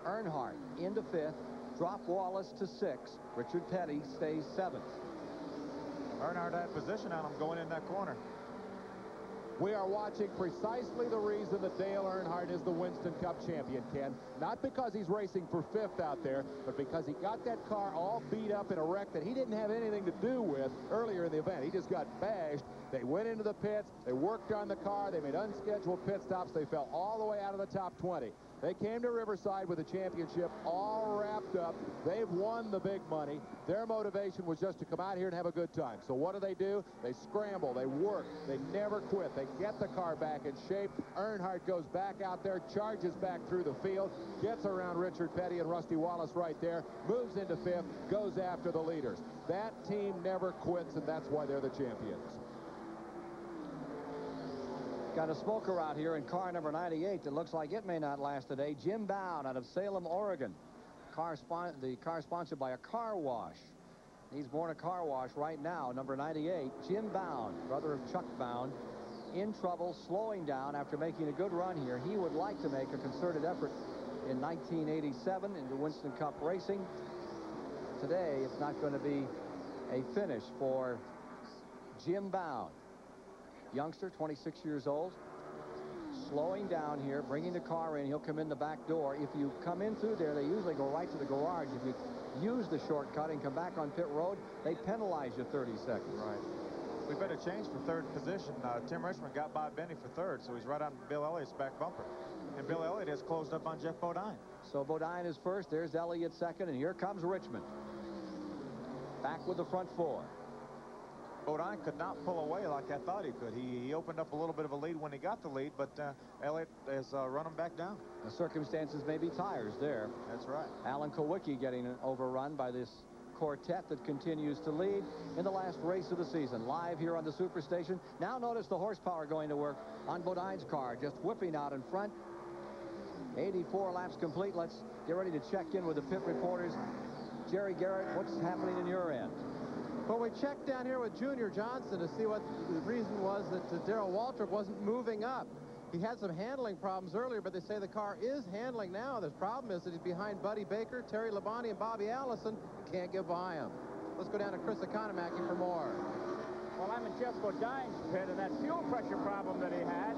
Earnhardt into 5th, drop Wallace to 6th. Richard Petty stays 7th. Earnhardt had position on him going in that corner. We are watching precisely the reason that Dale Earnhardt is the Winston Cup champion, Ken. Not because he's racing for 5th out there, but because he got that car all beat up in a wreck that he didn't have anything to do with earlier in the event. He just got bashed. They went into the pits. They worked on the car. They made unscheduled pit stops. They fell all the way out of the top 20. They came to Riverside with a championship all wrapped up. They've won the big money. Their motivation was just to come out here and have a good time. So what do? They scramble. They work. They never quit. They get the car back in shape. Earnhardt goes back out there, charges back through the field, gets around Richard Petty and Rusty Wallace right there, moves into 5th, goes after the leaders. That team never quits, and that's why they're the champions. Got a smoker out here in car number 98 that looks like it may not last today. Jim Bound out of Salem, Oregon. The car sponsored by a car wash. He's born a car wash right now, number 98. Jim Bound, brother of Chuck Bound, in trouble, slowing down after making a good run here. He would like to make a concerted effort in 1987 into Winston Cup racing. Today, it's not going to be a finish for Jim Bound. Youngster, 26 years old, slowing down here, bringing the car in. He'll come in the back door. If you come in through there, they usually go right to the garage. If you use the shortcut and come back on pit road, they penalize you 30 seconds. Right. We better change for 3rd position. Tim Richmond got by Benny for 3rd, so he's right on Bill Elliott's back bumper. And Bill Elliott has closed up on Jeff Bodine. So Bodine is 1st. There's Elliott 2nd, and here comes Richmond. Back with the front 4. Bodine could not pull away like I thought he could. He opened up a little bit of a lead when he got the lead, but Elliott has run him back down. The circumstances may be tires there. That's right. Alan Kowicki getting overrun by this quartet that continues to lead in the last race of the season. Live here on the Superstation. Now notice the horsepower going to work on Bodine's car, just whipping out in front. 84 laps complete. Let's get ready to check in with the pit reporters. Jerry Garrett, what's happening in your end? Well, we checked down here with Junior Johnson to see what the reason was that Darrell Waltrip wasn't moving up. He had some handling problems earlier, but they say the car is handling now. The problem is that he's behind Buddy Baker, Terry Labonte, and Bobby Allison. Can't get by him. Let's go down to Chris Economaki for more. Well, I'm in Jeff Bodine's pit, and that fuel pressure problem that he had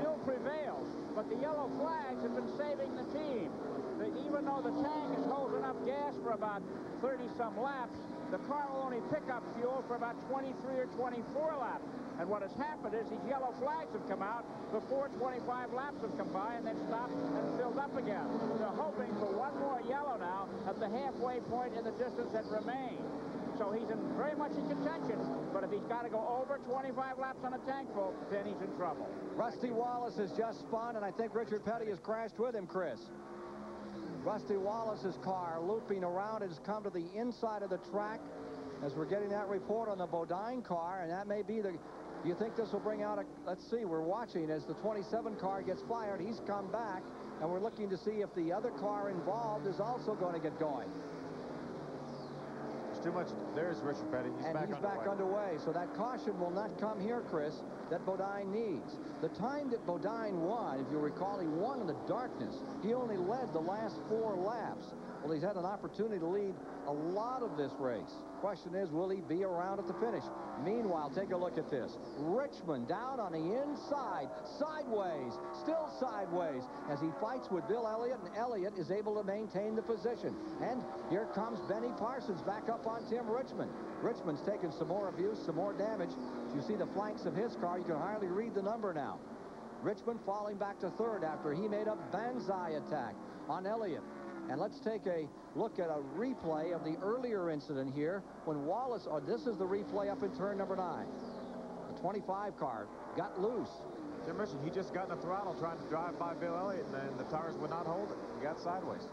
still prevails. But the yellow flags have been saving the team. Even though the tank is holding up gas for about 30-some laps, the car will only pick up fuel for about 23 or 24 laps. And what has happened is these yellow flags have come out before 25 laps have come by, and they've stopped and filled up again. They're hoping for one more yellow now at the halfway point in the distance that remains. So he's very much in contention, but if he's got to go over 25 laps on a tank full, then he's in trouble. Rusty Wallace has just spun, and I think Richard Petty has crashed with him, Chris. Rusty Wallace's car looping around has come to the inside of the track as we're getting that report on the Bodine car, and that may be the... Do you think this will bring out a... Let's see, we're watching as the 27 car gets fired. He's come back, and we're looking to see if the other car involved is also going to get going. There's too much... There's Richard Petty. He's back underway. So that caution will not come here, Chris, that Bodine needs. The time that Bodine won, if you recall, he won in the darkness. He only led the last 4 laps. Well, he's had an opportunity to lead a lot of this race. Question is, will he be around at the finish? Meanwhile, take a look at this. Richmond down on the inside, sideways, still sideways, as he fights with Bill Elliott, and Elliott is able to maintain the position. And here comes Benny Parsons back up on Tim Richmond. Richmond's taken some more abuse, some more damage. As you see the flanks of his car, you can hardly read the number now. Richmond falling back to third after he made a banzai attack on Elliott. And let's take a look at a replay of the earlier incident here when Wallace, this is the replay up in turn number 9. The 25 car got loose. Tim Richmond, he just got in the throttle trying to drive by Bill Elliott, and then the tires would not hold it. He got sideways.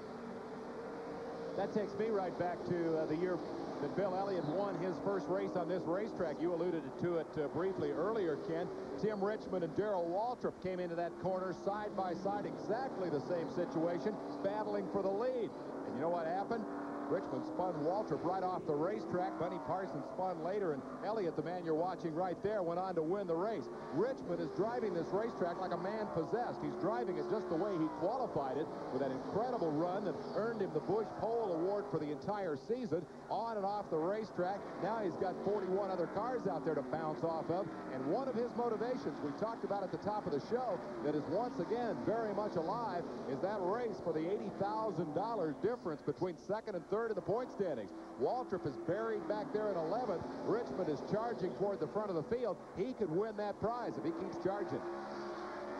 That takes me right back to the year that Bill Elliott won his first race on this racetrack. You alluded to it briefly earlier, Ken. Tim Richmond and Darrell Waltrip came into that corner side by side, exactly the same situation, battling for the lead. And you know what happened? Richmond spun Waltrip right off the racetrack. Benny Parsons spun later, and Elliott, the man you're watching right there, went on to win the race. Richmond is driving this racetrack like a man possessed. He's driving it just the way he qualified it, with that incredible run that earned him the Busch Pole Award for the entire season, on and off the racetrack. Now he's got 41 other cars out there to bounce off of, and one of his motivations, we talked about at the top of the show, that is once again very much alive, is that race for the $80,000 difference between second and third in the point standings. Waltrip is buried back there in 11th. Richmond is charging toward the front of the field. He could win that prize if he keeps charging.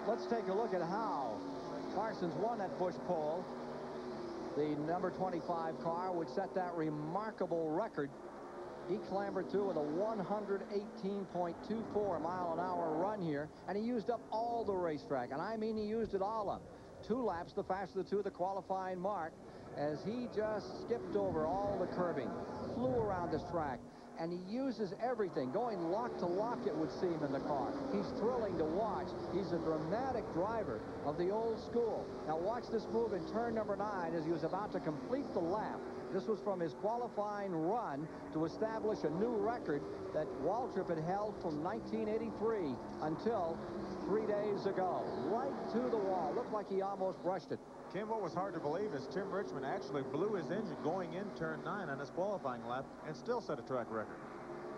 Let's take a look at how Parsons won that Busch Pole. The number 25 car would set that remarkable record. He clambered through with a 118.24 mile-an-hour run here, and he used up all the racetrack, and I mean he used it all up. 2 laps the faster of the 2 the qualifying mark, as he just skipped over all the curbing, flew around this track, and he uses everything, going lock to lock, it would seem, in the car. He's thrilling to watch. He's a dramatic driver of the old school. Now watch this move in turn number 9 as he was about to complete the lap. This was from his qualifying run to establish a new record that Waltrip had held from 1983 until 3 days ago. Right to the wall. Looked like he almost brushed it. Kim, what was hard to believe is Tim Richmond actually blew his engine going in turn 9 on his qualifying lap and still set a track record.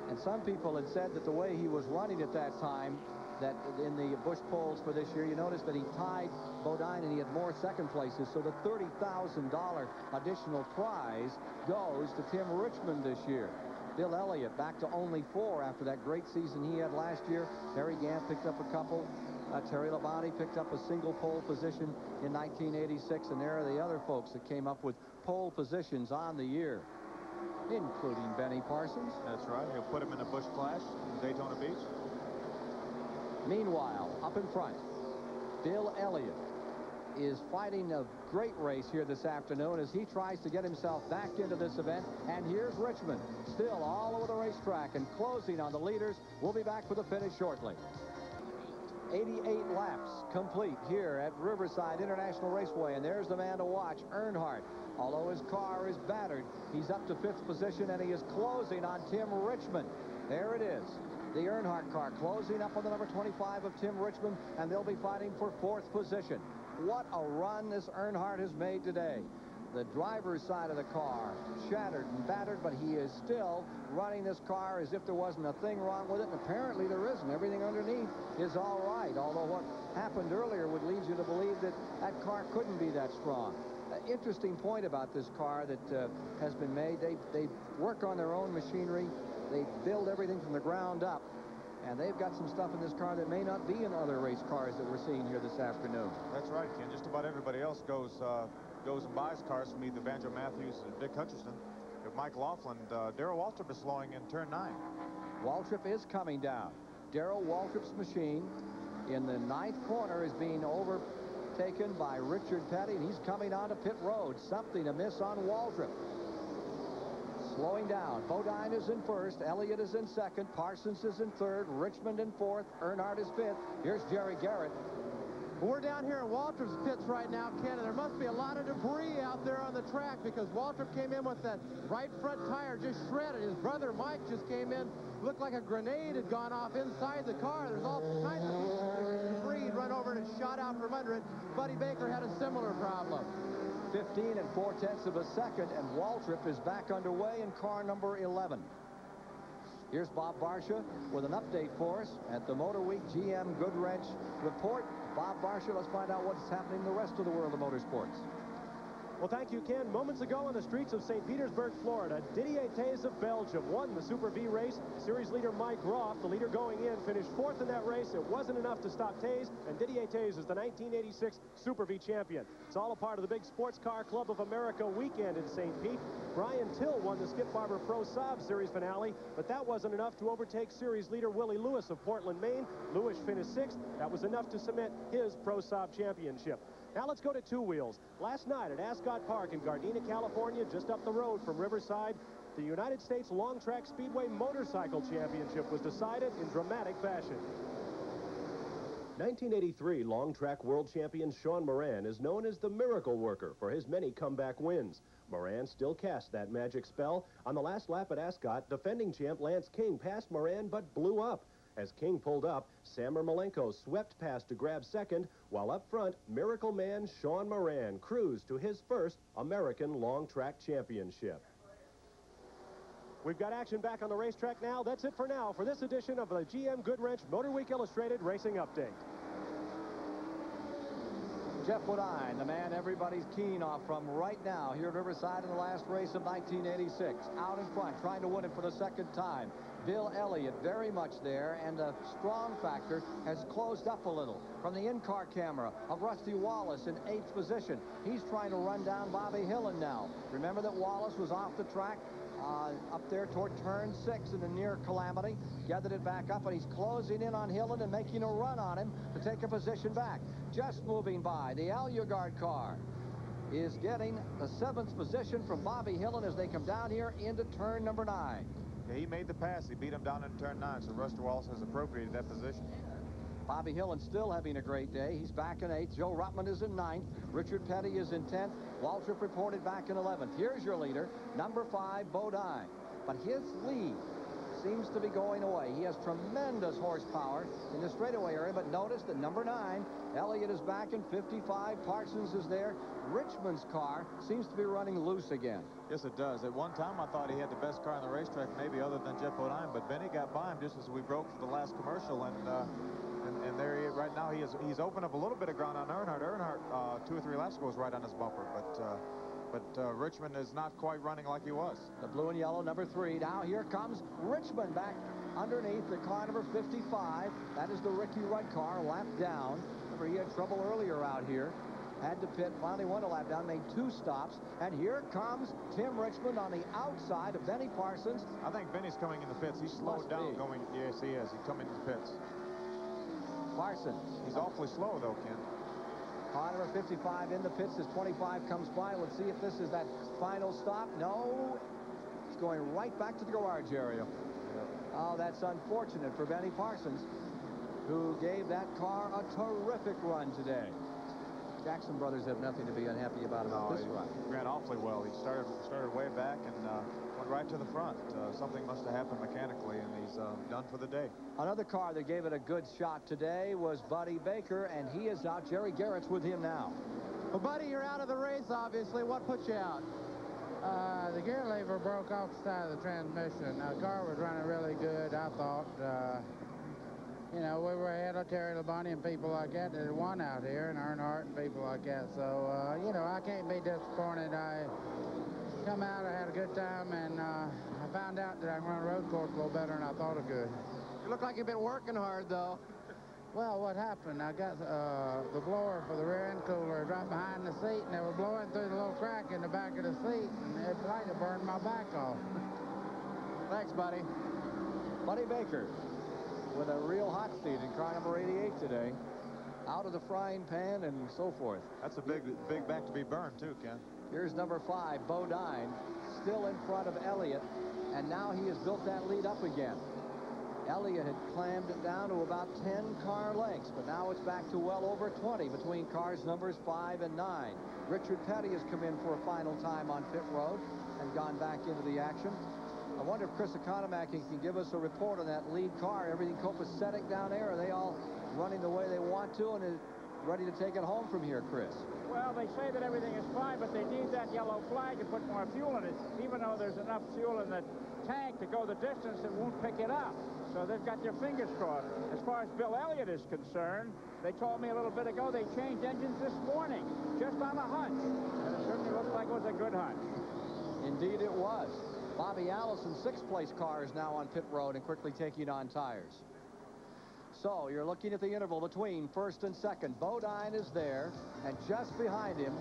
And some people had said that the way he was running at that time, that in the Busch polls for this year, you notice that he tied Bodine and he had more second places, so the $30,000 additional prize goes to Tim Richmond this year. Bill Elliott back to only 4 after that great season he had last year. Terry Gant picked up a couple. Terry Labonte picked up a single pole position in 1986, and there are the other folks that came up with pole positions on the year, including Benny Parsons. That's right. He'll put him in the Busch Clash in Daytona Beach. Meanwhile, up in front, Bill Elliott is fighting a great race here this afternoon as he tries to get himself back into this event. And here's Richmond, still all over the racetrack and closing on the leaders. We'll be back for the finish shortly. 88 laps complete here at Riverside International Raceway, and there's the man to watch, Earnhardt. Although his car is battered, he's up to 5th position, and he is closing on Tim Richmond. There it is, the Earnhardt car closing up on the number 25 of Tim Richmond, and they'll be fighting for 4th position. What a run this Earnhardt has made today. The driver's side of the car shattered and battered, but he is still running this car as if there wasn't a thing wrong with it, and apparently there isn't. Everything underneath is all right, although what happened earlier would lead you to believe that that car couldn't be that strong. Interesting point about this car that has been made. They work on their own machinery. They build everything from the ground up. And they've got some stuff in this car that may not be in other race cars that we're seeing here this afternoon. That's right, Ken. Just about everybody else goes and buys cars from either Banjo Matthews and Dick Hutcherson. If Mike Laughlin, Darrell Waltrip is slowing in turn 9. Waltrip is coming down. Darrell Waltrip's machine in the 9th corner is being overtaken by Richard Petty, and he's coming onto pit road. Something amiss on Waltrip. Slowing down. Bodine is in 1st. Elliott is in 2nd. Parsons is in 3rd. Richmond in 4th. Earnhardt is 5th. Here's Jerry Garrett. We're down here in Waltrip's pits right now, Ken, and there must be a lot of debris out there on the track because Waltrip came in with that right front tire just shredded. His brother Mike just came in, looked like a grenade had gone off inside the car. There's all kinds of debris run over and it shot out from under it. Buddy Baker had a similar problem. 15 4/10 of a second, and Waltrip is back underway in car number 11. Here's Bob Barsha with an update for us at the Motor Week GM Goodwrench report. Bob Barsha, let's find out what's happening in the rest of the world of motorsports. Well, thank you, Ken. Moments ago on the streets of St. Petersburg, Florida, Didier Taze of Belgium won the Super V race. Series leader Mike Roth, the leader going in, finished 4th in that race. It wasn't enough to stop Taze, and Didier Taze is the 1986 Super V champion. It's all a part of the big Sports Car Club of America weekend in St. Pete. Brian Till won the Skip Barber Pro Saab Series finale, but that wasn't enough to overtake series leader Willie Lewis of Portland, Maine. Lewis finished 6th. That was enough to cement his Pro Saab championship. Now let's go to two wheels. Last night at Ascot Park in Gardena, California, just up the road from Riverside, the United States Long Track Speedway Motorcycle Championship was decided in dramatic fashion. 1983 Long Track World Champion Sean Moran is known as the Miracle Worker for his many comeback wins. Moran still cast that magic spell. On the last lap at Ascot, defending champ Lance King passed Moran but blew up. As King pulled up, Sam Ermolenko swept past to grab 2nd, while up front, Miracle Man Sean Moran cruised to his first American Long Track Championship. We've got action back on the racetrack now. That's it for now for this edition of the GM Goodwrench Motor Week Illustrated Racing Update. Jeff Bodine, the man everybody's keen off from right now here at Riverside in the last race of 1986. Out in front, trying to win it for the 2nd time. Bill Elliott very much there, and the strong factor has closed up a little. From the in-car camera of Rusty Wallace in 8th position. He's trying to run down Bobby Hillen now. Remember that Wallace was off the track up there toward turn 6 in the near calamity. Gathered it back up, and he's closing in on Hillen and making a run on him to take a position back. Just moving by, the Alugard car is getting the 7th position from Bobby Hillen as they come down here into turn number 9. Yeah, he made the pass. He beat him down in turn 9, so Rusty Wallace has appropriated that position. Bobby Hillen still having a great day. He's back in 8th. Joe Ruttman is in 9th. Richard Petty is in 10th. Waltrip reported back in 11th. Here's your leader, number 5, Bodine. But his lead seems to be going away. He has tremendous horsepower in the straightaway area, but notice that number 9, Elliott is back in 55. Parsons is there. Richmond's car seems to be running loose again. Yes, it does. At one time, I thought he had the best car on the racetrack, maybe other than Jeff Bodine, but Benny got by him just as we broke for the last commercial, and there he is. Right now, he's opened up a little bit of ground on Earnhardt. Earnhardt, 2 or 3 laps ago, was right on his bumper, but Richmond is not quite running like he was. The blue and yellow, number 3. Now here comes Richmond back underneath the car number 55. That is the Ricky Rudd car, lap down. Remember, he had trouble earlier out here. Had to pit, finally won a lap down, made 2 stops. And here comes Tim Richmond on the outside of Benny Parsons. I think Benny's coming in the pits. He's slowed down going. Yes, he is. He's coming in the pits. Parsons. He's awfully slow, though, Ken. Car number 55 in the pits as 25 comes by. Let's see if this is that final stop. No. It's going right back to the garage area. Oh, that's unfortunate for Benny Parsons, who gave that car a terrific run today. Jackson Brothers have nothing to be unhappy about this run. He ran awfully well. He started way back and went right to the front. Something must have happened mechanically, and he's done for the day. Another car that gave it a good shot today was Buddy Baker, and he is out. Jerry Garrett's with him now. Well, Buddy, you're out of the race, obviously. What put you out? The gear lever broke off the side of the transmission. Now, the car was running really good, I thought. You know, we were ahead of Terry Labonte and people like that that won out here, and Earnhardt and people like that. So, you know, I can't be disappointed. I come out, I had a good time, and I found out that I can run a road course a little better than I thought I could. You look like you've been working hard, though. Well, what happened? I got the blower for the rear end cooler right behind the seat, and they were blowing through the little crack in the back of the seat, and it like to burn my back off. Thanks, buddy. Buddy Baker with a real hot seat in car number 88 today. Out of the frying pan and so forth. That's a big back to be burned, too, Ken. Here's number 5, Bodine, still in front of Elliott, and now he has built that lead up again. Elliott had clammed it down to about 10 car lengths, but now it's back to well over 20 between cars numbers 5 and 9. Richard Petty has come in for a final time on pit road and gone back into the action. I wonder if Chris Economaki can give us a report on that lead car. Everything copacetic down there? Are they all running the way they want to and is ready to take it home from here, Chris? Well, they say that everything is fine, but they need that yellow flag to put more fuel in it. Even though there's enough fuel in the tank to go the distance, it won't pick it up. So they've got their fingers crossed. As far as Bill Elliott is concerned, they told me a little bit ago they changed engines this morning, just on a hunch. And it certainly looked like it was a good hunch. Indeed it was. Bobby Allison, 6th place car, is now on pit road and quickly taking on tires. So you're looking at the interval between 1st and 2nd. Bodine is there, and just behind him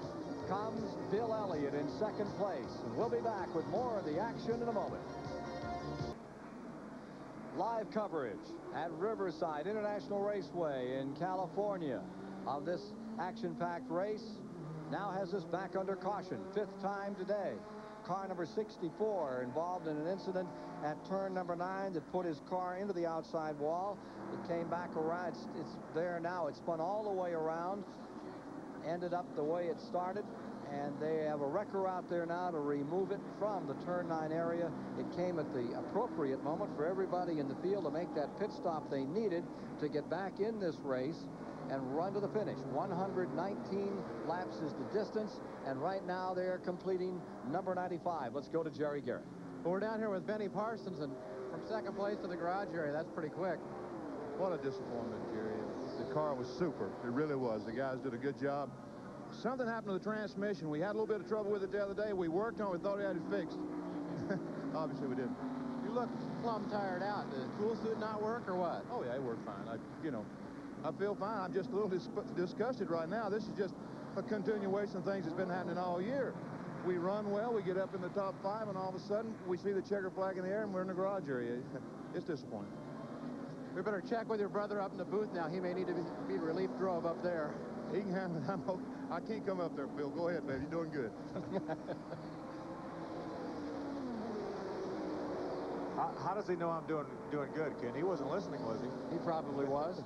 comes Bill Elliott in 2nd place. And we'll be back with more of the action in a moment. Live coverage at Riverside International Raceway in California of this action-packed race now has us back under caution. 5th time today. Car number 64 involved in an incident at turn number 9 that put his car into the outside wall. It came back around. It's there now. It spun all the way around, ended up the way it started, and they have a wrecker out there now to remove it from the turn 9 area. It came at the appropriate moment for everybody in the field to make that pit stop they needed to get back in this race and run to the finish. 119 laps is the distance, and right now they're completing number 95. Let's go to Jerry Garrett. Well, we're down here with Benny Parsons, and from 2nd place to the garage area, that's pretty quick. What a disappointment, Jerry. The car was super. It really was. The guys did a good job. Something happened to the transmission. We had a little bit of trouble with it the other day. We worked on it. We thought we had it fixed. Obviously, we didn't. You look plumb tired out. Did the tool suit not work or what? Oh, yeah, it worked fine. I feel fine. I'm just a little disgusted right now. This is just a continuation of things that's been happening all year. We run well, we get up in the top 5, and all of a sudden, we see the checker flag in the air, and we're in the garage area. It's disappointing. We better check with your brother up in the booth now. He may need to be relief drove up there. He can handle it. I can't come up there, Phil. Go ahead, baby. You're doing good. How does he know I'm doing good, Ken? He wasn't listening, was he? He probably was.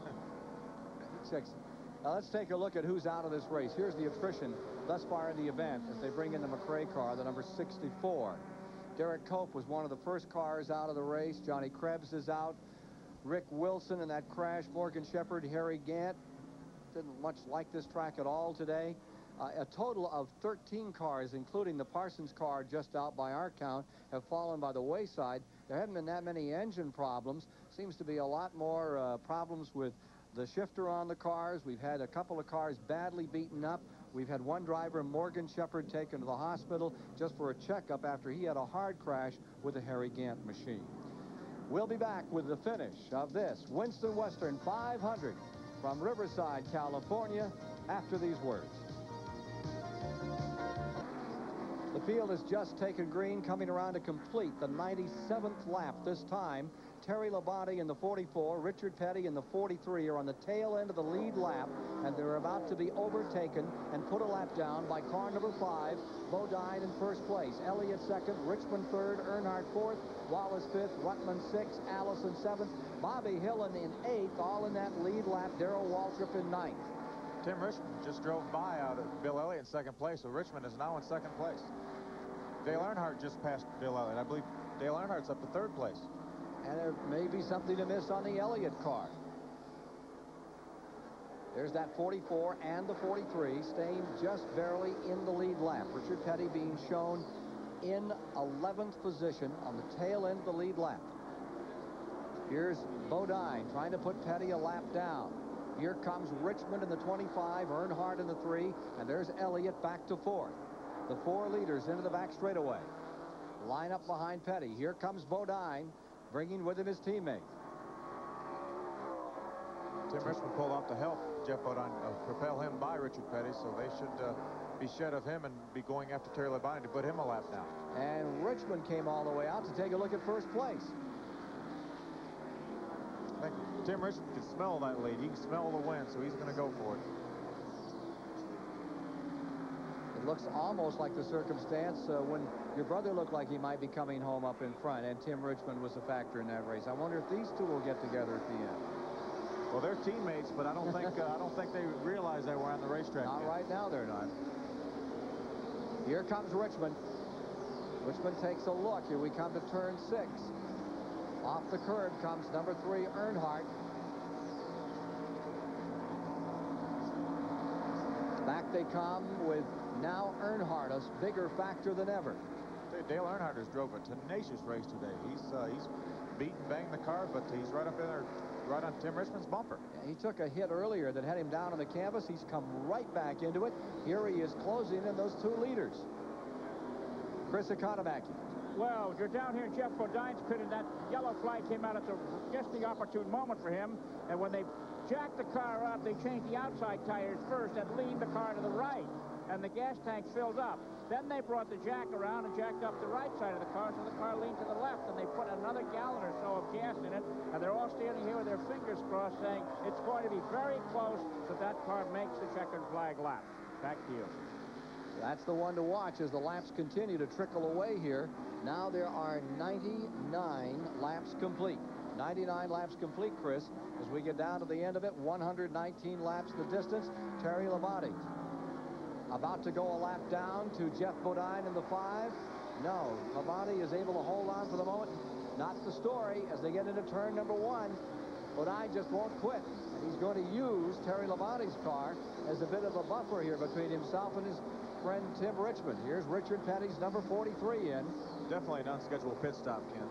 Now let's take a look at who's out of this race. Here's the attrition thus far in the event as they bring in the McRae car, the number 64. Derek Cope was one of the first cars out of the race. Johnny Krebs is out. Rick Wilson in that crash. Morgan Shepherd, Harry Gant. Didn't much like this track at all today. A total of 13 cars, including the Parsons car just out by our count, have fallen by the wayside. There haven't been that many engine problems. Seems to be a lot more problems with the shifter on the cars. We've had a couple of cars badly beaten up. We've had one driver, Morgan Shepherd, taken to the hospital just for a checkup after he had a hard crash with a Harry Gant machine. We'll be back with the finish of this Winston Western 500 from Riverside, California, after these words. The field has just taken green, coming around to complete the 97th lap this time. Terry Labonte in the 44, Richard Petty in the 43 are on the tail end of the lead lap, and they're about to be overtaken and put a lap down by car number 5, Bodine in 1st place, Elliott 2nd, Richmond 3rd, Earnhardt 4th, Wallace 5th, Rutman 6th, Allison 7th, Bobby Hillen in 8th, all in that lead lap, Darrell Waltrip in 9th. Tim Richmond just drove by out of Bill Elliott in 2nd place, so Richmond is now in 2nd place. Dale Earnhardt just passed Bill Elliott. I believe Dale Earnhardt's up to 3rd place. And there may be something to miss on the Elliott car. There's that 44 and the 43 staying just barely in the lead lap. Richard Petty being shown in 11th position on the tail end of the lead lap. Here's Bodine trying to put Petty a lap down. Here comes Richmond in the 25, Earnhardt in the 3, and there's Elliott back to 4th. The 4 leaders into the back straightaway. Line up behind Petty. Here comes Bodine, bringing with him his teammate. Tim Richmond pulled off to help Jeff Bodine propel him by Richard Petty, so they should be shed of him and be going after Terry Labonte to put him a lap down. And Richmond came all the way out to take a look at first place. I think Tim Richmond can smell that lead. He can smell the wind, so he's going to go for it. It looks almost like the circumstance when your brother looked like he might be coming home up in front, and Tim Richmond was a factor in that race. I wonder if these two will get together at the end. Well, they're teammates, but I don't think they realize they were on the racetrack. Not yet. right now, they're not. Here comes Richmond. Richmond takes a look. Here we come to turn 6. Off the curb comes number 3, Earnhardt. Back they come with now Earnhardt, a bigger factor than ever. Dale Earnhardt has drove a tenacious race today. He's beat and banged the car, but he's right up in there, right on Tim Richmond's bumper. Yeah, he took a hit earlier that had him down on the canvas. He's come right back into it. Here he is closing in those 2 leaders. Chris Economaki. Well, you're down here in Jeff Bodine's pit, and that yellow flag came out at just the opportune moment for him. And when they jacked the car up, they changed the outside tires first and leaned the car to the right, and the gas tank filled up. Then they brought the jack around and jacked up the right side of the car, so the car leaned to the left, and they put another gallon or so of gas in it, and they're all standing here with their fingers crossed saying it's going to be very close that car makes the checkered flag lap. Back to you. That's the one to watch as the laps continue to trickle away here. Now there are 99 laps complete. 99 laps complete, Chris. As we get down to the end of it, 119 laps the distance. Terry Labonte about to go a lap down to Jeff Bodine in the 5. No, Labonte is able to hold on for the moment. Not the story as they get into turn number 1. Bodine just won't quit. And he's going to use Terry Labonte's car as a bit of a buffer here between himself and his friend Tim Richmond. Here's Richard Petty's number 43 in. Definitely an unscheduled pit stop, Ken.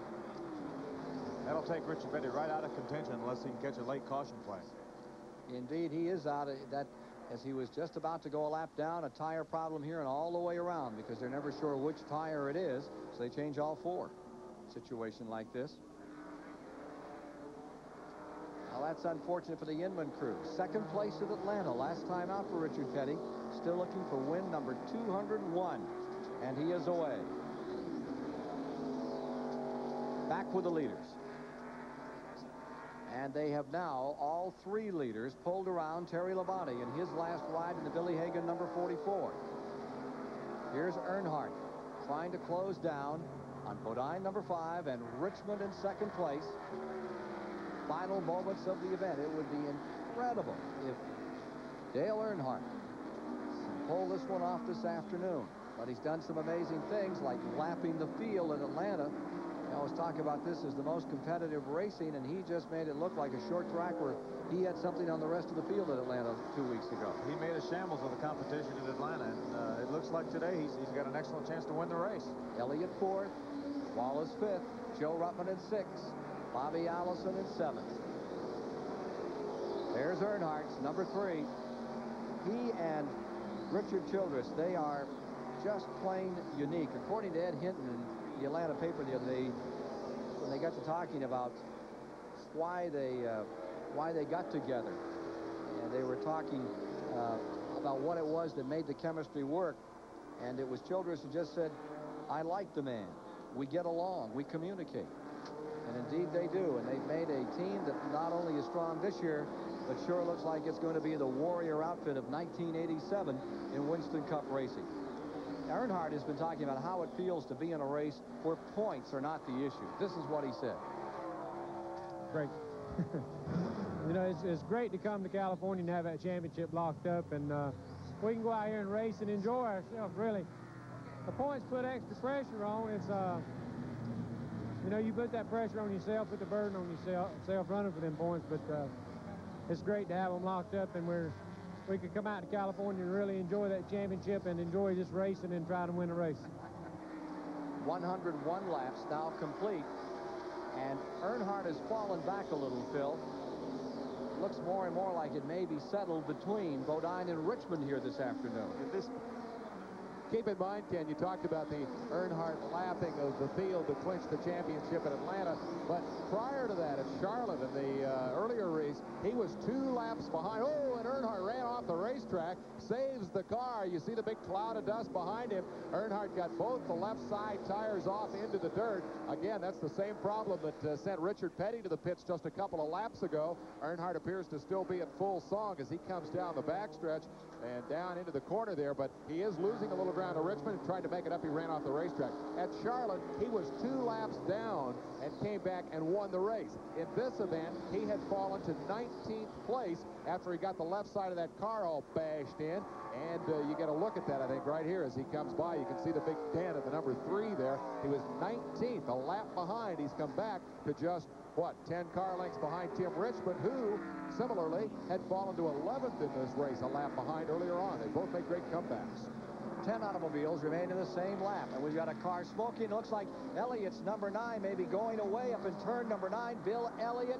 That'll take Richard Petty right out of contention unless he can catch a late caution flag. Indeed, he is out of that as he was just about to go a lap down. A tire problem here and all the way around because they're never sure which tire it is, so they change all 4. Situation like this. Well, that's unfortunate for the Inman crew. Second place at Atlanta, last time out for Richard Petty. Still looking for win number 201, and he is away. Back with the leaders. And they have now, all 3 leaders, pulled around Terry Labonte in his last ride in the Billy Hagan number 44. Here's Earnhardt trying to close down on Bodine number 5 and Richmond in second place. Final moments of the event. It would be incredible if Dale Earnhardt pulled this one off this afternoon. But he's done some amazing things like lapping the field in Atlanta. I always talk about this as the most competitive racing, and he just made it look like a short track where he had something on the rest of the field at Atlanta 2 weeks ago. He made a shambles of the competition in Atlanta, and it looks like today he's got an excellent chance to win the race. Elliott 4th, Wallace 5th, Joe Ruttman in 6th, Bobby Allison in 7th. There's Earnhardt's number 3. He and Richard Childress, they are just plain unique. According to Ed Hinton in the Atlanta paper the other day, when they got to talking about why they got together, and they were talking about what it was that made the chemistry work, and it was Childress who just said, "I like the man. We get along. We communicate." And indeed they do, and they've made a team that not only is strong this year, but sure looks like it's going to be the warrior outfit of 1987 in Winston Cup racing. Earnhardt has been talking about how it feels to be in a race where points are not the issue. This is what he said. Great. You know, it's great to come to California and have that championship locked up, and we can go out here and race and enjoy ourselves, really. The points put extra pressure on. It's, you know, you put that pressure on yourself, put the burden on yourself running for them points, but it's great to have them locked up, and we could come out to California and really enjoy that championship and enjoy this racing and try to win a race. 101 laps now complete. And Earnhardt has fallen back a little, Phil. Looks more and more like it may be settled between Bodine and Richmond here this afternoon. Keep in mind, Ken, you talked about the Earnhardt lapping of the field to clinch the championship at Atlanta. But prior to that, at Charlotte in the earlier race, he was 2 laps behind. Oh, and Earnhardt ran off the racetrack, saves the car. You see the big cloud of dust behind him. Earnhardt got both the left side tires off into the dirt. Again, that's the same problem that sent Richard Petty to the pits just a couple of laps ago. Earnhardt appears to still be at full song as he comes down the backstretch and down into the corner there, but he is losing a little ground to Richmond and trying to make it up. He ran off the racetrack. At Charlotte, he was 2 laps down and came back and won the race. In this event, he had fallen to 19th place after he got the left side of that car all bashed in. And you get a look at that, I think, right here as he comes by. You can see the big dent at the number 3 there. He was 19th, a lap behind. He's come back to just, what, 10 car lengths behind Tim Richmond, who similarly had fallen to 11th in this race, a lap behind earlier on. They both made great comebacks. 10 automobiles remain in the same lap, and we've got a car smoking. It looks like Elliott's number 9 may be going away up in turn number 9. Bill Elliott.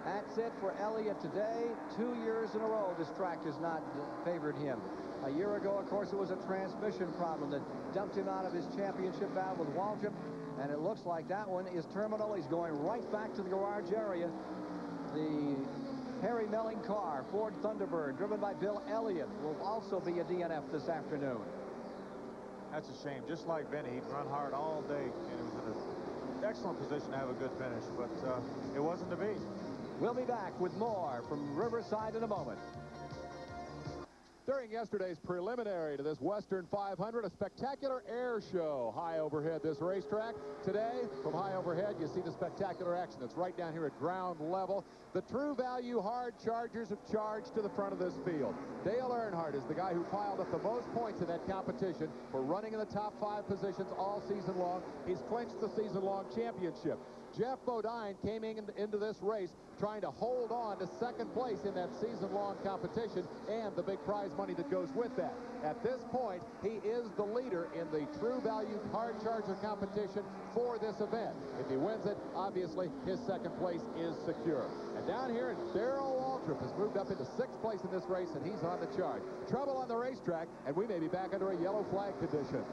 That's it for Elliott today. 2 years in a row this track has not favored him. A year ago, of course, it was a transmission problem that dumped him out of his championship battle with Waltrip, and it looks like that one is terminal. He's going right back to the garage area. The Harry Melling car, Ford Thunderbird, driven by Bill Elliott, will also be a DNF this afternoon. That's a shame. Just like Benny, he'd run hard all day, and he was in an excellent position to have a good finish, but it wasn't to be. We'll be back with more from Riverside in a moment. During yesterday's preliminary to this Western 500, a spectacular air show high overhead this racetrack. Today, from high overhead, you see the spectacular action that's right down here at ground level. The True Value hard chargers have charged to the front of this field. Dale Earnhardt is the guy who piled up the most points in that competition for running in the top 5 positions all season long. He's clinched the season-long championship. Jeff Bodine came into this race trying to hold on to 2nd place in that season-long competition and the big prize money that goes with that. At this point, he is the leader in the True Value hard charger competition for this event. If he wins it, obviously, his 2nd place is secure. And down here, Darrell Waltrip has moved up into 6th place in this race, and he's on the charge. Trouble on the racetrack, and we may be back under a yellow flag condition.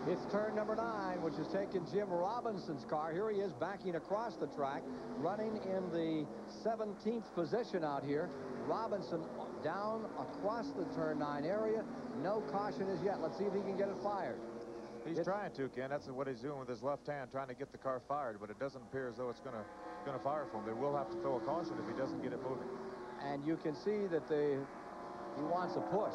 It's turn number 9, which has taken Jim Robinson's car. Here he is backing across the track, running in the 17th position out here. Robinson down across the turn 9 area. No caution as yet. Let's see if he can get it fired. He's trying to, Ken. That's what he's doing with his left hand, trying to get the car fired, but it doesn't appear as though it's going to fire for him. They will have to throw a caution if he doesn't get it moving. And you can see that he wants a push.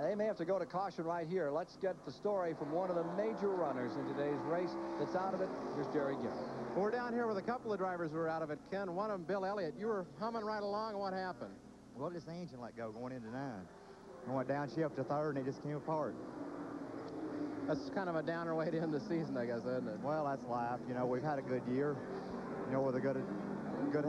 They may have to go to caution right here. Let's get the story from one of the major runners in today's race that's out of it. Here's Jerry Gill. Well, we're down here with a couple of drivers who are out of it, Ken. One of them, Bill Elliott. You were humming right along, and what happened? Well, this engine let go going into 9. I went downshift to 3rd, and it just came apart. That's kind of a downer way to end the season, I guess, isn't it? Well, that's life. You know, we've had a good year, you know, with a good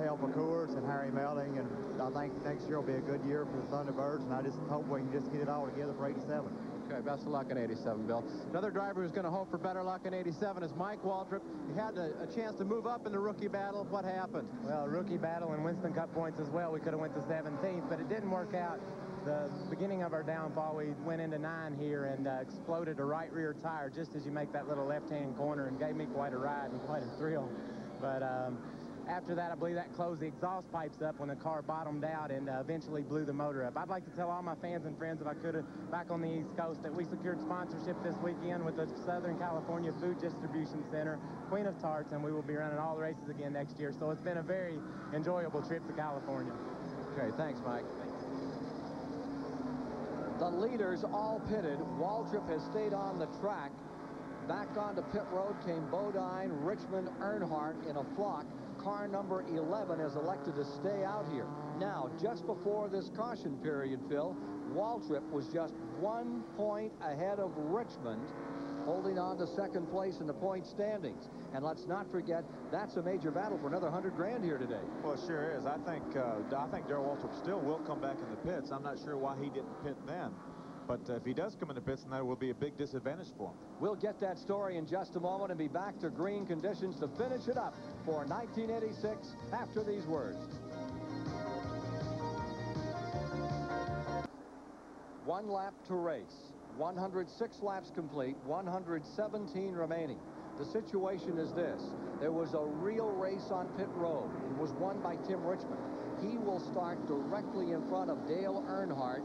help of Coors and Harry Melling, and I think next year will be a good year for the Thunderbirds, and I just hope we can just get it all together for 87. Okay, best of luck in 87, Bill. Another driver who's going to hope for better luck in 87 is Mike Waltrip. He had a chance to move up in the rookie battle. What happened? Well, rookie battle and Winston Cup points as well. We could have went to 17th, but it didn't work out. The beginning of our downfall, we went into 9 here and exploded a right rear tire just as you make that little left-hand corner, and gave me quite a ride and quite a thrill. But after that, I believe that closed the exhaust pipes up when the car bottomed out and eventually blew the motor up. I'd like to tell all my fans and friends, if I could, back on the East Coast, that we secured sponsorship this weekend with the Southern California Food Distribution Center, Queen of Tarts, and we will be running all the races again next year. So it's been a very enjoyable trip to California. Okay, thanks, Mike. The leaders all pitted. Waltrip has stayed on the track. Back onto pit road came Bodine, Richmond, Earnhardt in a flock. Car number 11 is elected to stay out here. Now, just before this caution period, Phil, Waltrip was just 1 point ahead of Richmond, holding on to 2nd place in the point standings. And let's not forget, that's a major battle for another 100 grand here today. Well, it sure is. I think Darrell Waltrip still will come back in the pits. I'm not sure why he didn't pit then. But if he does come into pits, then that will be a big disadvantage for him. We'll get that story in just a moment and be back to green conditions to finish it up for 1986 after these words. One lap to race. 106 laps complete, 117 remaining. The situation is this. There was a real race on pit road. It was won by Tim Richmond. He will start directly in front of Dale Earnhardt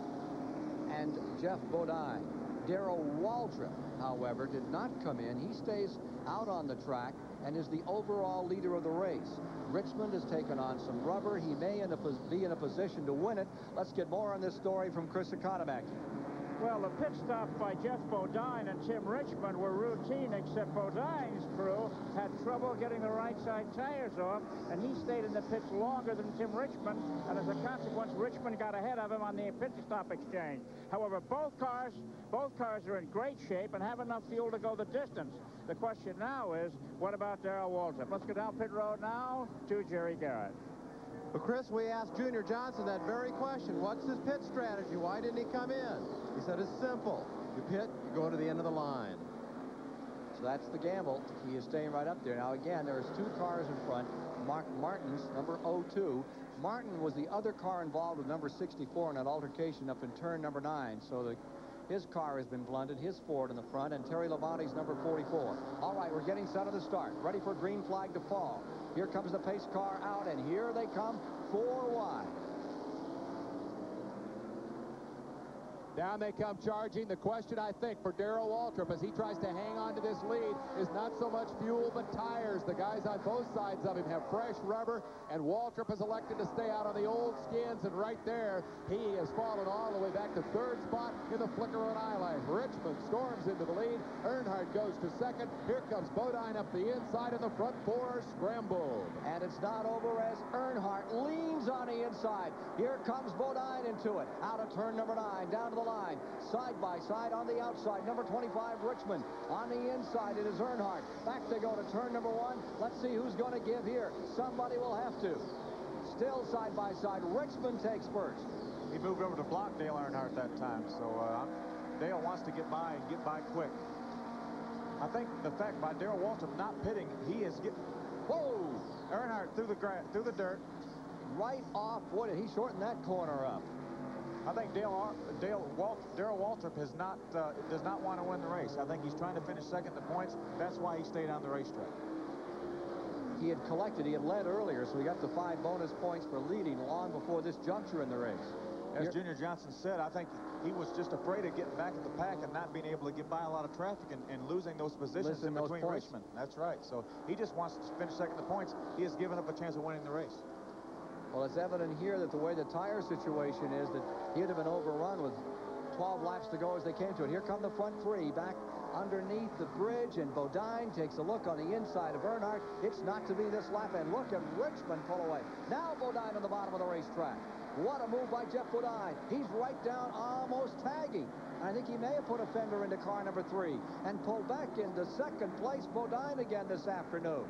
and Jeff Bodine. Darrell Waltrip, however, did not come in. He stays out on the track and is the overall leader of the race. Richmond has taken on some rubber. He may be in a position to win it. Let's get more on this story from Chris Economaki. Well, the pit stops by Jeff Bodine and Tim Richmond were routine, except Bodine's crew had trouble getting the right side tires off, and he stayed in the pits longer than Tim Richmond, and as a consequence, Richmond got ahead of him on the pit stop exchange. However, both cars are in great shape and have enough fuel to go the distance. The question now is, what about Darrell Waltrip? Let's go down pit road now to Jerry Garrett. Well, Chris, we asked Junior Johnson that very question. What's his pit strategy? Why didn't he come in? He said it's simple. You pit, you go to the end of the line. So that's the gamble. He is staying right up there. Now, again, there's two cars in front. Mark Martin's number 02. Martin was the other car involved with number 64 in that altercation up in turn number 9. So his car has been blunted, his Ford in the front, and Terry Labonte's number 44. All right, we're getting set on the start. Ready for green flag to fall. Here comes the pace car out, and here they come, 4 wide. Down they come charging. The question, I think, for Darrell Waltrip as he tries to hang on to this lead is not so much fuel, but tires. The guys on both sides of him have fresh rubber, and Waltrip has elected to stay out on the old skins, and right there, he has fallen all the way back to third spot in the flicker of an eyelash. Richmond storms into the lead. Earnhardt goes to second. Here comes Bodine up the inside, and the front four are scrambled. And it's not over as Earnhardt leans on the inside. Here comes Bodine into it. Out of turn number 9, down to the line, side by side on the outside. Number 25, Richmond. On the inside, it is Earnhardt. Back they go to turn number 1. Let's see who's going to give here. Somebody will have to. Still side by side. Richmond takes first. He moved over to block Dale Earnhardt that time, so Dale wants to get by and get by quick. I think the fact by Darrell Waltrip not pitting, he is getting... Whoa! Earnhardt through the dirt. Right off. Boy, did he shorten that corner up. I think Darrell Waltrip does not want to win the race. I think he's trying to finish second in the points. That's why he stayed on the racetrack. He had led earlier, so he got the 5 bonus points for leading long before this juncture in the race. As Junior Johnson said, I think he was just afraid of getting back in the pack and not being able to get by a lot of traffic and losing those positions in between Richmond. That's right. So he just wants to finish second in the points. He has given up a chance of winning the race. Well, it's evident here that the way the tire situation is that he'd have been overrun with 12 laps to go as they came to it. Here come the front 3 back underneath the bridge, and Bodine takes a look on the inside of Earnhardt. It's not to be this lap, and look at Richmond pull away. Now Bodine on the bottom of the racetrack. What a move by Jeff Bodine. He's right down, almost tagging. I think he may have put a fender into car number 3 and pulled back into second place. Bodine again this afternoon.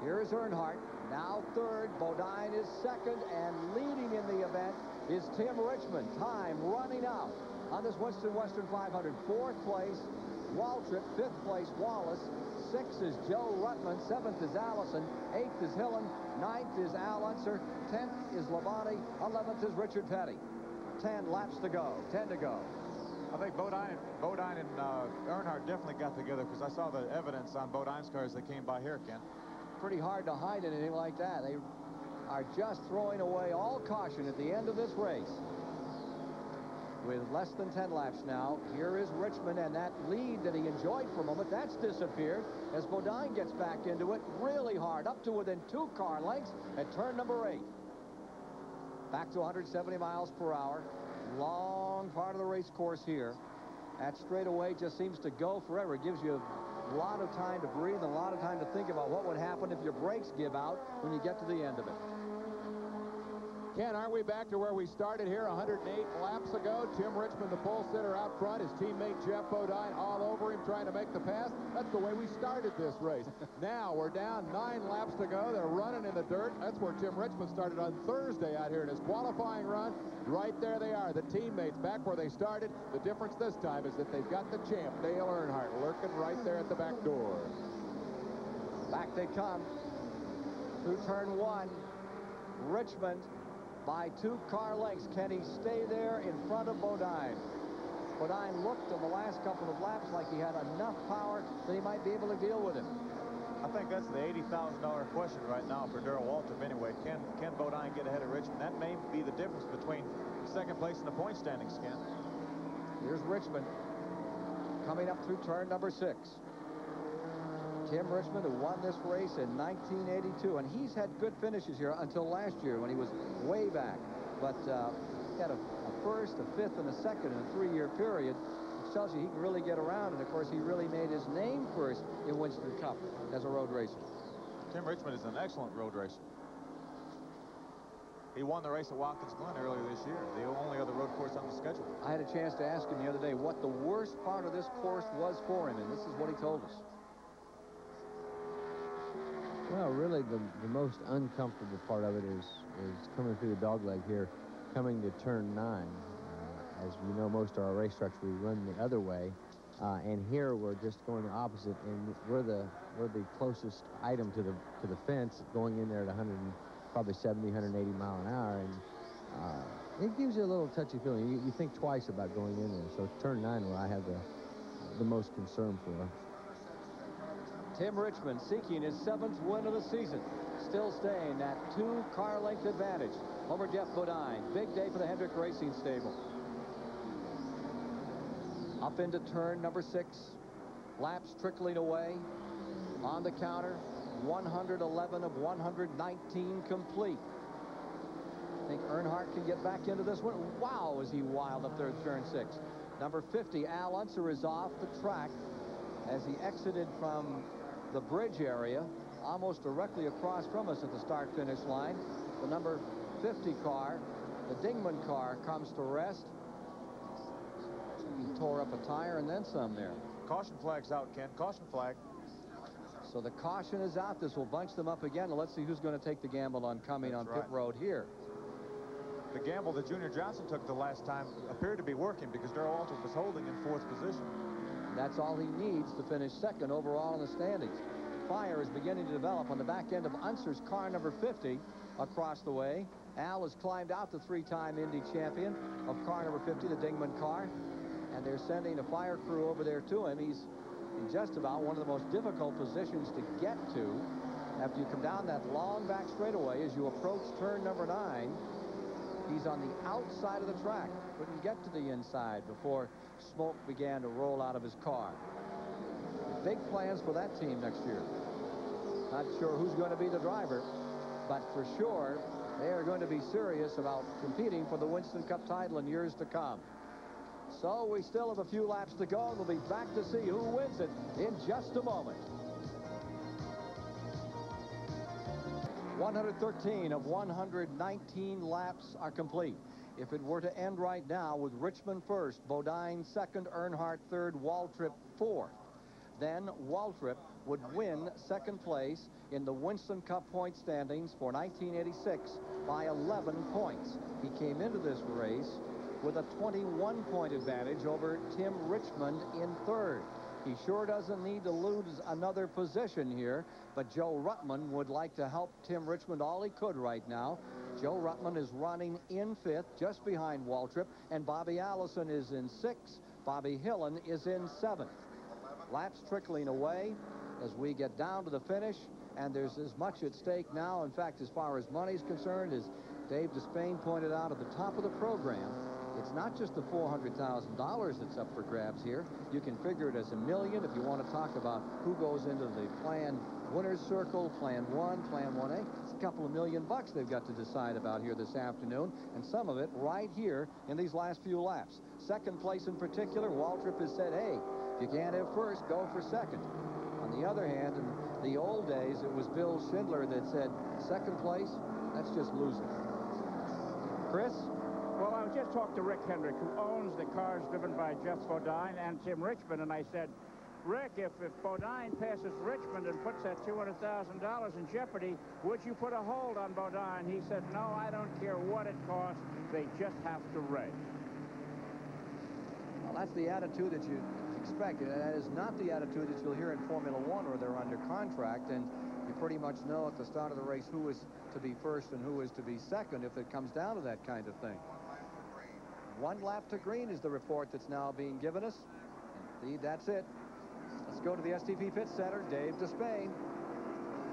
Here is Earnhardt. Now third, Bodine is second, and leading in the event is Tim Richmond. Time running out on this Winston Western 500. 4th place, Waltrip. 5th place, Wallace. 6th is Joe Rutland. 7th is Allison. 8th is Hillen. 9th is Al Unser. 10th is Labonte. 11th is Richard Petty. 10 laps to go. 10 to go. I think Bodine and Earnhardt definitely got together, because I saw the evidence on Bodine's car as they came by here, Ken. Pretty hard to hide anything like that. They are just throwing away all caution at the end of this race. With less than 10 laps now, here is Richmond, and that lead that he enjoyed for a moment, that's disappeared as Bodine gets back into it really hard, up to within 2 car lengths at turn number 8. Back to 170 miles per hour. Long part of the race course here. That straightaway just seems to go forever. It gives you a lot of time to breathe and a lot of time to think about what would happen if your brakes give out when you get to the end of it. Ken, aren't we back to where we started here 108 laps ago? Tim Richmond, the pole sitter out front, his teammate Jeff Bodine all over him trying to make the pass. That's the way we started this race. Now we're down 9 laps to go. They're running in the dirt. That's where Tim Richmond started on Thursday out here in his qualifying run. Right there they are, the teammates back where they started. The difference this time is that they've got the champ, Dale Earnhardt, lurking right there at the back door. Back they come through turn 1. Richmond by 2 car lengths. Can he stay there in front of Bodine? Bodine looked in the last couple of laps like he had enough power that he might be able to deal with him. I think that's the $80,000 question right now for Darrell Waltrip anyway. Can Bodine get ahead of Richmond? That may be the difference between second place and the point standings, Ken. Here's Richmond coming up through turn number 6. Tim Richmond, who won this race in 1982, and he's had good finishes here until last year when he was way back. But he had a first, a fifth, and a second in a 3-year period, which tells you he can really get around. And of course, he really made his name first in Winston Cup as a road racer. Tim Richmond is an excellent road racer. He won the race at Watkins Glen earlier this year, the only other road course on the schedule. I had a chance to ask him the other day what the worst part of this course was for him, and this is what he told us. Well, really, the most uncomfortable part of it is coming through the dogleg here, coming to turn 9. As you know, most of our racetracks we run the other way, and here we're just going the opposite, and we're the closest item to the fence, going in there at probably 70, 180 mile an hour, and it gives you a little touchy feeling. You think twice about going in there. So turn 9, where I have the most concern for. Tim Richmond seeking his 7th win of the season. Still staying that 2 car length advantage over Jeff Bodine. Big day for the Hendrick Racing Stable. Up into turn number 6. Laps trickling away. On the counter, 111 of 119 complete. I think Earnhardt can get back into this one. Wow, is he wild up there at turn 6. Number 50, Al Unser, is off the track as he exited from the bridge area, almost directly across from us at the start-finish line. The number 50 car, the Dingman car, comes to rest. He tore up a tire and then some there. Caution flag's out, Ken. Caution flag. So the caution is out. This will bunch them up again. And let's see who's going to take the gamble on coming on pit road here. The gamble that Junior Johnson took the last time appeared to be working because Darrell Waltrip was holding in 4th position. That's all he needs to finish 2nd overall in the standings. Fire is beginning to develop on the back end of Unser's car number 50 across the way. Al has climbed out, the 3-time Indy champion of car number 50, the Dingman car. And they're sending a fire crew over there to him. He's in just about one of the most difficult positions to get to after you come down that long back straightaway as you approach turn number 9. He's on the outside of the track. Couldn't get to the inside before smoke began to roll out of his car. Big plans for that team next year. Not sure who's going to be the driver, but for sure they are going to be serious about competing for the Winston Cup title in years to come. So we still have a few laps to go, and we'll be back to see who wins it in just a moment. 113 of 119 laps are complete. If it were to end right now with Richmond first, Bodine second, Earnhardt third, Waltrip fourth, then Waltrip would win second place in the Winston Cup point standings for 1986 by 11 points. He came into this race with a 21-point advantage over Tim Richmond in third. He sure doesn't need to lose another position here, but Joe Ruttman would like to help Tim Richmond all he could right now. Joe Ruttman is running in 5th, just behind Waltrip, and Bobby Allison is in 6th. Bobby Hillen is in 7th. Laps trickling away as we get down to the finish, and there's as much at stake now, in fact, as far as money's concerned, as Dave Despain pointed out at the top of the program. It's not just the $400,000 that's up for grabs here. You can figure it as $1 million if you want to talk about who goes into the planned winner's circle, plan 1, plan 1A. It's a couple of $1 million they've got to decide about here this afternoon, and some of it right here in these last few laps. Second place in particular, Waltrip has said, hey, if you can't have first, go for second. On the other hand, in the old days, it was Bill Schindler that said, second place, that's just losing. Chris? Well, I was just talking to Rick Hendrick, who owns the cars driven by Jeff Bodine and Tim Richmond, and I said, Rick, if Bodine passes Richmond and puts that $200,000 in jeopardy, would you put a hold on Bodine? He said, no, I don't care what it costs. They just have to race. Well, that's the attitude that you expect. That is not the attitude that you'll hear in Formula One, where they're under contract, and you pretty much know at the start of the race who is to be first and who is to be second if it comes down to that kind of thing. 1 lap to green is the report that's now being given us. Indeed, that's it. Let's go to the STP Pit Center. Dave Despain.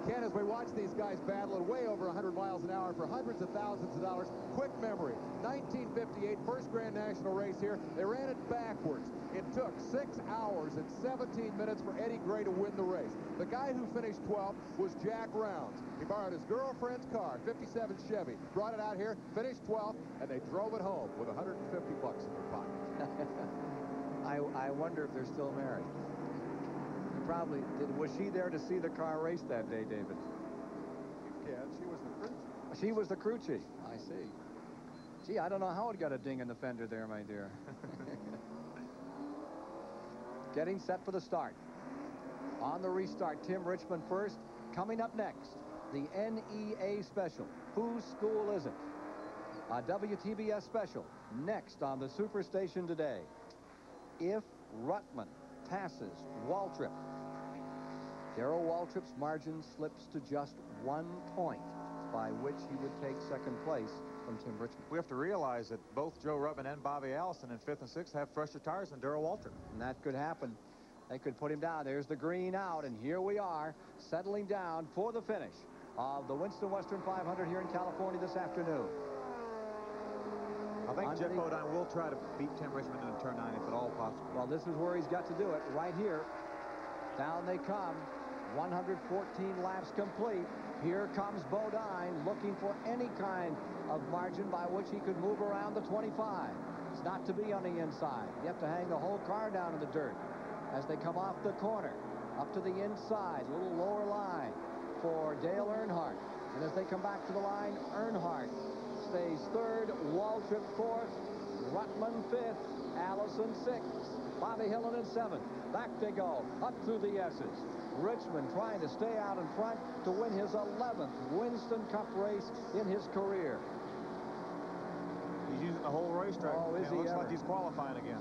Ken, as we watch these guys battle at way over 100 miles an hour for hundreds of thousands of dollars, quick memory. 1958, first Grand National race here. They ran it backwards. It took 6 hours and 17 minutes for Eddie Gray to win the race. The guy who finished 12th was Jack Rounds. He borrowed his girlfriend's car, 57 Chevy, brought it out here, finished 12th, and they drove it home with $150 in their pocket. I wonder if they're still married. Probably. Was she there to see the car race that day, David? Yeah, she was the crew chief. She was the crew chief. I see. Gee, I don't know how it got a ding in the fender there, my dear. Getting set for the start. On the restart, Tim Richmond first. Coming up next, the NEA special. Whose school is it? A WTBS special next on the Superstation today. If Ruttman passes Waltrip, Darrell Waltrip's margin slips to just 1 point, by which he would take second place from Tim Richmond. We have to realize that both Joe Ruttman and Bobby Allison in 5th and 6th have fresher tires than Darrell Waltrip. And that could happen. They could put him down. There's the green out, and here we are settling down for the finish of the Winston Western 500 here in California this afternoon. I think Jeff Bodine will try to beat Tim Richmond in turn 9 if at all possible. Well, this is where he's got to do it, right here. Down they come. 114 laps complete. Here comes Bodine looking for any kind of margin by which he could move around the 25. It's not to be on the inside. You have to hang the whole car down in the dirt as they come off the corner. Up to the inside, a little lower line for Dale Earnhardt. And as they come back to the line, Earnhardt stays 3rd, Waltrip 4th, Ruttman 5th, Allison 6th, Bobby Hillin in 7th. Back they go, up through the S's. Richmond trying to stay out in front to win his 11th Winston Cup race in his career. He's using the whole racetrack. Oh, is he looks ever. like he's qualifying again.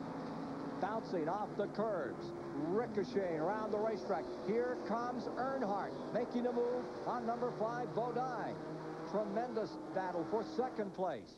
Bouncing off the curves, ricocheting around the racetrack. Here comes Earnhardt making a move on number 5, Bodine. Tremendous battle for second place.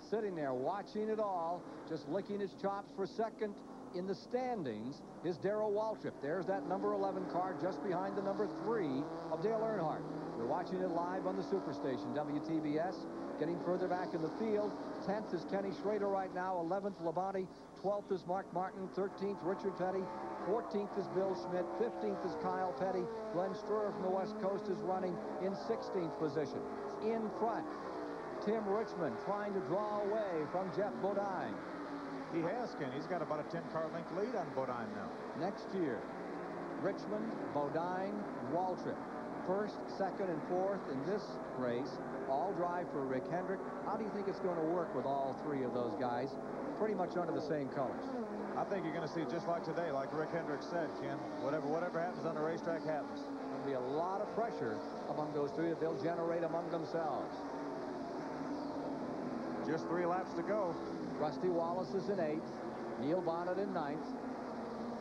Sitting there watching it all, just licking his chops for second in the standings is Darrell Waltrip. There's that number 11 car just behind the number 3 of Dale Earnhardt. We're watching it live on the Superstation, WTBS. Getting further back in the field, 10th is Kenny Schrader right now, 11th Labonte, 12th is Mark Martin, 13th Richard Petty, 14th is Bill Schmidt, 15th is Kyle Petty. Glenn Struer from the West Coast is running in 16th position. In front, Tim Richmond trying to draw away from Jeff Bodine. He has, Ken. He's got about a 10-car length lead on Bodine now. Next year, Richmond, Bodine, Waltrip. 1st, 2nd, and 4th in this race. All drive for Rick Hendrick. How do you think it's going to work with all 3 of those guys pretty much under the same colors? I think you're going to see just like today, like Rick Hendrick said, Ken. Whatever happens on the racetrack happens. There'll be a lot of pressure among those 3 that they'll generate among themselves. Just 3 laps to go. Rusty Wallace is in 8th. Neil Bonnet in 9th.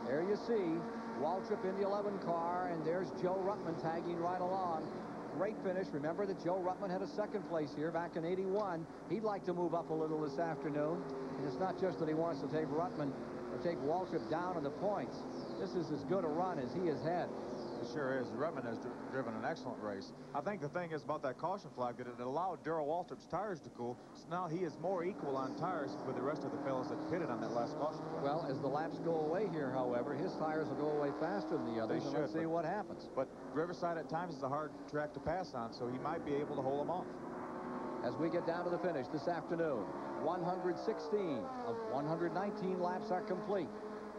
There you see Waltrip in the 11 car, and there's Joe Ruttman tagging right along. Great finish. Remember that Joe Ruttman had a second place here back in '81. He'd like to move up a little this afternoon. And it's not just that he wants to take Ruttman or take Waltrip down in the points. This is as good a run as he has had. It sure is. Ruttman has driven an excellent race. I think the thing is about that caution flag that it allowed Darrell Waltrip's tires to cool. So now he is more equal on tires with the rest of the fellas that pitted on that last caution flag. Well, as the laps go away here, however, his tires will go away faster than the others. They should, let's see what happens. But Riverside at times is a hard track to pass on, so he might be able to hold them off. As we get down to the finish this afternoon, 116 of 119 laps are complete.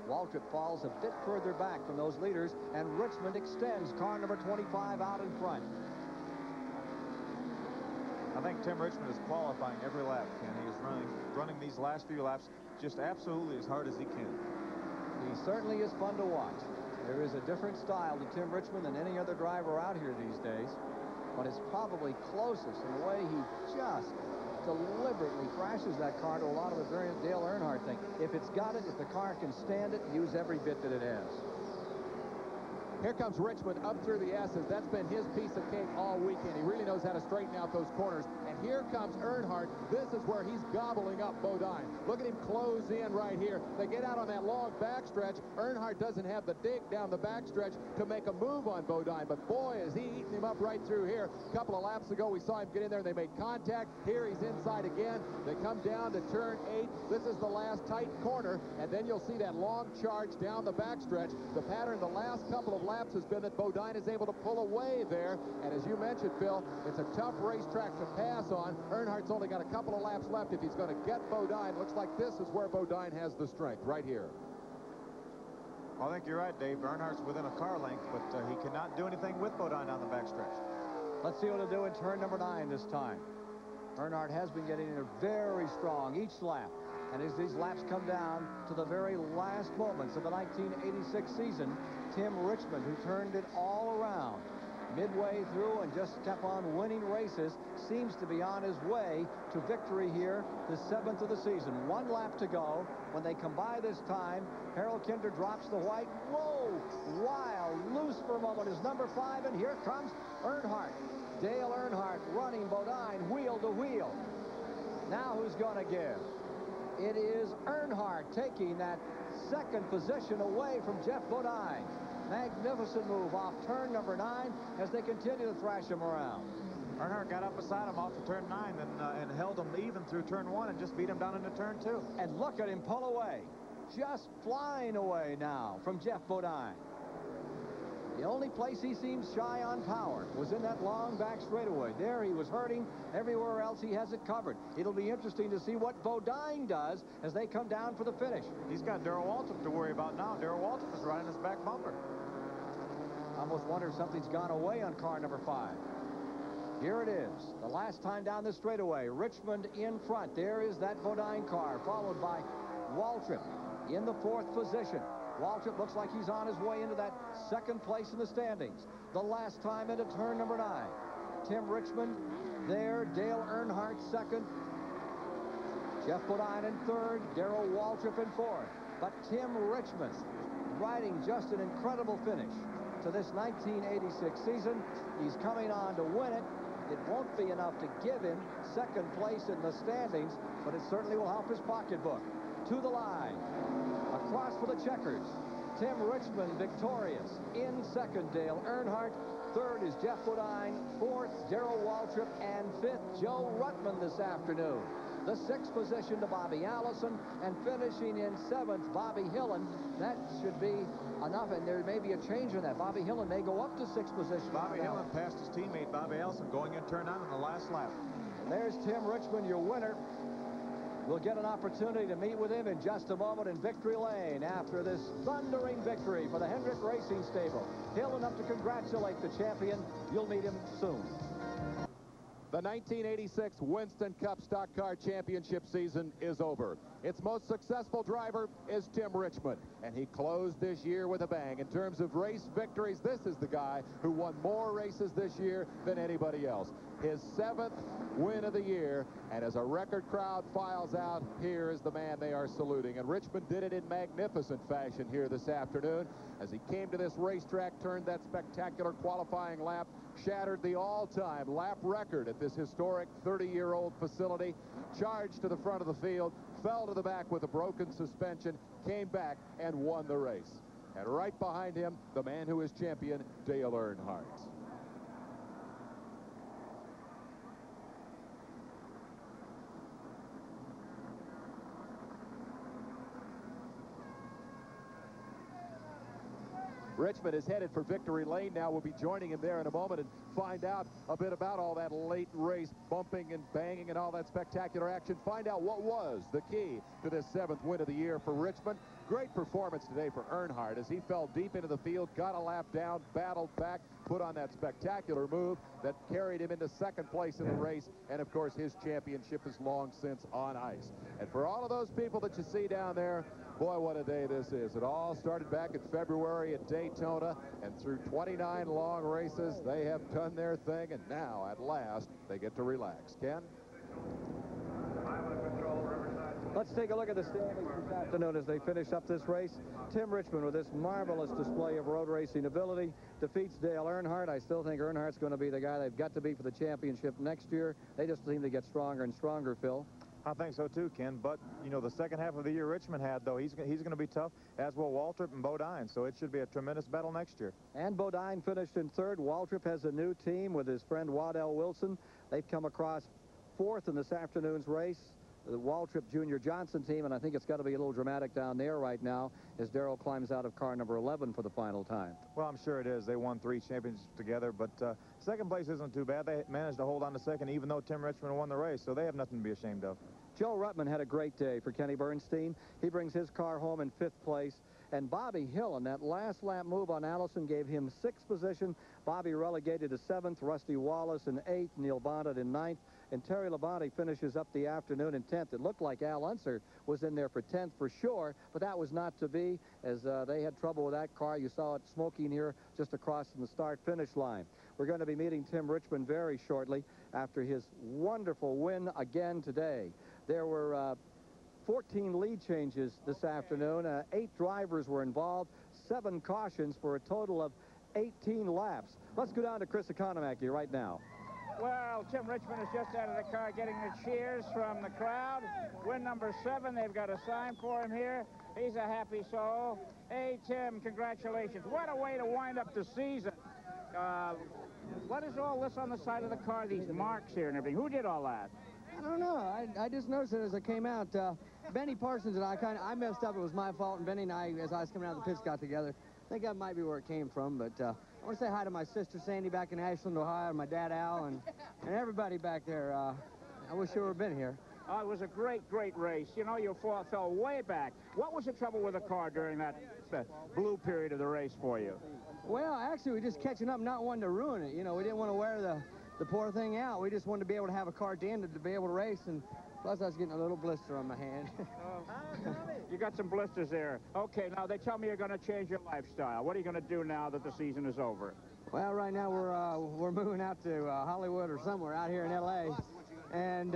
Waltrip falls a bit further back from those leaders, and Richmond extends car number 25 out in front. I I think Tim Richmond is qualifying every lap, Ken. He is running these last few laps just absolutely as hard as he can. He certainly is fun to watch. There is a different style to Tim Richmond than any other driver out here these days, but it's probably closest in the way he just deliberately thrashes that car to a lot of the variant Dale Earnhardt thing. If it's got it, if the car can stand it, use every bit that it has. Here comes Richmond up through the S's. That's been his piece of cake all weekend. He really knows how to straighten out those corners. And here comes Earnhardt. This is where he's gobbling up Bodine. Look at him close in right here. They get out on that long backstretch. Earnhardt doesn't have the dig down the backstretch to make a move on Bodine. But boy, is he eating him up right through here. A couple of laps ago, we saw him get in there and they made contact. Here he's inside again. They come down to turn 8. This is the last tight corner. And then you'll see that long charge down the backstretch. The pattern the last couple of laps has been that Bodine is able to pull away there. And as you mentioned, Phil, it's a tough racetrack to pass on. Earnhardt's only got a couple of laps left if he's going to get Bodine. Looks like this is where Bodine has the strength, right here. I think you're right, Dave. Earnhardt's within a car length, but he cannot do anything with Bodine on the backstretch. Let's see what he'll do in turn number 9 this time. Earnhardt has been getting in very strong each lap. And as these laps come down to the very last moments of the 1986 season, Tim Richmond, who turned it all around midway through and just kept on winning races, seems to be on his way to victory here, the 7th of the season. 1 lap to go. When they come by this time, Harold Kinder drops the white. Whoa! Wild, loose for a moment is number 5, and here comes Earnhardt. Dale Earnhardt running Bodine wheel to wheel. Now who's going to give? It is Earnhardt taking that 2nd position away from Jeff Bodine. Magnificent move off turn number 9 as they continue to thrash him around. Earnhardt got up beside him off of turn 9 and held him even through turn 1 and just beat him down into turn 2. And look at him pull away. Just flying away now from Jeff Bodine. The only place he seems shy on power was in that long back straightaway. There he was hurting. Everywhere else he has it covered. It'll be interesting to see what Bodine does as they come down for the finish. He's got Darrell Waltrip to worry about now. Darrell Waltrip is riding his back bumper. I almost wonder if something's gone away on car number 5. Here it is. The last time down the straightaway. Richmond in front. There is that Bodine car, followed by Waltrip in the 4th position. Waltrip looks like he's on his way into that 2nd place in the standings. The last time into turn number 9. Tim Richmond there. Dale Earnhardt 2nd. Jeff Bodine in 3rd. Darrell Waltrip in 4th. But Tim Richmond riding just an incredible finish to this 1986 season. He's coming on to win it. It won't be enough to give him 2nd place in the standings, but it certainly will help his pocketbook. To the line. Across for the checkers. Tim Richmond victorious. In 2nd, Dale Earnhardt. 3rd is Jeff Bodine. 4th, Darrell Waltrip. And 5th, Joe Ruttman this afternoon. The 6th position to Bobby Allison. And finishing in 7th, Bobby Hillin. That should be enough, and there may be a change in that. Bobby Hillin may go up to 6th position. Bobby Hillin passed his teammate Bobby Allison going in turn 9 on the last lap. And there's Tim Richmond, your winner. We'll get an opportunity to meet with him in just a moment in victory lane after this thundering victory for the Hendrick Racing Stable. Hill enough to congratulate the champion. You'll meet him soon. The 1986 Winston Cup Stock Car Championship season is over. Its most successful driver is Tim Richmond, and he closed this year with a bang. In terms of race victories, this is the guy who won more races this year than anybody else. His 7th win of the year, and as a record crowd files out, here is the man they are saluting. And Richmond did it in magnificent fashion here this afternoon as he came to this racetrack, turned that spectacular qualifying lap, shattered the all-time lap record at this historic 30-year-old facility, charged to the front of the field, fell to the back with a broken suspension, came back and won the race. And right behind him, the man who is champion, Dale Earnhardt. Richmond is headed for victory lane now. We'll be joining him there in a moment and find out a bit about all that late race bumping and banging and all that spectacular action. Find out what was the key to this 7th win of the year for Richmond. Great performance today for Earnhardt as he fell deep into the field, got a lap down, battled back, put on that spectacular move that carried him into second place in the race. And, of course, his championship is long since on ice. And for all of those people that you see down there, boy, what a day this is. It all started back in February at Daytona, and through 29 long races, they have done their thing, and now, at last, they get to relax. Ken? Let's take a look at the standings this afternoon as they finish up this race. Tim Richmond, with this marvelous display of road racing ability, defeats Dale Earnhardt. I still think Earnhardt's going to be the guy they've got to beat for the championship next year. They just seem to get stronger and stronger, Phil. I think so too, Ken. But, you know, the second half of the year Richmond had, though, he's going to be tough, as will Waltrip and Bodine. So it should be a tremendous battle next year. And Bodine finished in third. Waltrip has a new team with his friend Waddell Wilson. They've come across fourth in this afternoon's race. The Waltrip Junior Johnson team, and I think it's got to be a little dramatic down there right now as Darrell climbs out of car number 11 for the final time. Well, I'm sure it is. They won 3 championships together, but second place isn't too bad. They managed to hold on to second, even though Tim Richmond won the race, so they have nothing to be ashamed of. Joe Ruttman had a great day for Kenny Bernstein. He brings his car home in 5th place. And Bobby Hill, in that last lap move on Allison, gave him 6th position. Bobby relegated to 7th. Rusty Wallace in 8th. Neil Bonnet in 9th. And Terry Labonte finishes up the afternoon in 10th. It looked like Al Unser was in there for 10th for sure, but that was not to be, as they had trouble with that car. You saw it smoking here just across from the start-finish line. We're going to be meeting Tim Richmond very shortly after his wonderful win again today. There were 14 lead changes this afternoon. 8 drivers were involved, 7 cautions for a total of 18 laps. Let's go down to Chris Economaki right now. Well, Tim Richmond is just out of the car getting the cheers from the crowd. Win number 7. They've got a sign for him here. He's a happy soul. Hey, Tim, congratulations. What a way to wind up the season. What is all this on the side of the car, these marks here and everything? Who did all that? I don't know. I just noticed it as I came out. Benny Parsons and I messed up. It was my fault, and Benny and I, as I was coming out of the pits, got together. I think that might be where it came from, but I want to say hi to my sister Sandy back in Ashland, Ohio, and my dad Al, and everybody back there. I wish you would have been here. Oh, it was a great, great race. You know, you fell way back. What was the trouble with the car during that blue period of the race for you? Well, actually, we're just catching up, not wanting to ruin it. You know, we didn't want to wear the poor thing out. We just wanted to be able to have a car at the end to be able to race, and plus I was getting a little blister on my hand. You got some blisters there. Okay, now they tell me you're going to change your lifestyle. What are you going to do now that the season is over? Well, right now we're moving out to Hollywood or somewhere out here in L.A. and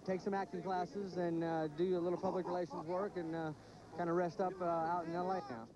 take some acting classes and do a little public relations work and kind of rest up out in L.A. now.